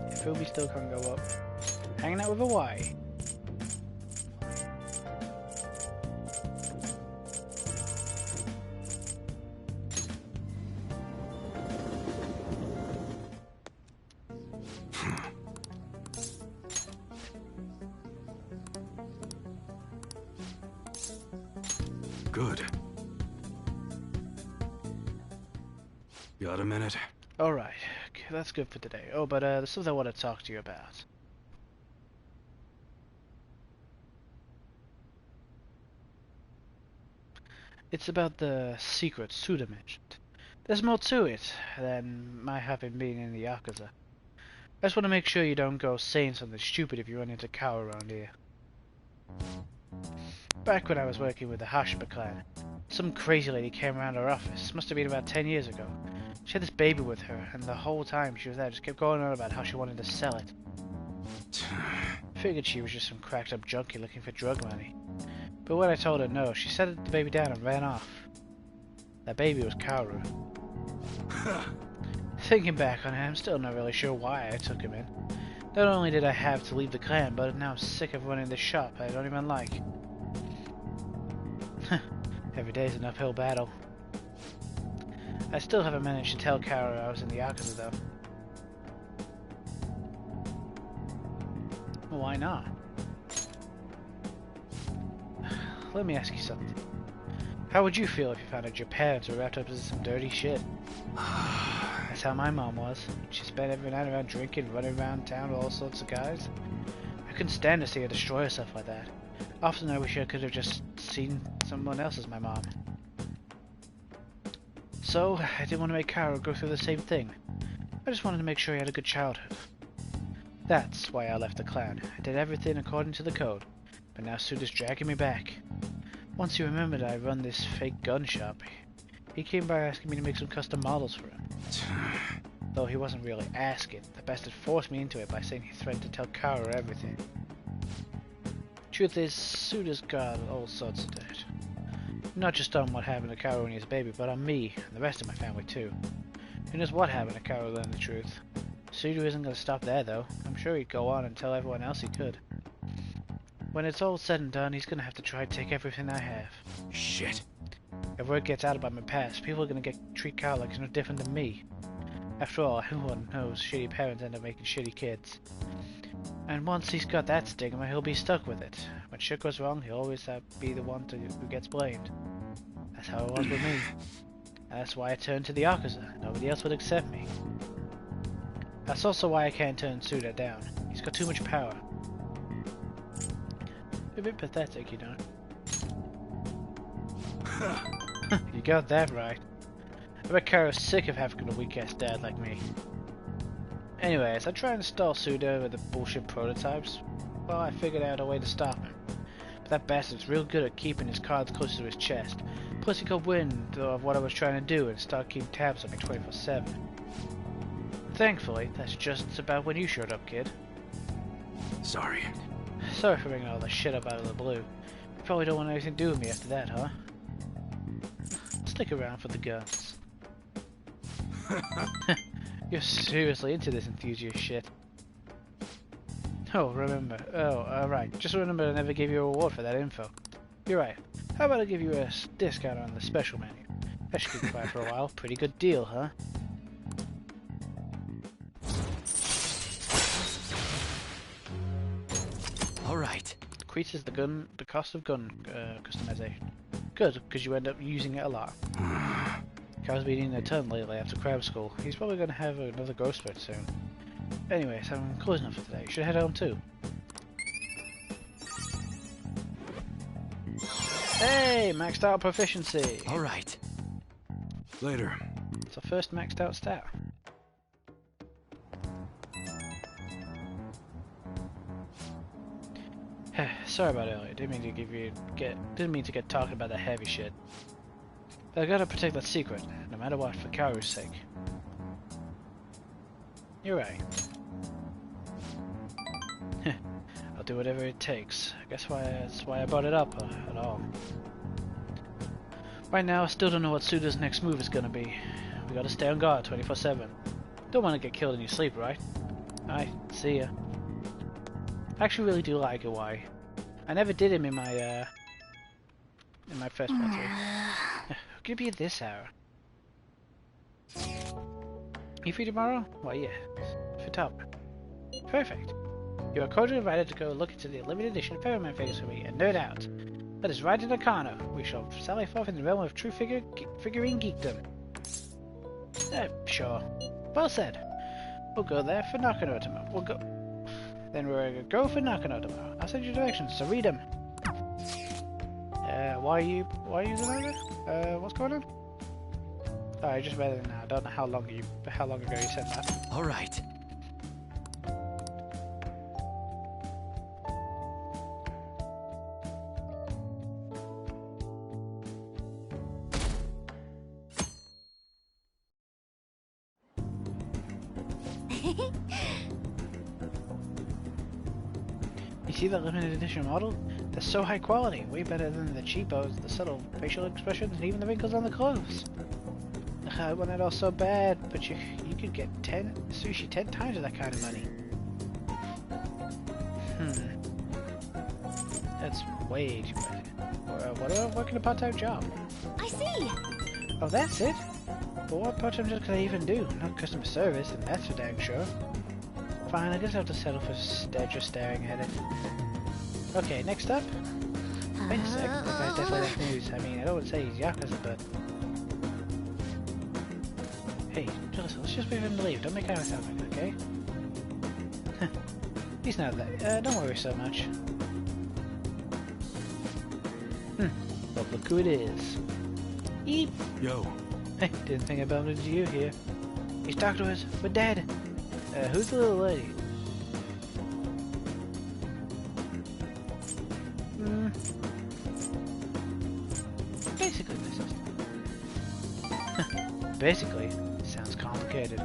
If Ruby still can't go up. Hanging out with a Y. Good. Got a minute? Alright, okay, that's good for today. Oh, but there's something I want to talk to you about. It's about the secret Suda mentioned. There's more to it than my having been in the Yakuza. I just want to make sure you don't go saying something stupid if you run into Kao around here. Back when I was working with the Hashima clan, some crazy lady came around our office. Must have been about 10 years ago. She had this baby with her, and the whole time she was there just kept going on about how she wanted to sell it. Figured she was just some cracked up junkie looking for drug money. But when I told her no, she set the baby down and ran off. That baby was Kaoru. Thinking back on it, I'm still not really sure why I took him in. Not only did I have to leave the clan, but now I'm sick of running this shop I don't even like. Every day's an uphill battle. I still haven't managed to tell Kaoru I was in the Yakuza though. Why not? Let me ask you something. How would you feel if you found out your parents were wrapped up in some dirty shit? That's how my mom was. She spent every night around drinking, running around town with all sorts of guys. I couldn't stand to see her destroy herself like that. Often I wish I could have just seen someone else as my mom. So, I didn't want to make Kaoru go through the same thing. I just wanted to make sure he had a good childhood. That's why I left the clan. I did everything according to the code. But now Suda's dragging me back. Once he remembered I run this fake gun shop, he came by asking me to make some custom models for him. Though he wasn't really asking, the bastard forced me into it by saying he threatened to tell Kaoru everything. Truth is, Suda's got all sorts of dirt. Not just on what happened to Kaoru and his baby, but on me and the rest of my family too. Who knows what happened to Kaoru learned the truth. Suda isn't going to stop there though. I'm sure he'd go on and tell everyone else he could. When it's all said and done, he's going to have to try to take everything I have. Shit. If word gets out about my past, people are going to treat Kaoru like he's no different than me. After all, everyone knows shitty parents end up making shitty kids. And once he's got that stigma, he'll be stuck with it. When shit goes wrong, he'll always be the one who gets blamed. That's how it was with me. And that's why I turned to the Yakuza. Nobody else would accept me. That's also why I can't turn Suda down. He's got too much power. A bit pathetic, you know. You got that right. I bet Kaoru's sick of having a weak-ass dad like me. Anyways, I tried to stall Suda with the bullshit prototypes. Well, I figured out a way to stop him. But that bastard's real good at keeping his cards close to his chest. Plus he got wind of what I was trying to do and started keeping tabs on me 24/7. Thankfully, that's just about when you showed up, kid. Sorry. Sorry for bringing all this shit up out of the blue. You probably don't want anything to do with me after that, huh? Stick around for the guns. You're seriously into this enthusiast shit. Oh, right. Just remember I never gave you a reward for that info. You're right. How about I give you a discount on the special menu? That should keep you quiet for a while. Pretty good deal, huh? Alright. Increases the cost of gun customization. Good, because you end up using it a lot. Kaoru's been eating a ton lately after crab school. He's probably going to have another growth spurt soon. Anyways, I'm closing up for today. You should head home too. Hey, maxed out proficiency. Alright. Later. It's our first maxed out stat. sorry about earlier. Didn't mean to get talking about the heavy shit. But I gotta protect that secret, no matter what, for Kaoru's sake. You're right. I'll do whatever it takes. I guess that's why I brought it up at all. Right now, I still don't know what Suda's next move is gonna be. We gotta stay on guard 24/7. Don't want to get killed in your sleep, right? Alright, see ya. I actually really do like Iwai. I never did him in my first playthrough. Could be at this hour. You free tomorrow? Why, yeah. For top. Perfect. You are cordially invited to go look into the limited edition Ferryman figures for me and nerd out. Let us ride to Nakano. We shall sally forth in the realm of true figurine geekdom. Sure. Well said. We'll go there for Nakano tomorrow. Then we're gonna go for Nakano tomorrow. I'll send you directions, so read them. Why are you going over? What's going on? Oh, I just read it now. I don't know how long ago you said that. All right. You see that limited edition model? They're so high quality, way better than the cheapos, the subtle facial expressions, and even the wrinkles on the clothes. I want it all so bad, but you could get sushi 10 times with that kind of money. That's way too much. What about working a part-time job? I see! Oh, that's it? But what part-time job could I even do? Not customer service, and that's for dang sure. Fine, I guess I'll have to settle for just staring at it. Okay, next up. Wait a sec, that guy's definitely like news. I mean, I don't want to say he's Yakuza, but... Hey, Jalissa, let's just wait for him to leave. Don't make eye contact, okay? He's not that. Don't worry so much. But look who it is. Eep! Yo. Hey, didn't think I bumped into you here. He's talking to us. We're dead. Who's the little lady? Basically, my sister. Basically, sounds complicated.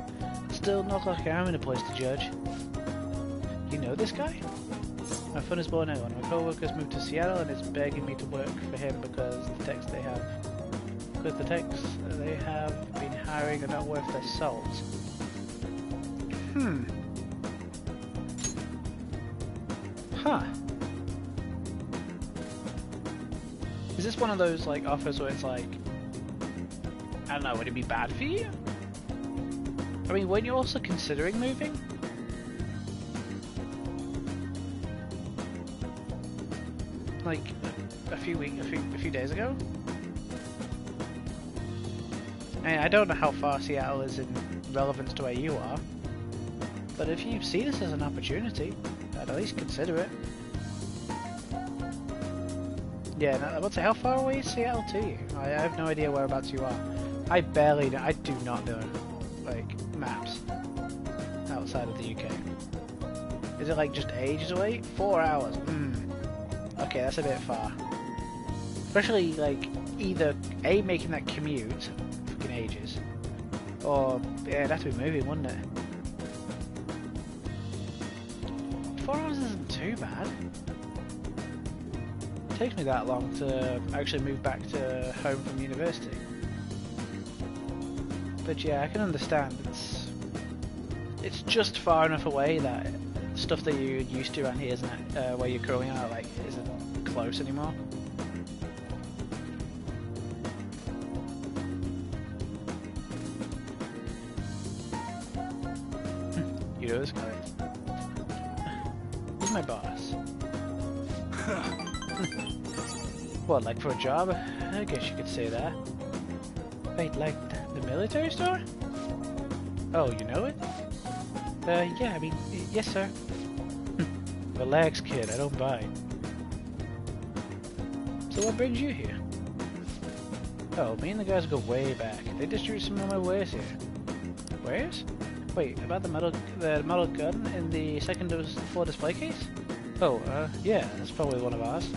Still, not like I'm in a place to judge. You know this guy? My son is born out. One of my co-workers moved to Seattle and is begging me to work for him because the techs they have been hiring are not worth their salt. Huh. Is this one of those like offers where it's like, I don't know, would it be bad for you? I mean, weren't you also considering moving? Like a few days ago? I mean, I don't know how far Seattle is in relevance to where you are, but if you see this as an opportunity, I'd at least consider it. Yeah, no, I would say, how far away is Seattle to you? I have no idea whereabouts you are. I do not know, like, maps outside of the UK. Is it like just ages away? 4 hours. Okay, that's a bit far. Especially like either A, making that commute, fucking ages, or yeah, it'd have to be moving, wouldn't it? 4 hours isn't too bad. It takes me that long to actually move back to home from university. But yeah, I can understand it's just far enough away that stuff that you're used to around here, isn't it? Where you're currently at, like, isn't close anymore. You know this guy? He's my boss. What, like for a job? I guess you could say that. Wait, like the military store? Oh, you know it? Yeah, I mean, yes, sir. Relax, kid, I don't bite. So what brings you here? Oh, me and the guys go way back. They distribute some of my wares here. Wares? Wait, about the model gun in the second floor display case? Oh, yeah, that's probably one of ours.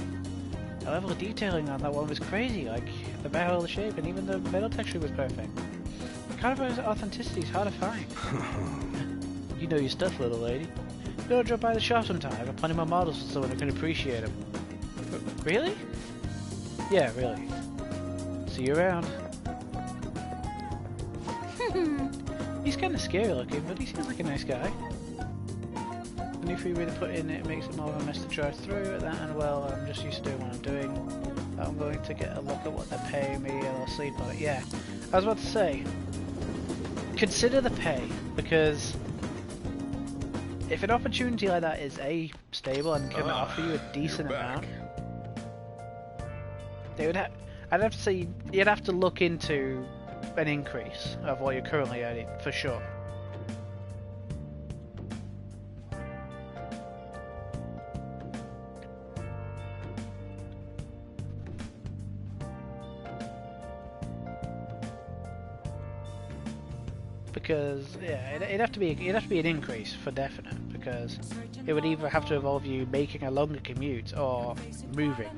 The level of detailing on that one was crazy, like the barrel shape and even the metal texture was perfect. Carnival's authenticity is hard to find. You know your stuff, little lady. You ought to drop by the shop sometime. I've got plenty more models for someone who can appreciate them. Really? Yeah, really. See you around. He's kind of scary looking, but he seems like a nice guy. And if you really put in it makes it more of a mess to drive through that, and well, I'm just used to doing what I'm doing. I'm going to get a look at what they're paying me and I'll sleep on it. Yeah, I was about to say, consider the pay, because if an opportunity like that is stable and can offer you a decent amount, they would have. I'd have to say you'd have to look into an increase of what you're currently earning for sure. Because yeah, it'd have to be an increase for definite, because it would either have to involve you making a longer commute or moving.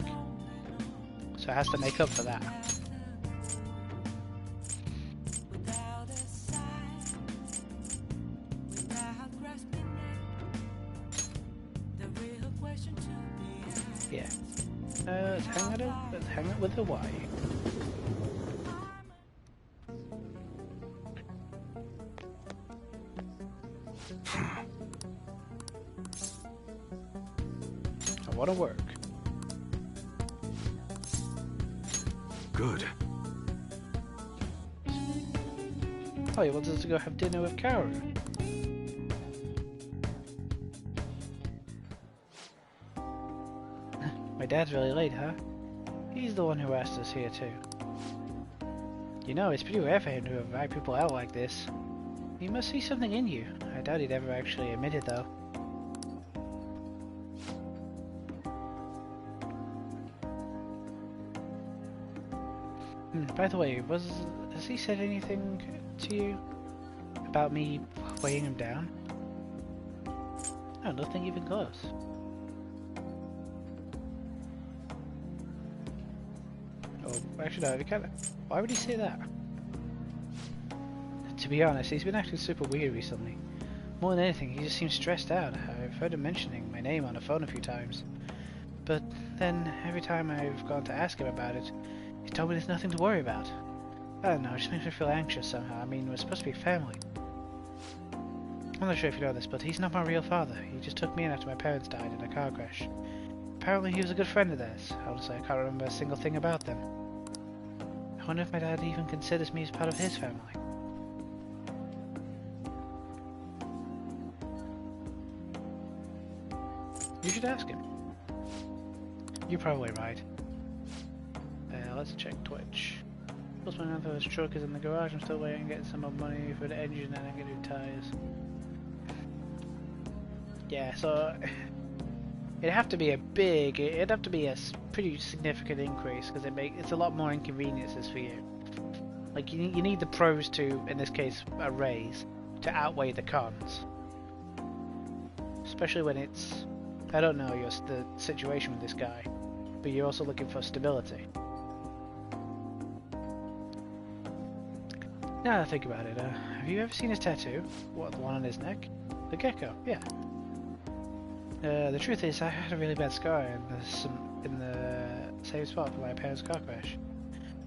So it has to make up for that. Yeah. Let's hang it with Hawaii. I want to work. Good. Oh, you want us to go have dinner with Kaoru? My dad's really late, huh? He's the one who asked us here too. You know, it's pretty rare for him to invite people out like this. He must see something in you. I doubt he'd ever actually admit it though. By the way, has he said anything to you about me weighing him down? No, nothing even close. Oh, actually no, why would he say that? To be honest, he's been acting super weird recently. More than anything, he just seems stressed out. I've heard him mentioning my name on the phone a few times. But then, every time I've gone to ask him about it, he told me there's nothing to worry about. I don't know, it just makes me feel anxious somehow. I mean, we're supposed to be family. I'm not sure if you know this, but he's not my real father. He just took me in after my parents died in a car crash. Apparently he was a good friend of theirs. Honestly, I can't remember a single thing about them. I wonder if my dad even considers me as part of his family. You should ask him. You're probably right. Let's check Twitch. Plus my grandfather's truck is in the garage. I'm still waiting on getting some more money for the engine and I'm getting new tires. Yeah, so it'd have to be it'd have to be a pretty significant increase, because it's a lot more inconveniences for you. Like you need the pros to, in this case, a raise to outweigh the cons. Especially when it's, I don't know the situation with this guy, but you're also looking for stability. Now that I think about it, have you ever seen his tattoo? What, the one on his neck? The gecko, yeah. The truth is, I had a really bad scar in the same spot for my parents' car crash.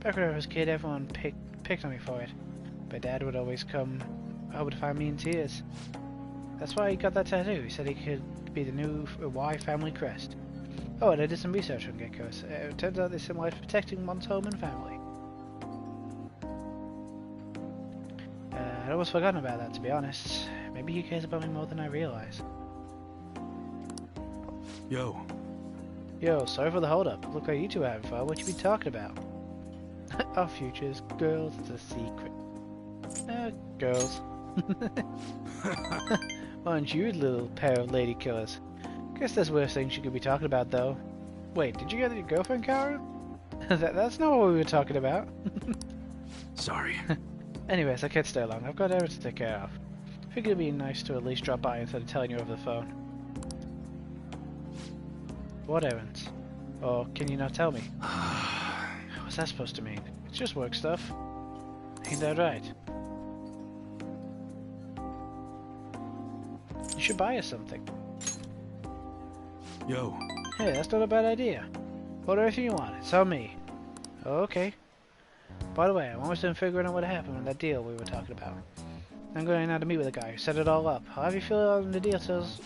Back when I was a kid, everyone picked on me for it. My dad would always come over to find me in tears. That's why he got that tattoo. He said he could be the new Y family crest. Oh, and I did some research on geckos. It turns out they symbolize protecting one's home and family. I'd almost forgotten about that, to be honest. Maybe he cares about me more than I realize. Yo. Yo, sorry for the hold-up. Look like you two are having fun. What you been talking about? Our futures, girls, it's a secret. Girls. Aren't you a little pair of lady killers? Guess there's worse things you could be talking about, though. Wait, did you get your girlfriend, Kaoru? That's not what we were talking about. Sorry. Anyways, I can't stay long. I've got errands to take care of. Figured it'd be nice to at least drop by instead of telling you over the phone. What errands? Or can you not tell me? What's that supposed to mean? It's just work stuff. Ain't that right? You should buy us something. Yo. Hey, that's not a bad idea. Order anything you want. It's on me. Okay. By the way, I'm almost done figuring out what happened with that deal we were talking about. I'm going now to meet with the guy who set it all up. I'll have you fill out the details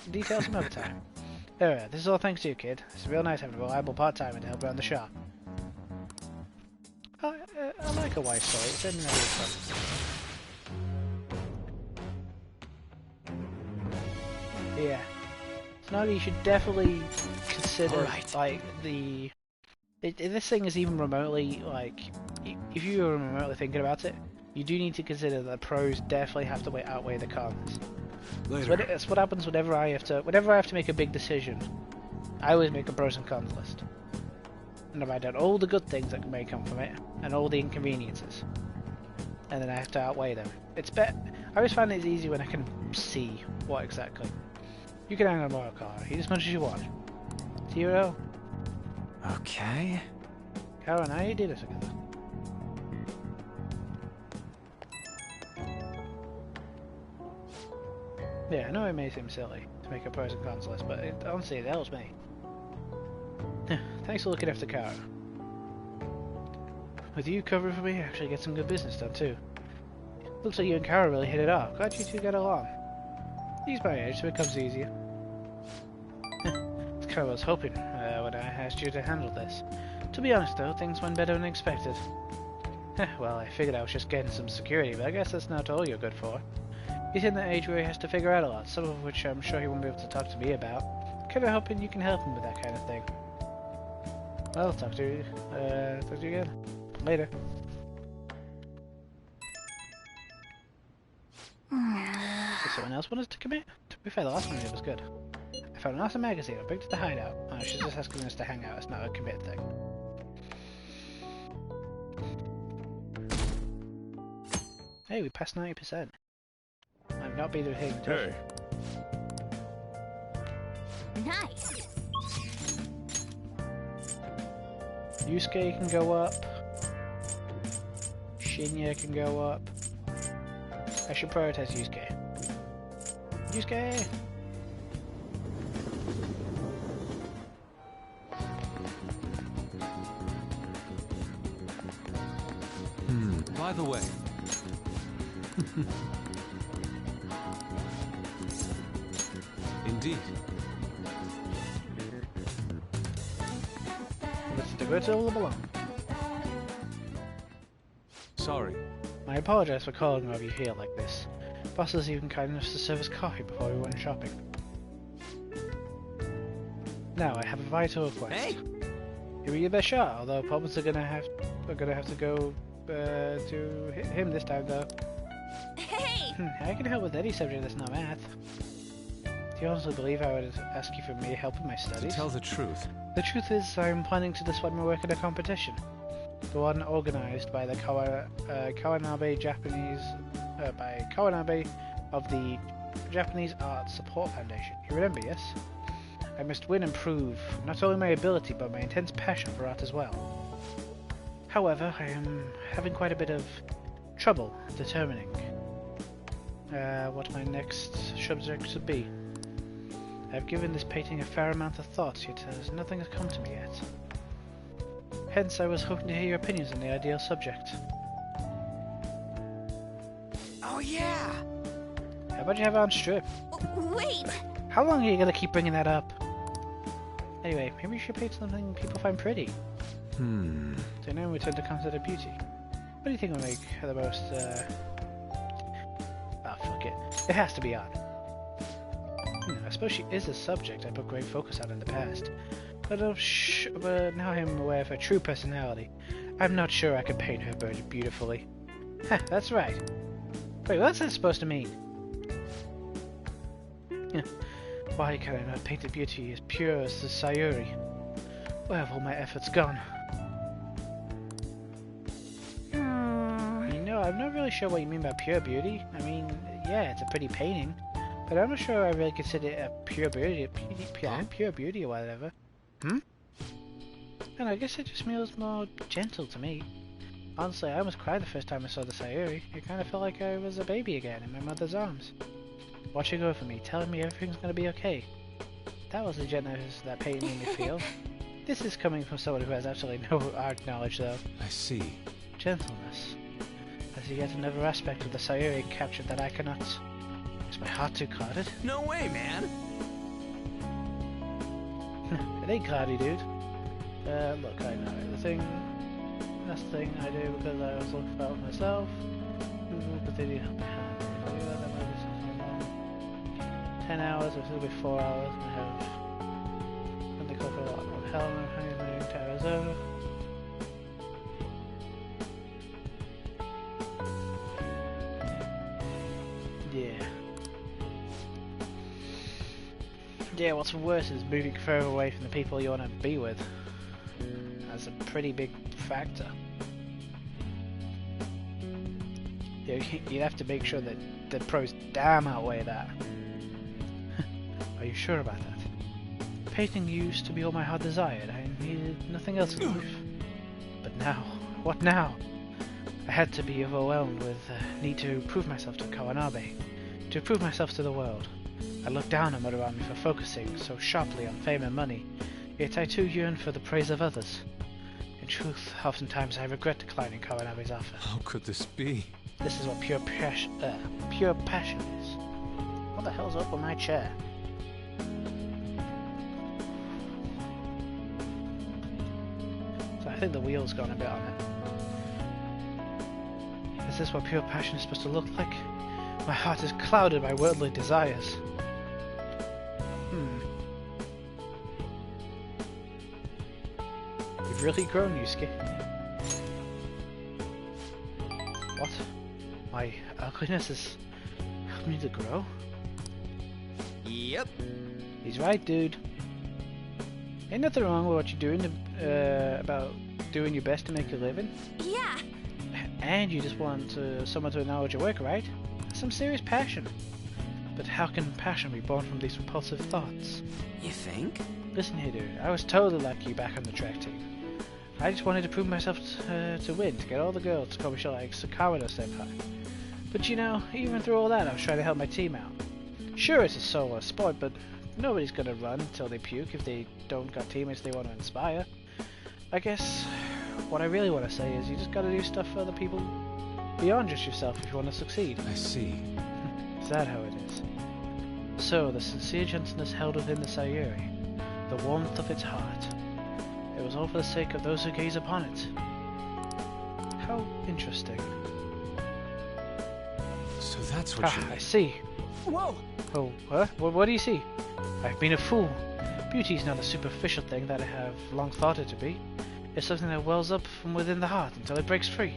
another time. There, this is all thanks to you, kid. It's real nice having a reliable part-timer to help around the shop. I like a wife story. It's in fun. Yeah. Snuggie, you should definitely consider, like, the... If this thing is even remotely, like... If you are remotely thinking about it, you do need to consider that the pros definitely have to outweigh the cons. That's what happens whenever I have to make a big decision. I always make a pros and cons list. And I write down all the good things that may come from it, and all the inconveniences. And then I have to outweigh them. It's I always find it's easy when I can see what exactly. You can hang on Mario Kart, eat as much as you want. Zero. Okay. Karen, how you do this together? Yeah, I know it may seem silly to make a pros and cons list, but honestly, it helps me. Thanks for looking after Kara. With you covering for me, I actually get some good business done too. Looks like you and Kara really hit it off. Glad you two get along. He's my age, so it comes easier. It's kind of what I was hoping when I asked you to handle this. To be honest though, things went better than expected. Well, I figured I was just getting some security, but I guess that's not all you're good for. He's in that age where he has to figure out a lot, some of which I'm sure he won't be able to talk to me about. Kinda hoping you can help him with that kind of thing. Well, talk to you again. Later. Does someone else want us to commit? To be fair, the last one we did was good. I found an awesome magazine. I picked it to hideout. Oh, she's just asking us to hang out. It's not a commit thing. Hey, we passed 90%. I've not been hitting the Hey. Nice. Yusuke can go up. Shinya can go up. I should prioritize Yusuke. Yusuke! By the way. Indeed. Let's do it all along. Sorry. I apologize for calling over you here like this. Boss was even kind enough to serve us coffee before we went shopping. Now I have a vital request. Hey! Give me your best shot, although problems are gonna have to go to him this time though. Hey! I can help with any subject that's not math. Do you honestly believe I would ask you for me help in my studies? To tell the truth. The truth is, I'm planning to display my work in a competition. The one organised by the Kawanabe of the Japanese Art Support Foundation. You remember, yes? I must win and prove not only my ability, but my intense passion for art as well. However, I am having quite a bit of trouble determining what my next subject should be. I've given this painting a fair amount of thought, yet nothing has come to me yet. Hence, I was hoping to hear your opinions on the ideal subject. Oh yeah! How about you have it on strip? Wait! How long are you gonna keep bringing that up? Anyway, maybe you should paint something people find pretty. So now we tend to consider beauty. What do you think would make the most, fuck it. It has to be art. I suppose she is a subject I put great focus on in the past. But now I'm aware of her true personality. I'm not sure I can paint her beautifully. Heh, that's right. Wait, what's that supposed to mean? Why can I not paint a beauty as pure as the Sayuri? Where have all my efforts gone? I'm not really sure what you mean by pure beauty. I mean, yeah, it's a pretty painting, but I'm not sure I really consider it a pure beauty or whatever. Hmm? And I guess it just feels more gentle to me. Honestly, I almost cried the first time I saw the Sayuri. It kind of felt like I was a baby again in my mother's arms. Watching over me, telling me everything's gonna be okay. That was the gentleness that Peyton made me feel. This is coming from someone who has absolutely no art knowledge, though. I see. Gentleness. As yet another aspect of the Sayuri captured that I cannot. Is my heart too clouded? No way, man! It ain't cloudy, dude. Look, I know everything. That's the thing I do because I was looking for it myself. But they need help me hand. 10 hours, or it'll be 4 hours, and I have what they call for a lot of Helena, honeymoon to Arizona. Yeah, what's worse is moving further away from the people you want to be with. That's a pretty big factor. You'd have to make sure that the pros damn outweigh that. Are you sure about that? Painting used to be all my heart desired. I needed nothing else in life. But now, what now? I had to be overwhelmed with the need to prove myself to Kawanabe, to prove myself to the world. I looked down on Murarame for focusing so sharply on fame and money, yet I too yearn for the praise of others. In truth, oftentimes I regret declining Kawanabe's offer. How could this be? This is what pure passion is. What the hell's up with my chair? So I think the wheel's gone a bit on it. Is this what pure passion is supposed to look like? My heart is clouded by worldly desires. You've really grown, Yusuke. What? My ugliness is helping me to grow? Yep. He's right, dude. Ain't nothing wrong with what you're doing about doing your best to make a living. Yeah. And you just want someone to acknowledge your work, right? Some serious passion. But how can passion be born from these repulsive thoughts? You think? Listen here, dude. I was totally like you back on the track team. I just wanted to prove myself to win, to get all the girls to call me shit like Sakamura Senpai. But you know, even through all that, I was trying to help my team out. Sure, it's a solo sport, but nobody's gonna run until they puke if they don't got teammates they want to inspire. I guess what I really want to say is you just gotta do stuff for other people beyond just yourself if you want to succeed. I see. Is that how it is? So, the sincere gentleness held within the Sayuri, the warmth of its heart, it was all for the sake of those who gaze upon it. How interesting. So that's what you mean. I see. Whoa! Oh, what? What do you see? I've been a fool. Beauty is not a superficial thing that I have long thought it to be. It's something that wells up from within the heart until it breaks free.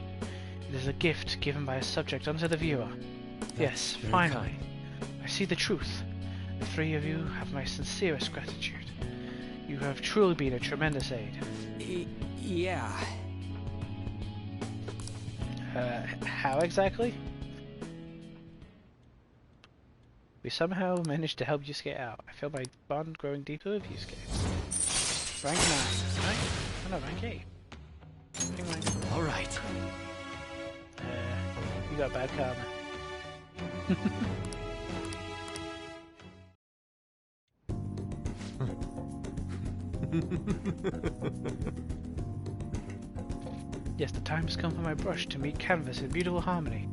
It is a gift given by a subject unto the viewer. Yes, finally. I see the truth. The three of you have my sincerest gratitude. You have truly been a tremendous aid. Yeah. How exactly? We somehow managed to help Yusuke out. I feel my bond growing deeper with Yusuke. Rank 9, right? Oh no, rank 8. Alright. You got bad karma. Yes, the time has come for my brush to meet canvas in beautiful harmony.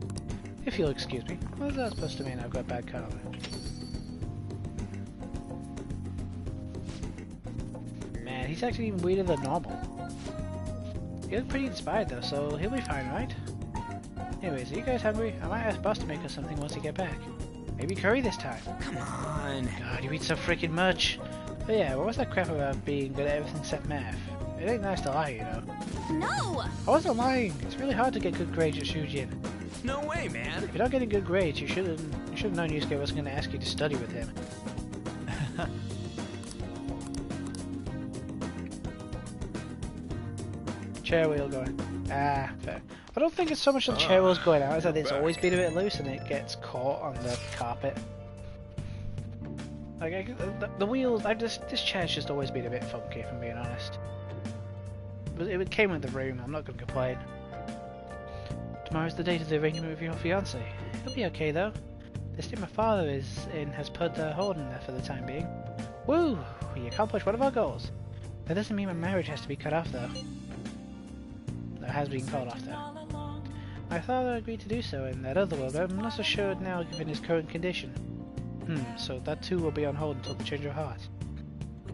If you'll excuse me, what is that supposed to mean I've got bad karma? Man, he's actually even weirder than normal. He looked pretty inspired though, so he'll be fine, right? Anyways, are you guys hungry? I might ask Boss to make us something once you get back. Maybe curry this time. Come on. God, you eat so freaking much. But yeah, what was that crap about being good at everything except math? It ain't nice to lie, you know. No! I wasn't lying. It's really hard to get good grades at Shujin. No way, man. If you're not getting good grades, you should have known Yusuke wasn't going to ask you to study with him. Chair wheel going. Ah, fair. I don't think it's so much the chair wheel's going out, as that it's always been a bit loose and it gets caught on the carpet. Like, the wheels, this chair's just always been a bit funky, if I'm being honest. But it came with the room, I'm not going to complain. Tomorrow's the date of the arrangement with your fiancé. He'll be okay though. The state my father is in has put a hold in there for the time being. Woo! We accomplished one of our goals. That doesn't mean my marriage has to be cut off though. That has been cut off though. My father agreed to do so in that other world, but I'm not so sure now given his current condition. So that too will be on hold until the change of heart.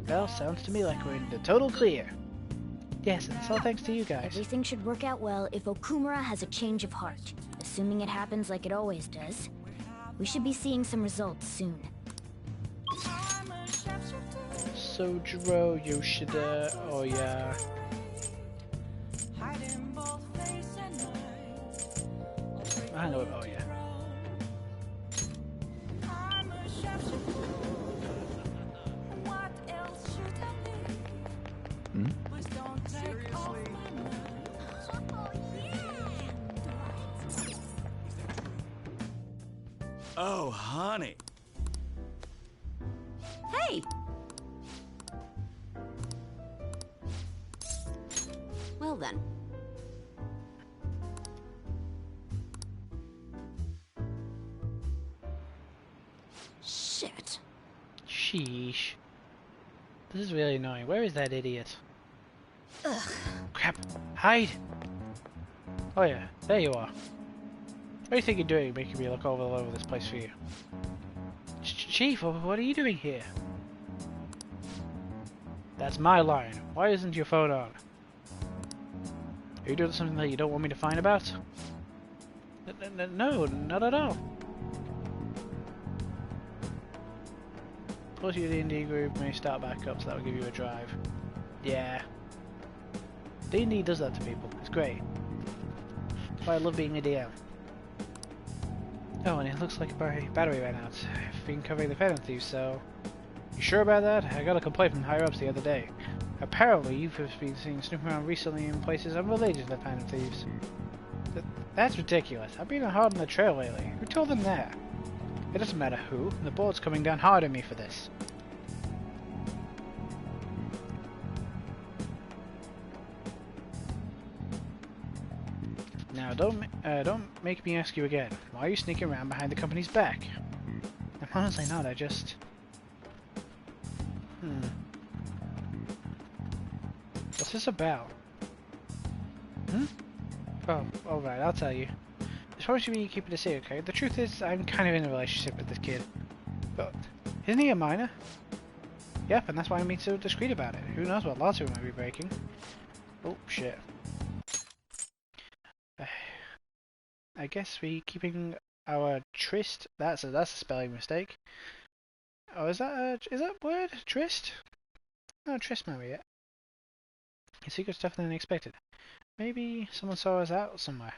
Well, sounds to me like we're in the total clear. Yes, and it's all thanks to you guys. Everything should work out well if Okumura has a change of heart. Assuming it happens like it always does. We should be seeing some results soon. Sojiro Yoshida, oh yeah. I know it, oh yeah. Oh, honey. Hey! Well then. Shit. Sheesh. This is really annoying. Where is that idiot? Ugh. Crap. Hide! Oh yeah, there you are. What do you think you're doing, making me look all over this place for you? Chief, what are you doing here? That's my line. Why isn't your phone on? Are you doing something that you don't want me to find about? No, not at all. Plus, your D&D group may start back up, so that will give you a drive. Yeah. D&D does that to people. It's great. That's why I love being a DM. Oh, and it looks like a battery ran out. I've been covering the Phantom Thieves, so... You sure about that? I got a complaint from higher-ups the other day. Apparently, you've been seen snooping around recently in places unrelated to the Phantom Thieves. That's ridiculous. I've been hard on the trail lately. Who told them that? It doesn't matter who. The board's coming down hard on me for this. Now, don't make me ask you again. Why are you sneaking around behind the company's back? I'm honestly not. I just... What's this about? Oh, alright, I'll tell you. This probably should be keeping it secret, okay? The truth is, I'm kind of in a relationship with this kid. But, isn't he a minor? Yep, and that's why I'm being so discreet about it. Who knows what laws we might be breaking. Oh, shit. I guess we keeping our tryst. That's a spelling mistake. Oh, is that word? Tryst? No, tryst maybe yet. Your secret's tougher than expected. Maybe someone saw us out somewhere.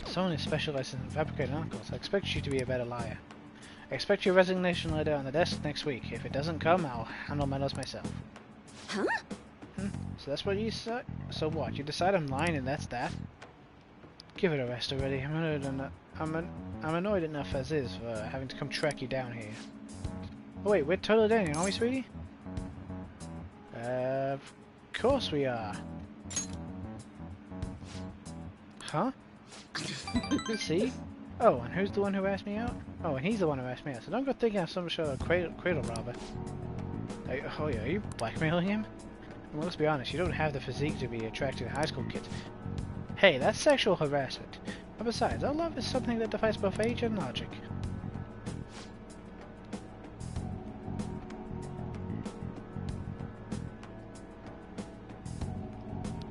Someone who specializes in fabricating articles. I expect you to be a better liar. I expect your resignation letter on the desk next week. If it doesn't come, I'll handle matters myself. Huh? So that's what you said? So what? You decide I'm lying and that's that? Give it a rest already. I'm annoyed enough as is for having to come track you down here. Oh wait, we're totally dating, aren't we, sweetie? Of course we are. Huh? See? Oh, and who's the one who asked me out? Oh, and he's the one who asked me out. So don't go thinking I'm some sort of cradle robber. Oh yeah, are you blackmailing him? Well, let's be honest, you don't have the physique to be attracting high school kids. Hey, that's sexual harassment. And besides, our love is something that defies both age and logic.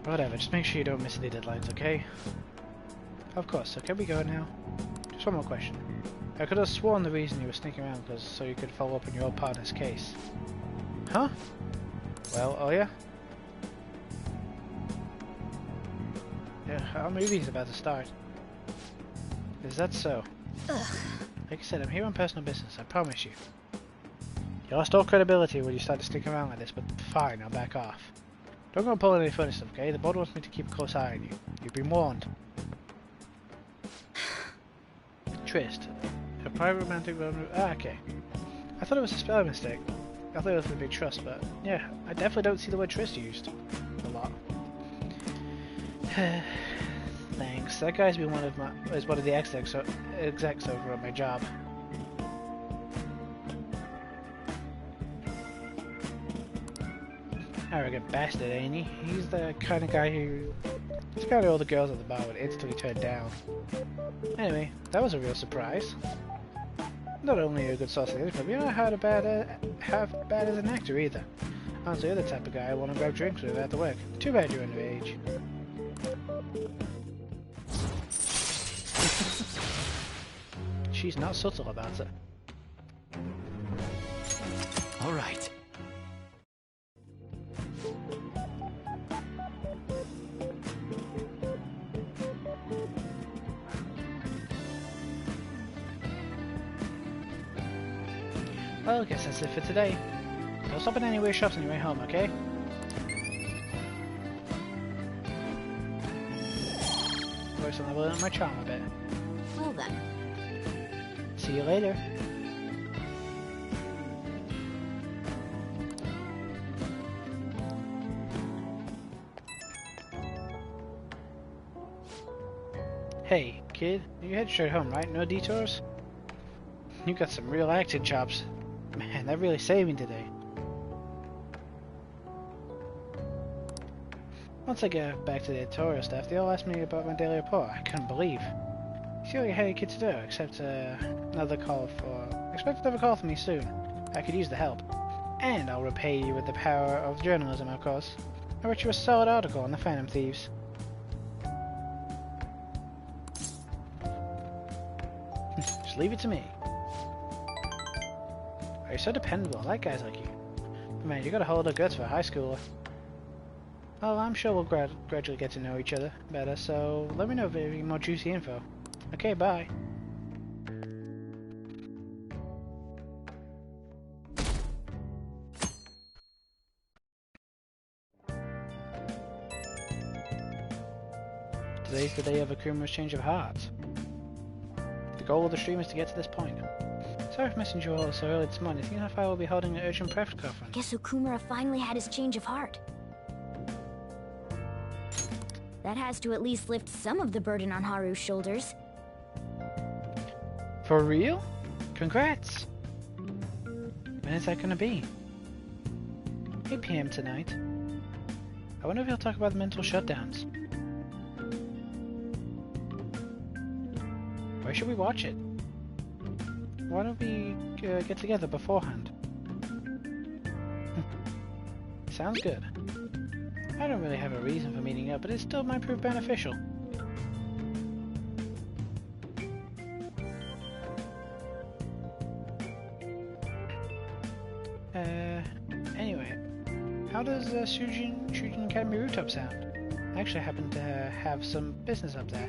Whatever, just make sure you don't miss any deadlines, okay? Of course, so can we go now? Just one more question. I could have sworn the reason you were sneaking around was so you could follow up on your partner's case. Huh? Well, oh yeah? Yeah, our movie's about to start. Is that so? Ugh. Like I said, I'm here on personal business, I promise you. You lost all credibility when you started sneaking around like this, but fine, I'll back off. Don't go and pull any funny stuff, okay? The board wants me to keep a close eye on you. You've been warned. Tryst. A private romantic... okay. I thought it was a spelling mistake. I thought it was going to be trust, but yeah, I definitely don't see the word trust used a lot. Thanks. That guy's been one of the execs over at my job. Arrogant bastard, ain't he? He's the kind of guy who... He's the kind of all the girls at the bar would instantly turn down. Anyway, that was a real surprise. Not only a good source of income, you're not half bad as an actor either. Honestly, you're the type of guy I want to grab drinks with after work. Too bad you're underage. She's not subtle about it. All right. Well, I guess that's it for today. Don't stop at any weird shops on your way home, okay? Works on leveling up my charm a bit. Well then. See you later. Hey, kid, you head straight home, right? No detours? You got some real acting chops. Man, that really saved me today. Once I get back to the editorial staff, they all asked me about my daily report. I couldn't believe. See what you had your kids to do, expect another call from me soon. I could use the help. And I'll repay you with the power of journalism, of course. I wrote you a solid article on the Phantom Thieves. Just leave it to me. Oh, you're so dependable. I like guys like you. But man, you got a hold of guts for a high schooler. Well, I'm sure we'll gradually get to know each other better, so let me know if you have any more juicy info. Okay, bye. Today's the day of Akuma's change of heart. The goal of the stream is to get to this point. Sorry for messaging you all so early this morning. Do you know if I will be holding an urgent press conference? Guess Okumura finally had his change of heart. That has to at least lift some of the burden on Haru's shoulders. For real? Congrats! When is that gonna be? 8 PM tonight. I wonder if he'll talk about the mental shutdowns. Where should we watch it? Why don't we get together beforehand? Sounds good. I don't really have a reason for meeting up, but it still might prove beneficial. Anyway, how does Shujin Academy rooftop sound? I actually happen to have some business up there.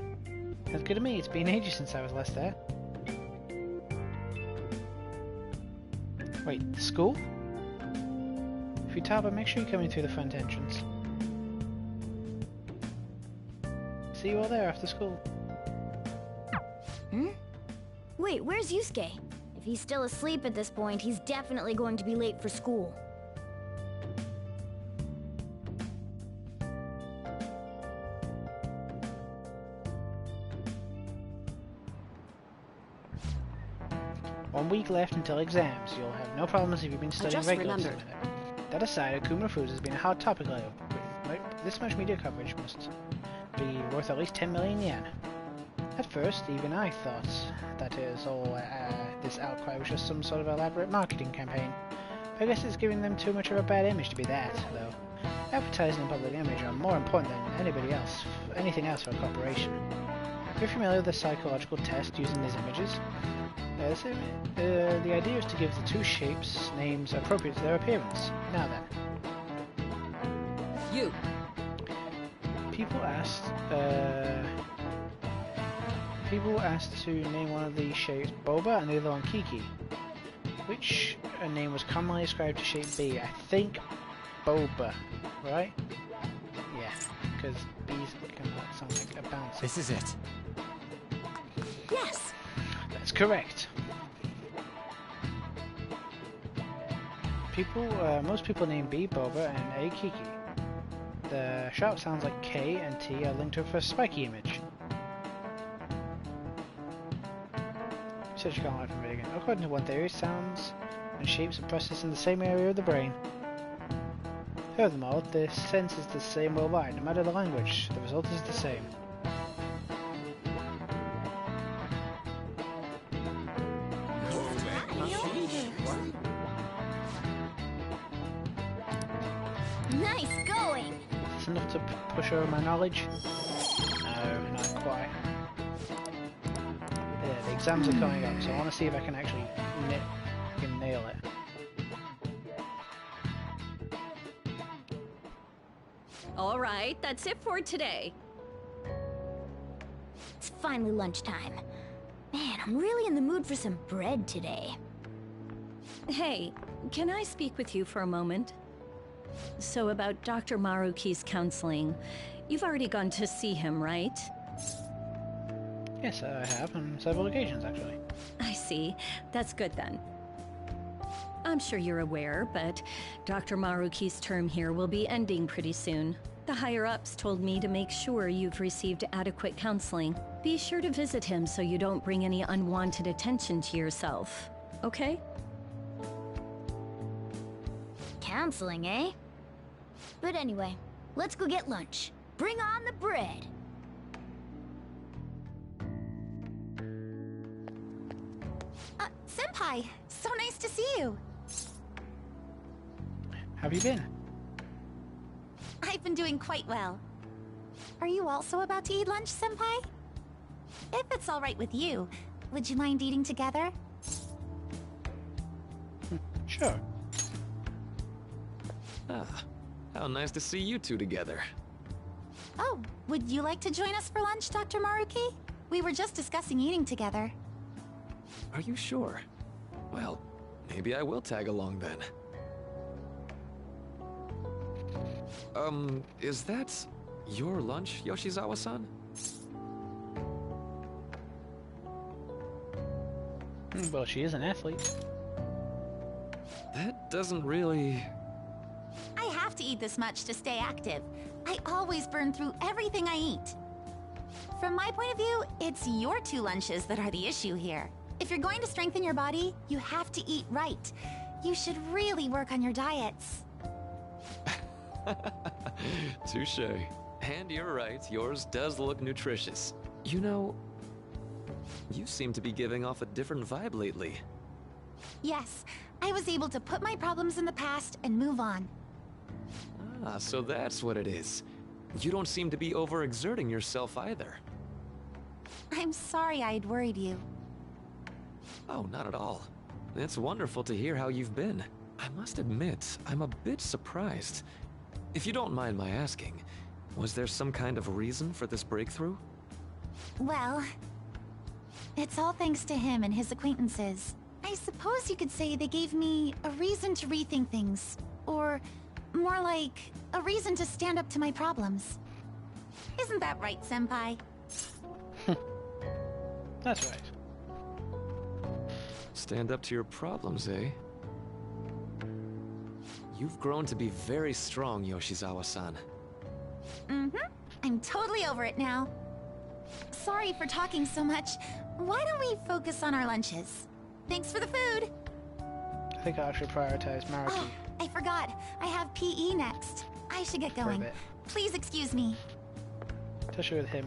Sounds good to me. It's been ages since I was last there. Wait, the school? If you tap, make sure you come in through the front entrance. See you all there after school. Hmm? Wait, where's Yusuke? If he's still asleep at this point, he's definitely going to be late for school. One week left until exams. You'll have no problems if you've been studying regularly. That aside, Akuma Foods has been a hot topic lately. This much media coverage must be worth at least 10 million yen. At first, even I thought that this outcry was just some sort of elaborate marketing campaign. But I guess it's giving them too much of a bad image to be that, though. Advertising and public image are more important than anything else for a corporation. If you're familiar with the psychological test using these images, the idea is to give the two shapes names appropriate to their appearance. Now then. You! People asked to name one of these shapes Boba and the other one Kiki. Which name was commonly ascribed to shape B? I think Boba, right? Yeah, because B's kind of sound like a bounce. This is it. Yes! That's correct. Most people name B Boba and A Kiki. The shout sounds like K and T are linked with a spiky image. Research can't learn from it again. According to one theory, sounds and shapes are processed in the same area of the brain. Furthermore, the sense is the same worldwide, no matter the language. The result is the same. Nice going! Is this enough to push over my knowledge? No, not quite. Yeah, the exams are coming up, so I want to see if I can actually nail it. All right, that's it for today. It's finally lunchtime. Man, I'm really in the mood for some bread today. Hey, can I speak with you for a moment? So about Dr. Maruki's counseling, you've already gone to see him, right? Yes, I have, on several occasions actually. I see. That's good then. I'm sure you're aware, but Dr. Maruki's term here will be ending pretty soon. The higher-ups told me to make sure you've received adequate counseling. Be sure to visit him so you don't bring any unwanted attention to yourself, okay? Counseling, eh? But anyway, let's go get lunch. Bring on the bread! Senpai! So nice to see you! Have you been? I've been doing quite well. Are you also about to eat lunch, Senpai? If it's alright with you, would you mind eating together? Sure. Ah, how nice to see you two together. Oh, would you like to join us for lunch, Dr. Maruki? We were just discussing eating together. Are you sure? Well, maybe I will tag along then. Is that your lunch, Yoshizawa-san? Well, she is an athlete. That doesn't really... I have to eat this much to stay active. I always burn through everything I eat. From my point of view, it's your two lunches that are the issue here. If you're going to strengthen your body, you have to eat right. You should really work on your diets. Touche. And you're right, yours does look nutritious. You know, you seem to be giving off a different vibe lately. Yes, I was able to put my problems in the past and move on. Ah, so that's what it is. You don't seem to be overexerting yourself either. I'm sorry I'd worried you. Oh, not at all. It's wonderful to hear how you've been. I must admit, I'm a bit surprised. If you don't mind my asking, was there some kind of reason for this breakthrough? Well, it's all thanks to him and his acquaintances. I suppose you could say they gave me a reason to rethink things. Or, more like, a reason to stand up to my problems. Isn't that right, Senpai? That's right. Stand up to your problems, eh? You've grown to be very strong, Yoshizawa-san. Mm-hmm. I'm totally over it now. Sorry for talking so much. Why don't we focus on our lunches? Thanks for the food! I think I should prioritize Maruki. Oh, I forgot. I have PE next. I should get going. Please excuse me. Especially with him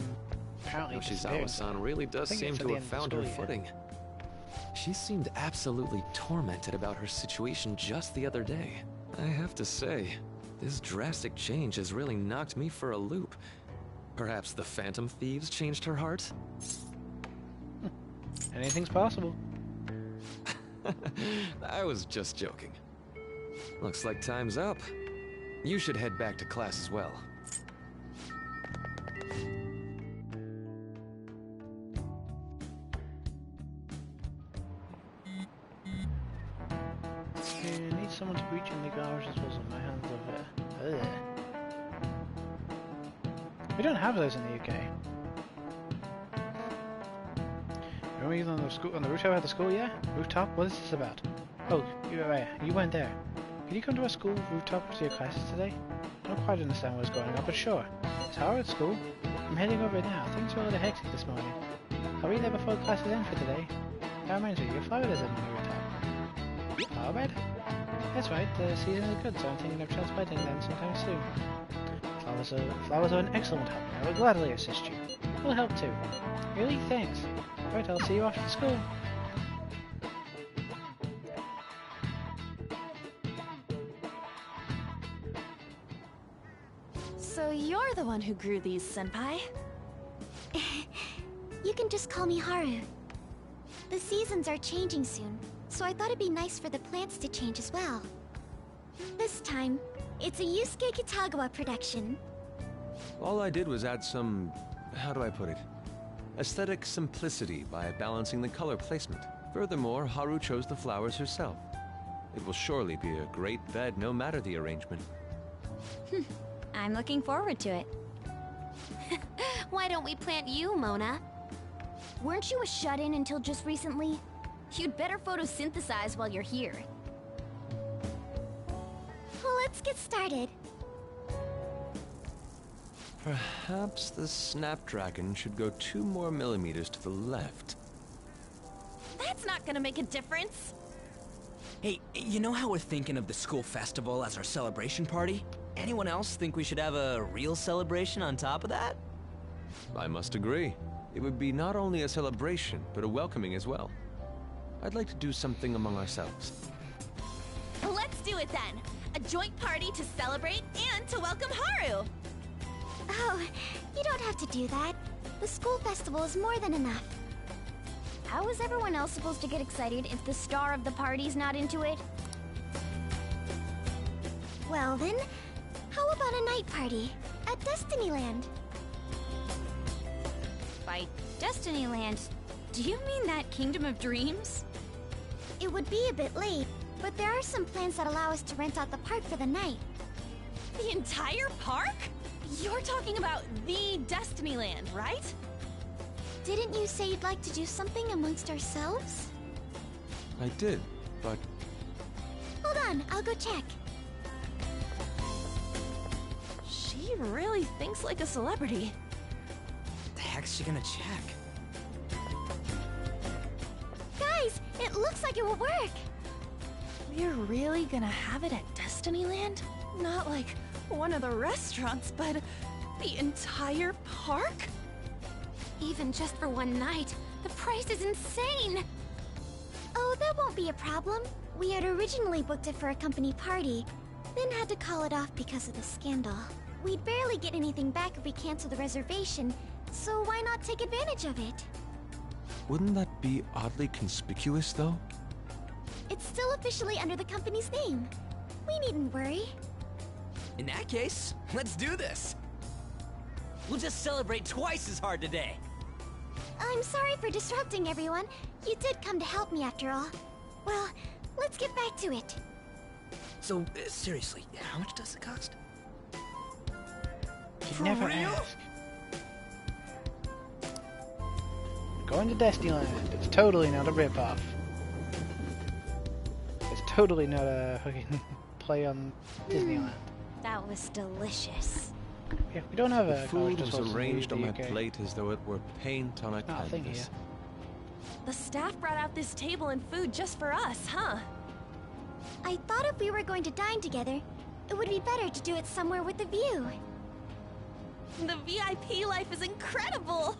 apparently Yoshizawa-san really does seem to have found her footing. She seemed absolutely tormented about her situation just the other day. I have to say, this drastic change has really knocked me for a loop. Perhaps the Phantom Thieves changed her heart? Anything's possible. I was just joking. Looks like time's up. You should head back to class as well. I need someone to reach in the garbage disposal. My hands over there. We don't have those in the UK. Remember you on the rooftop at the school, yeah? Rooftop? What is this about? Oh, you weren't there. Could you come to our school rooftop to your classes today? I don't quite understand what's going on, but sure. It's Haru at school. I'm heading over now. Things were a little hectic this morning. I'll be there before classes end for today. That reminds me, your flower bed is on the rooftop. Flower bed? That's right, the season is good, so I'm thinking of transplanting them sometime soon. Flowers are an excellent hobby. I will gladly assist you. We'll help too. Really? Thanks. Right, I'll see you after school. So you're the one who grew these, Senpai? You can just call me Haru. The seasons are changing soon, so I thought it'd be nice for the plants to change as well. This time, it's a Yusuke Kitagawa production. All I did was add some... how do I put it? Aesthetic simplicity by balancing the color placement. Furthermore, Haru chose the flowers herself. It will surely be a great bed no matter the arrangement. I'm looking forward to it. Why don't we plant you, Mona? Weren't you a shut-in until just recently? You'd better photosynthesize while you're here. Well, let's get started. Perhaps the Snapdragon should go 2 more millimeters to the left. That's not gonna make a difference. Hey, you know how we're thinking of the school festival as our celebration party? Anyone else think we should have a real celebration on top of that? I must agree. It would be not only a celebration, but a welcoming as well. I'd like to do something among ourselves. Let's do it then! A joint party to celebrate and to welcome Haru! Oh, you don't have to do that. The school festival is more than enough. How is everyone else supposed to get excited if the star of the party's not into it? Well then, how about a night party at Destinyland? By Destinyland, do you mean that Kingdom of Dreams? It would be a bit late, but there are some plans that allow us to rent out the park for the night. The entire park? You're talking about the Destinyland, right? Didn't you say you'd like to do something amongst ourselves? I did, but... Hold on, I'll go check. She really thinks like a celebrity. What the heck's she gonna check? Guys, it looks like it will work. We're really gonna have it at Destinyland? Not like one of the restaurants, but the entire park? Even just for one night, the price is insane! Oh, that won't be a problem. We had originally booked it for a company party, then had to call it off because of the scandal. We'd barely get anything back if we cancel the reservation, so why not take advantage of it? Wouldn't that be oddly conspicuous, though? It's still officially under the company's name. We needn't worry. In that case, let's do this! We'll just celebrate twice as hard today! I'm sorry for disrupting everyone. You did come to help me after all. Well, let's get back to it. So, seriously, how much does it cost? You never ask. Going to Destinyland. It's totally not a rip-off. It's totally not a fucking play on Disneyland. That was delicious. Yeah, we don't have the a food was arranged on my plate as though it were paint on a canvas. The staff brought out this table and food just for us, huh? I thought if we were going to dine together, it would be better to do it somewhere with a view. The VIP life is incredible!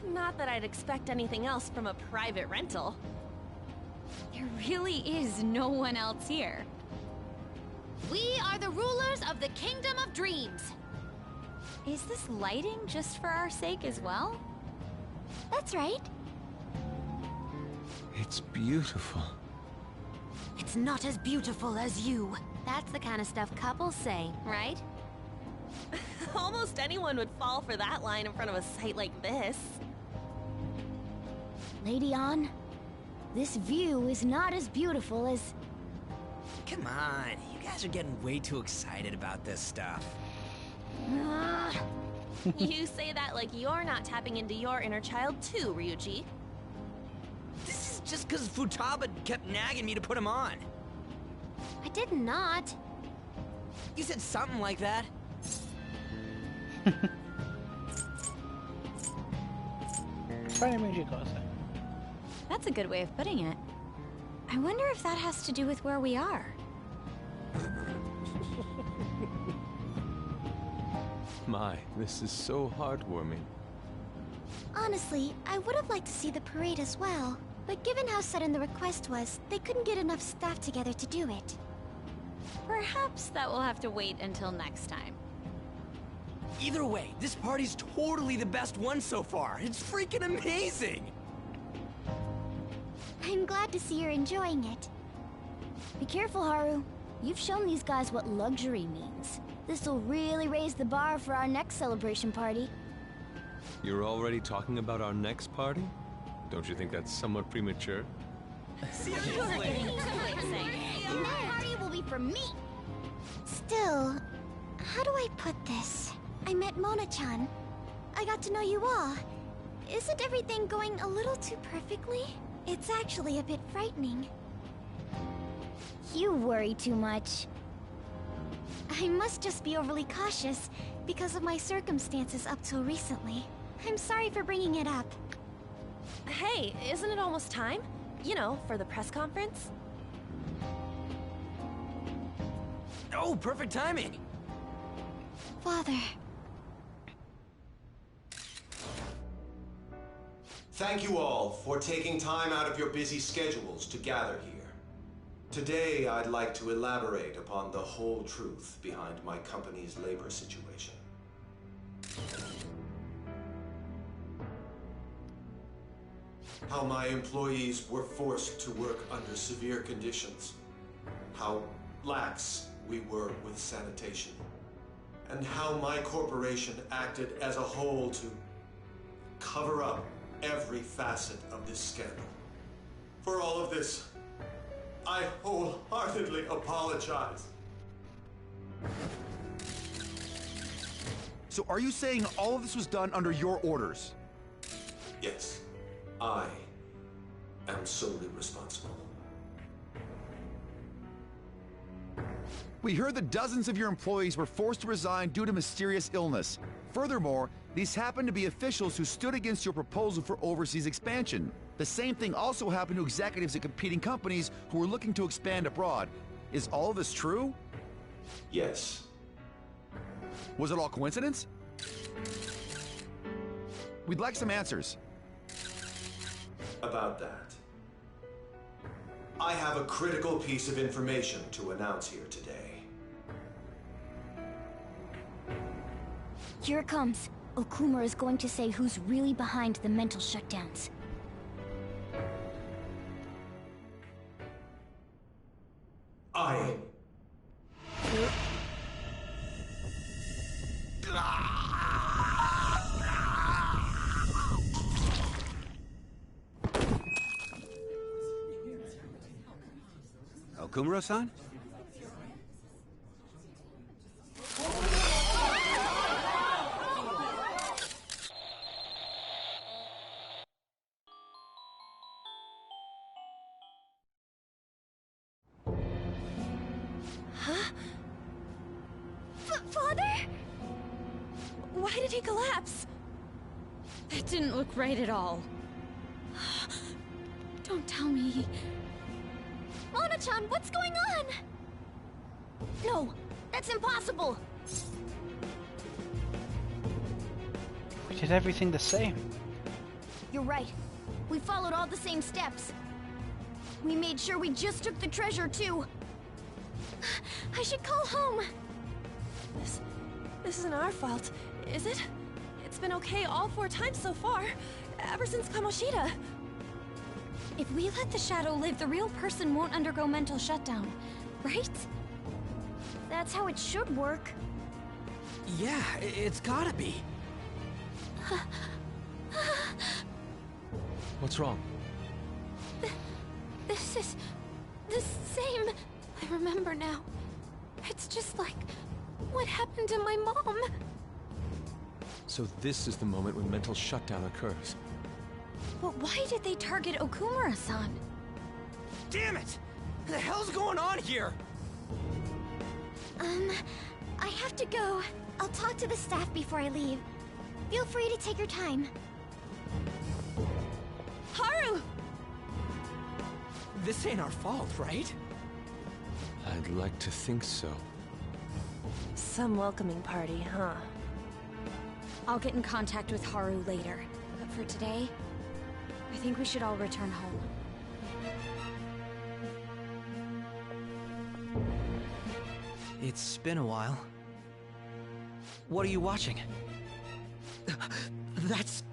Not that I'd expect anything else from a private rental. There really is no one else here. We are the rulers of the Kingdom of Dreams. Is this lighting just for our sake as well? That's right. It's beautiful. It's not as beautiful as you. That's the kind of stuff couples say, right? Almost anyone would fall for that line in front of a site like this. Lady Ann, this view is not as beautiful as... Come on, you guys are getting way too excited about this stuff. You say that like you're not tapping into your inner child too, Ryuji. This is just because Futaba kept nagging me to put him on. I did not. You said something like that. Funny mood you got there. That's a good way of putting it. I wonder if that has to do with where we are. My, this is so heartwarming. Honestly, I would have liked to see the parade as well. But given how sudden the request was, they couldn't get enough staff together to do it. Perhaps that will have to wait until next time. Either way, this party's totally the best one so far. It's freaking amazing! I'm glad to see you're enjoying it. Be careful, Haru. You've shown these guys what luxury means. This'll really raise the bar for our next celebration party. You're already talking about our next party? Don't you think that's somewhat premature? Seriously? That party will be for me! Still, how do I put this? I met Mona-chan. I got to know you all. Isn't everything going a little too perfectly? It's actually a bit frightening. You worry too much. I must just be overly cautious because of my circumstances up till recently. I'm sorry for bringing it up. Hey, isn't it almost time? You know, for the press conference? Oh, perfect timing! Father. Thank you all for taking time out of your busy schedules to gather here. Today, I'd like to elaborate upon the whole truth behind my company's labor situation. How my employees were forced to work under severe conditions. How lax we were with sanitation. And how my corporation acted as a whole to cover up every facet of this scandal. For all of this, I wholeheartedly apologize. So are you saying all of this was done under your orders? Yes, I am solely responsible. We heard that dozens of your employees were forced to resign due to mysterious illness. Furthermore, these happened to be officials who stood against your proposal for overseas expansion. The same thing also happened to executives at competing companies who were looking to expand abroad. Is all of this true? Yes. Was it all coincidence? We'd like some answers. About that, I have a critical piece of information to announce here today. Here it comes. Okumura is going to say who's really behind the mental shutdowns. Okumura-san? Father? Why did he collapse? That didn't look right at all. Don't tell me. Mona-chan, what's going on? No, that's impossible! We did everything the same. You're right. We followed all the same steps. We made sure we just took the treasure, too. I should call home. This isn't our fault, is it? It's been okay all 4 times so far, ever since Kamoshida. If we let the shadow live, the real person won't undergo mental shutdown, right? That's how it should work. Yeah, it's gotta be. What's wrong? This is the same. I remember now. It's just like what happened to my mom. So this is the moment when mental shutdown occurs. But why did they target Okumura-san? Damn it! What the hell's going on here? I have to go. I'll talk to the staff before I leave. Feel free to take your time. Haru! This ain't our fault, right? I'd like to think so. Some welcoming party, huh? I'll get in contact with Haru later. But for today, I think we should all return home. It's been a while. What are you watching? That's...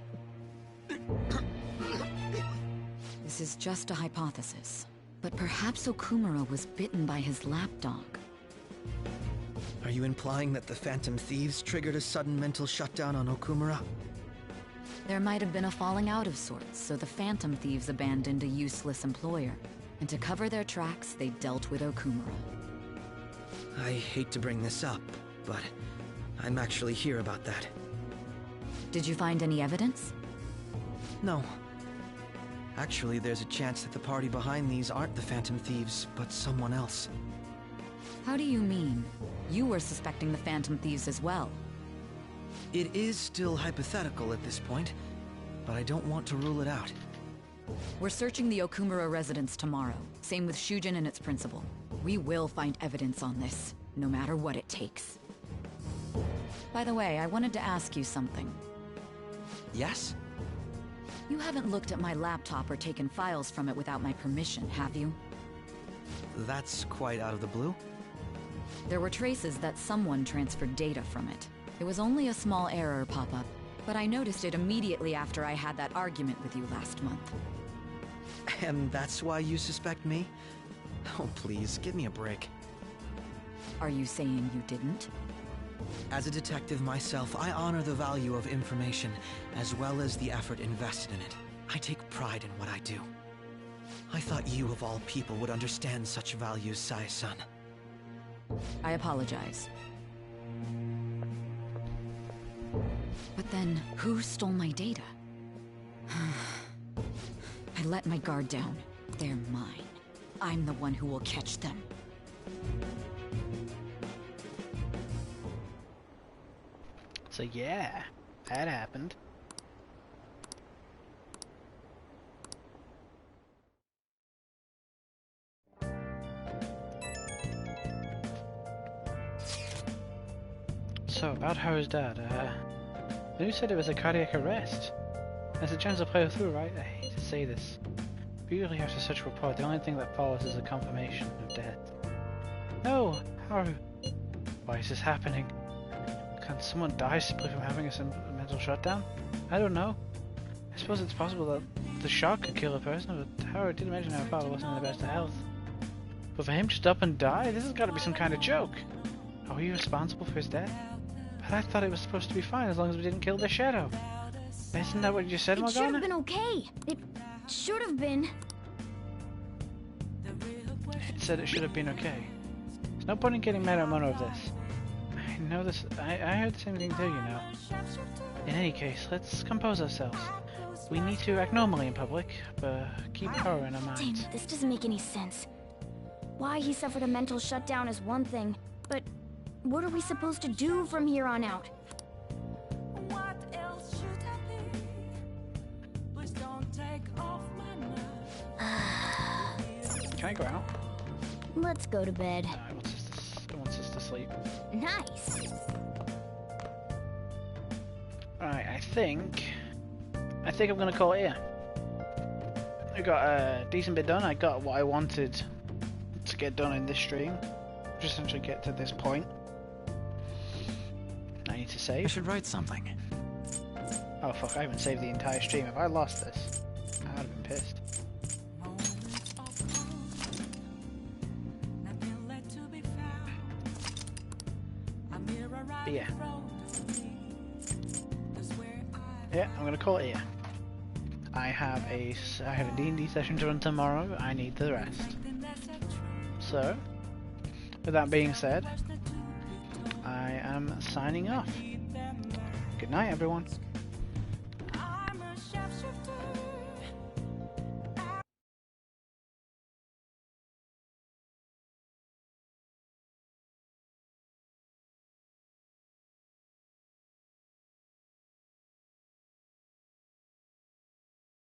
This is just a hypothesis, but perhaps Okumura was bitten by his lapdog. Are you implying that the Phantom Thieves triggered a sudden mental shutdown on Okumura? There might have been a falling out of sorts, so the Phantom Thieves abandoned a useless employer. And to cover their tracks, they dealt with Okumura. I hate to bring this up, but I'm actually here about that. Did you find any evidence? No. Actually, there's a chance that the party behind these aren't the Phantom Thieves, but someone else. How do you mean? You were suspecting the Phantom Thieves as well. It is still hypothetical at this point, but I don't want to rule it out. We're searching the Okumura residence tomorrow. Same with Shujin and its principal. We will find evidence on this, no matter what it takes. By the way, I wanted to ask you something. Yes? You haven't looked at my laptop or taken files from it without my permission, have you? That's quite out of the blue. There were traces that someone transferred data from it. It was only a small error pop-up, but I noticed it immediately after I had that argument with you last month. And that's why you suspect me? Oh, please, give me a break. Are you saying you didn't? As a detective myself, I honor the value of information, as well as the effort invested in it. I take pride in what I do. I thought you, of all people, would understand such values, Sae-san. I apologize. But then, who stole my data? I let my guard down. They're mine. I'm the one who will catch them. So yeah, that happened. So, about Haru's dad, the news said it was a cardiac arrest. There's a chance to play through, right? I hate to say this. But usually after such a report, the only thing that follows is a confirmation of death. No! Haru! Why is this happening? Can someone die simply from having a mental shutdown? I don't know. I suppose it's possible that the shock could kill a person, but Haru did mention her father wasn't in the best of health. But for him to stop and die? This has got to be some kind of joke. Are we responsible for his death? But I thought it was supposed to be fine as long as we didn't kill the shadow. Isn't that what you said, Morgana? It should have been okay. It should have been. It said it should have been okay. There's no point in getting mad at Mono of this. I know this. I heard the same thing too, you know. In any case, let's compose ourselves. We need to act normally in public, but keep Haru in our minds. Damn it, this doesn't make any sense. Why he suffered a mental shutdown is one thing, but what are we supposed to do from here on out? Can I go out? Let's go to bed. I want us to sleep. Nice. Alright, I think I'm gonna call it here. I got a decent bit done. I got what I wanted to get done in this stream. Just essentially get to this point. I need to save. I should write something. Oh fuck, I haven't saved the entire stream. If I lost this, I'd have been pissed. But yeah. Yeah, I'm gonna call it here. I have a D&D session to run tomorrow. I need the rest. So, with that being said, I am signing off. Good night, everyone.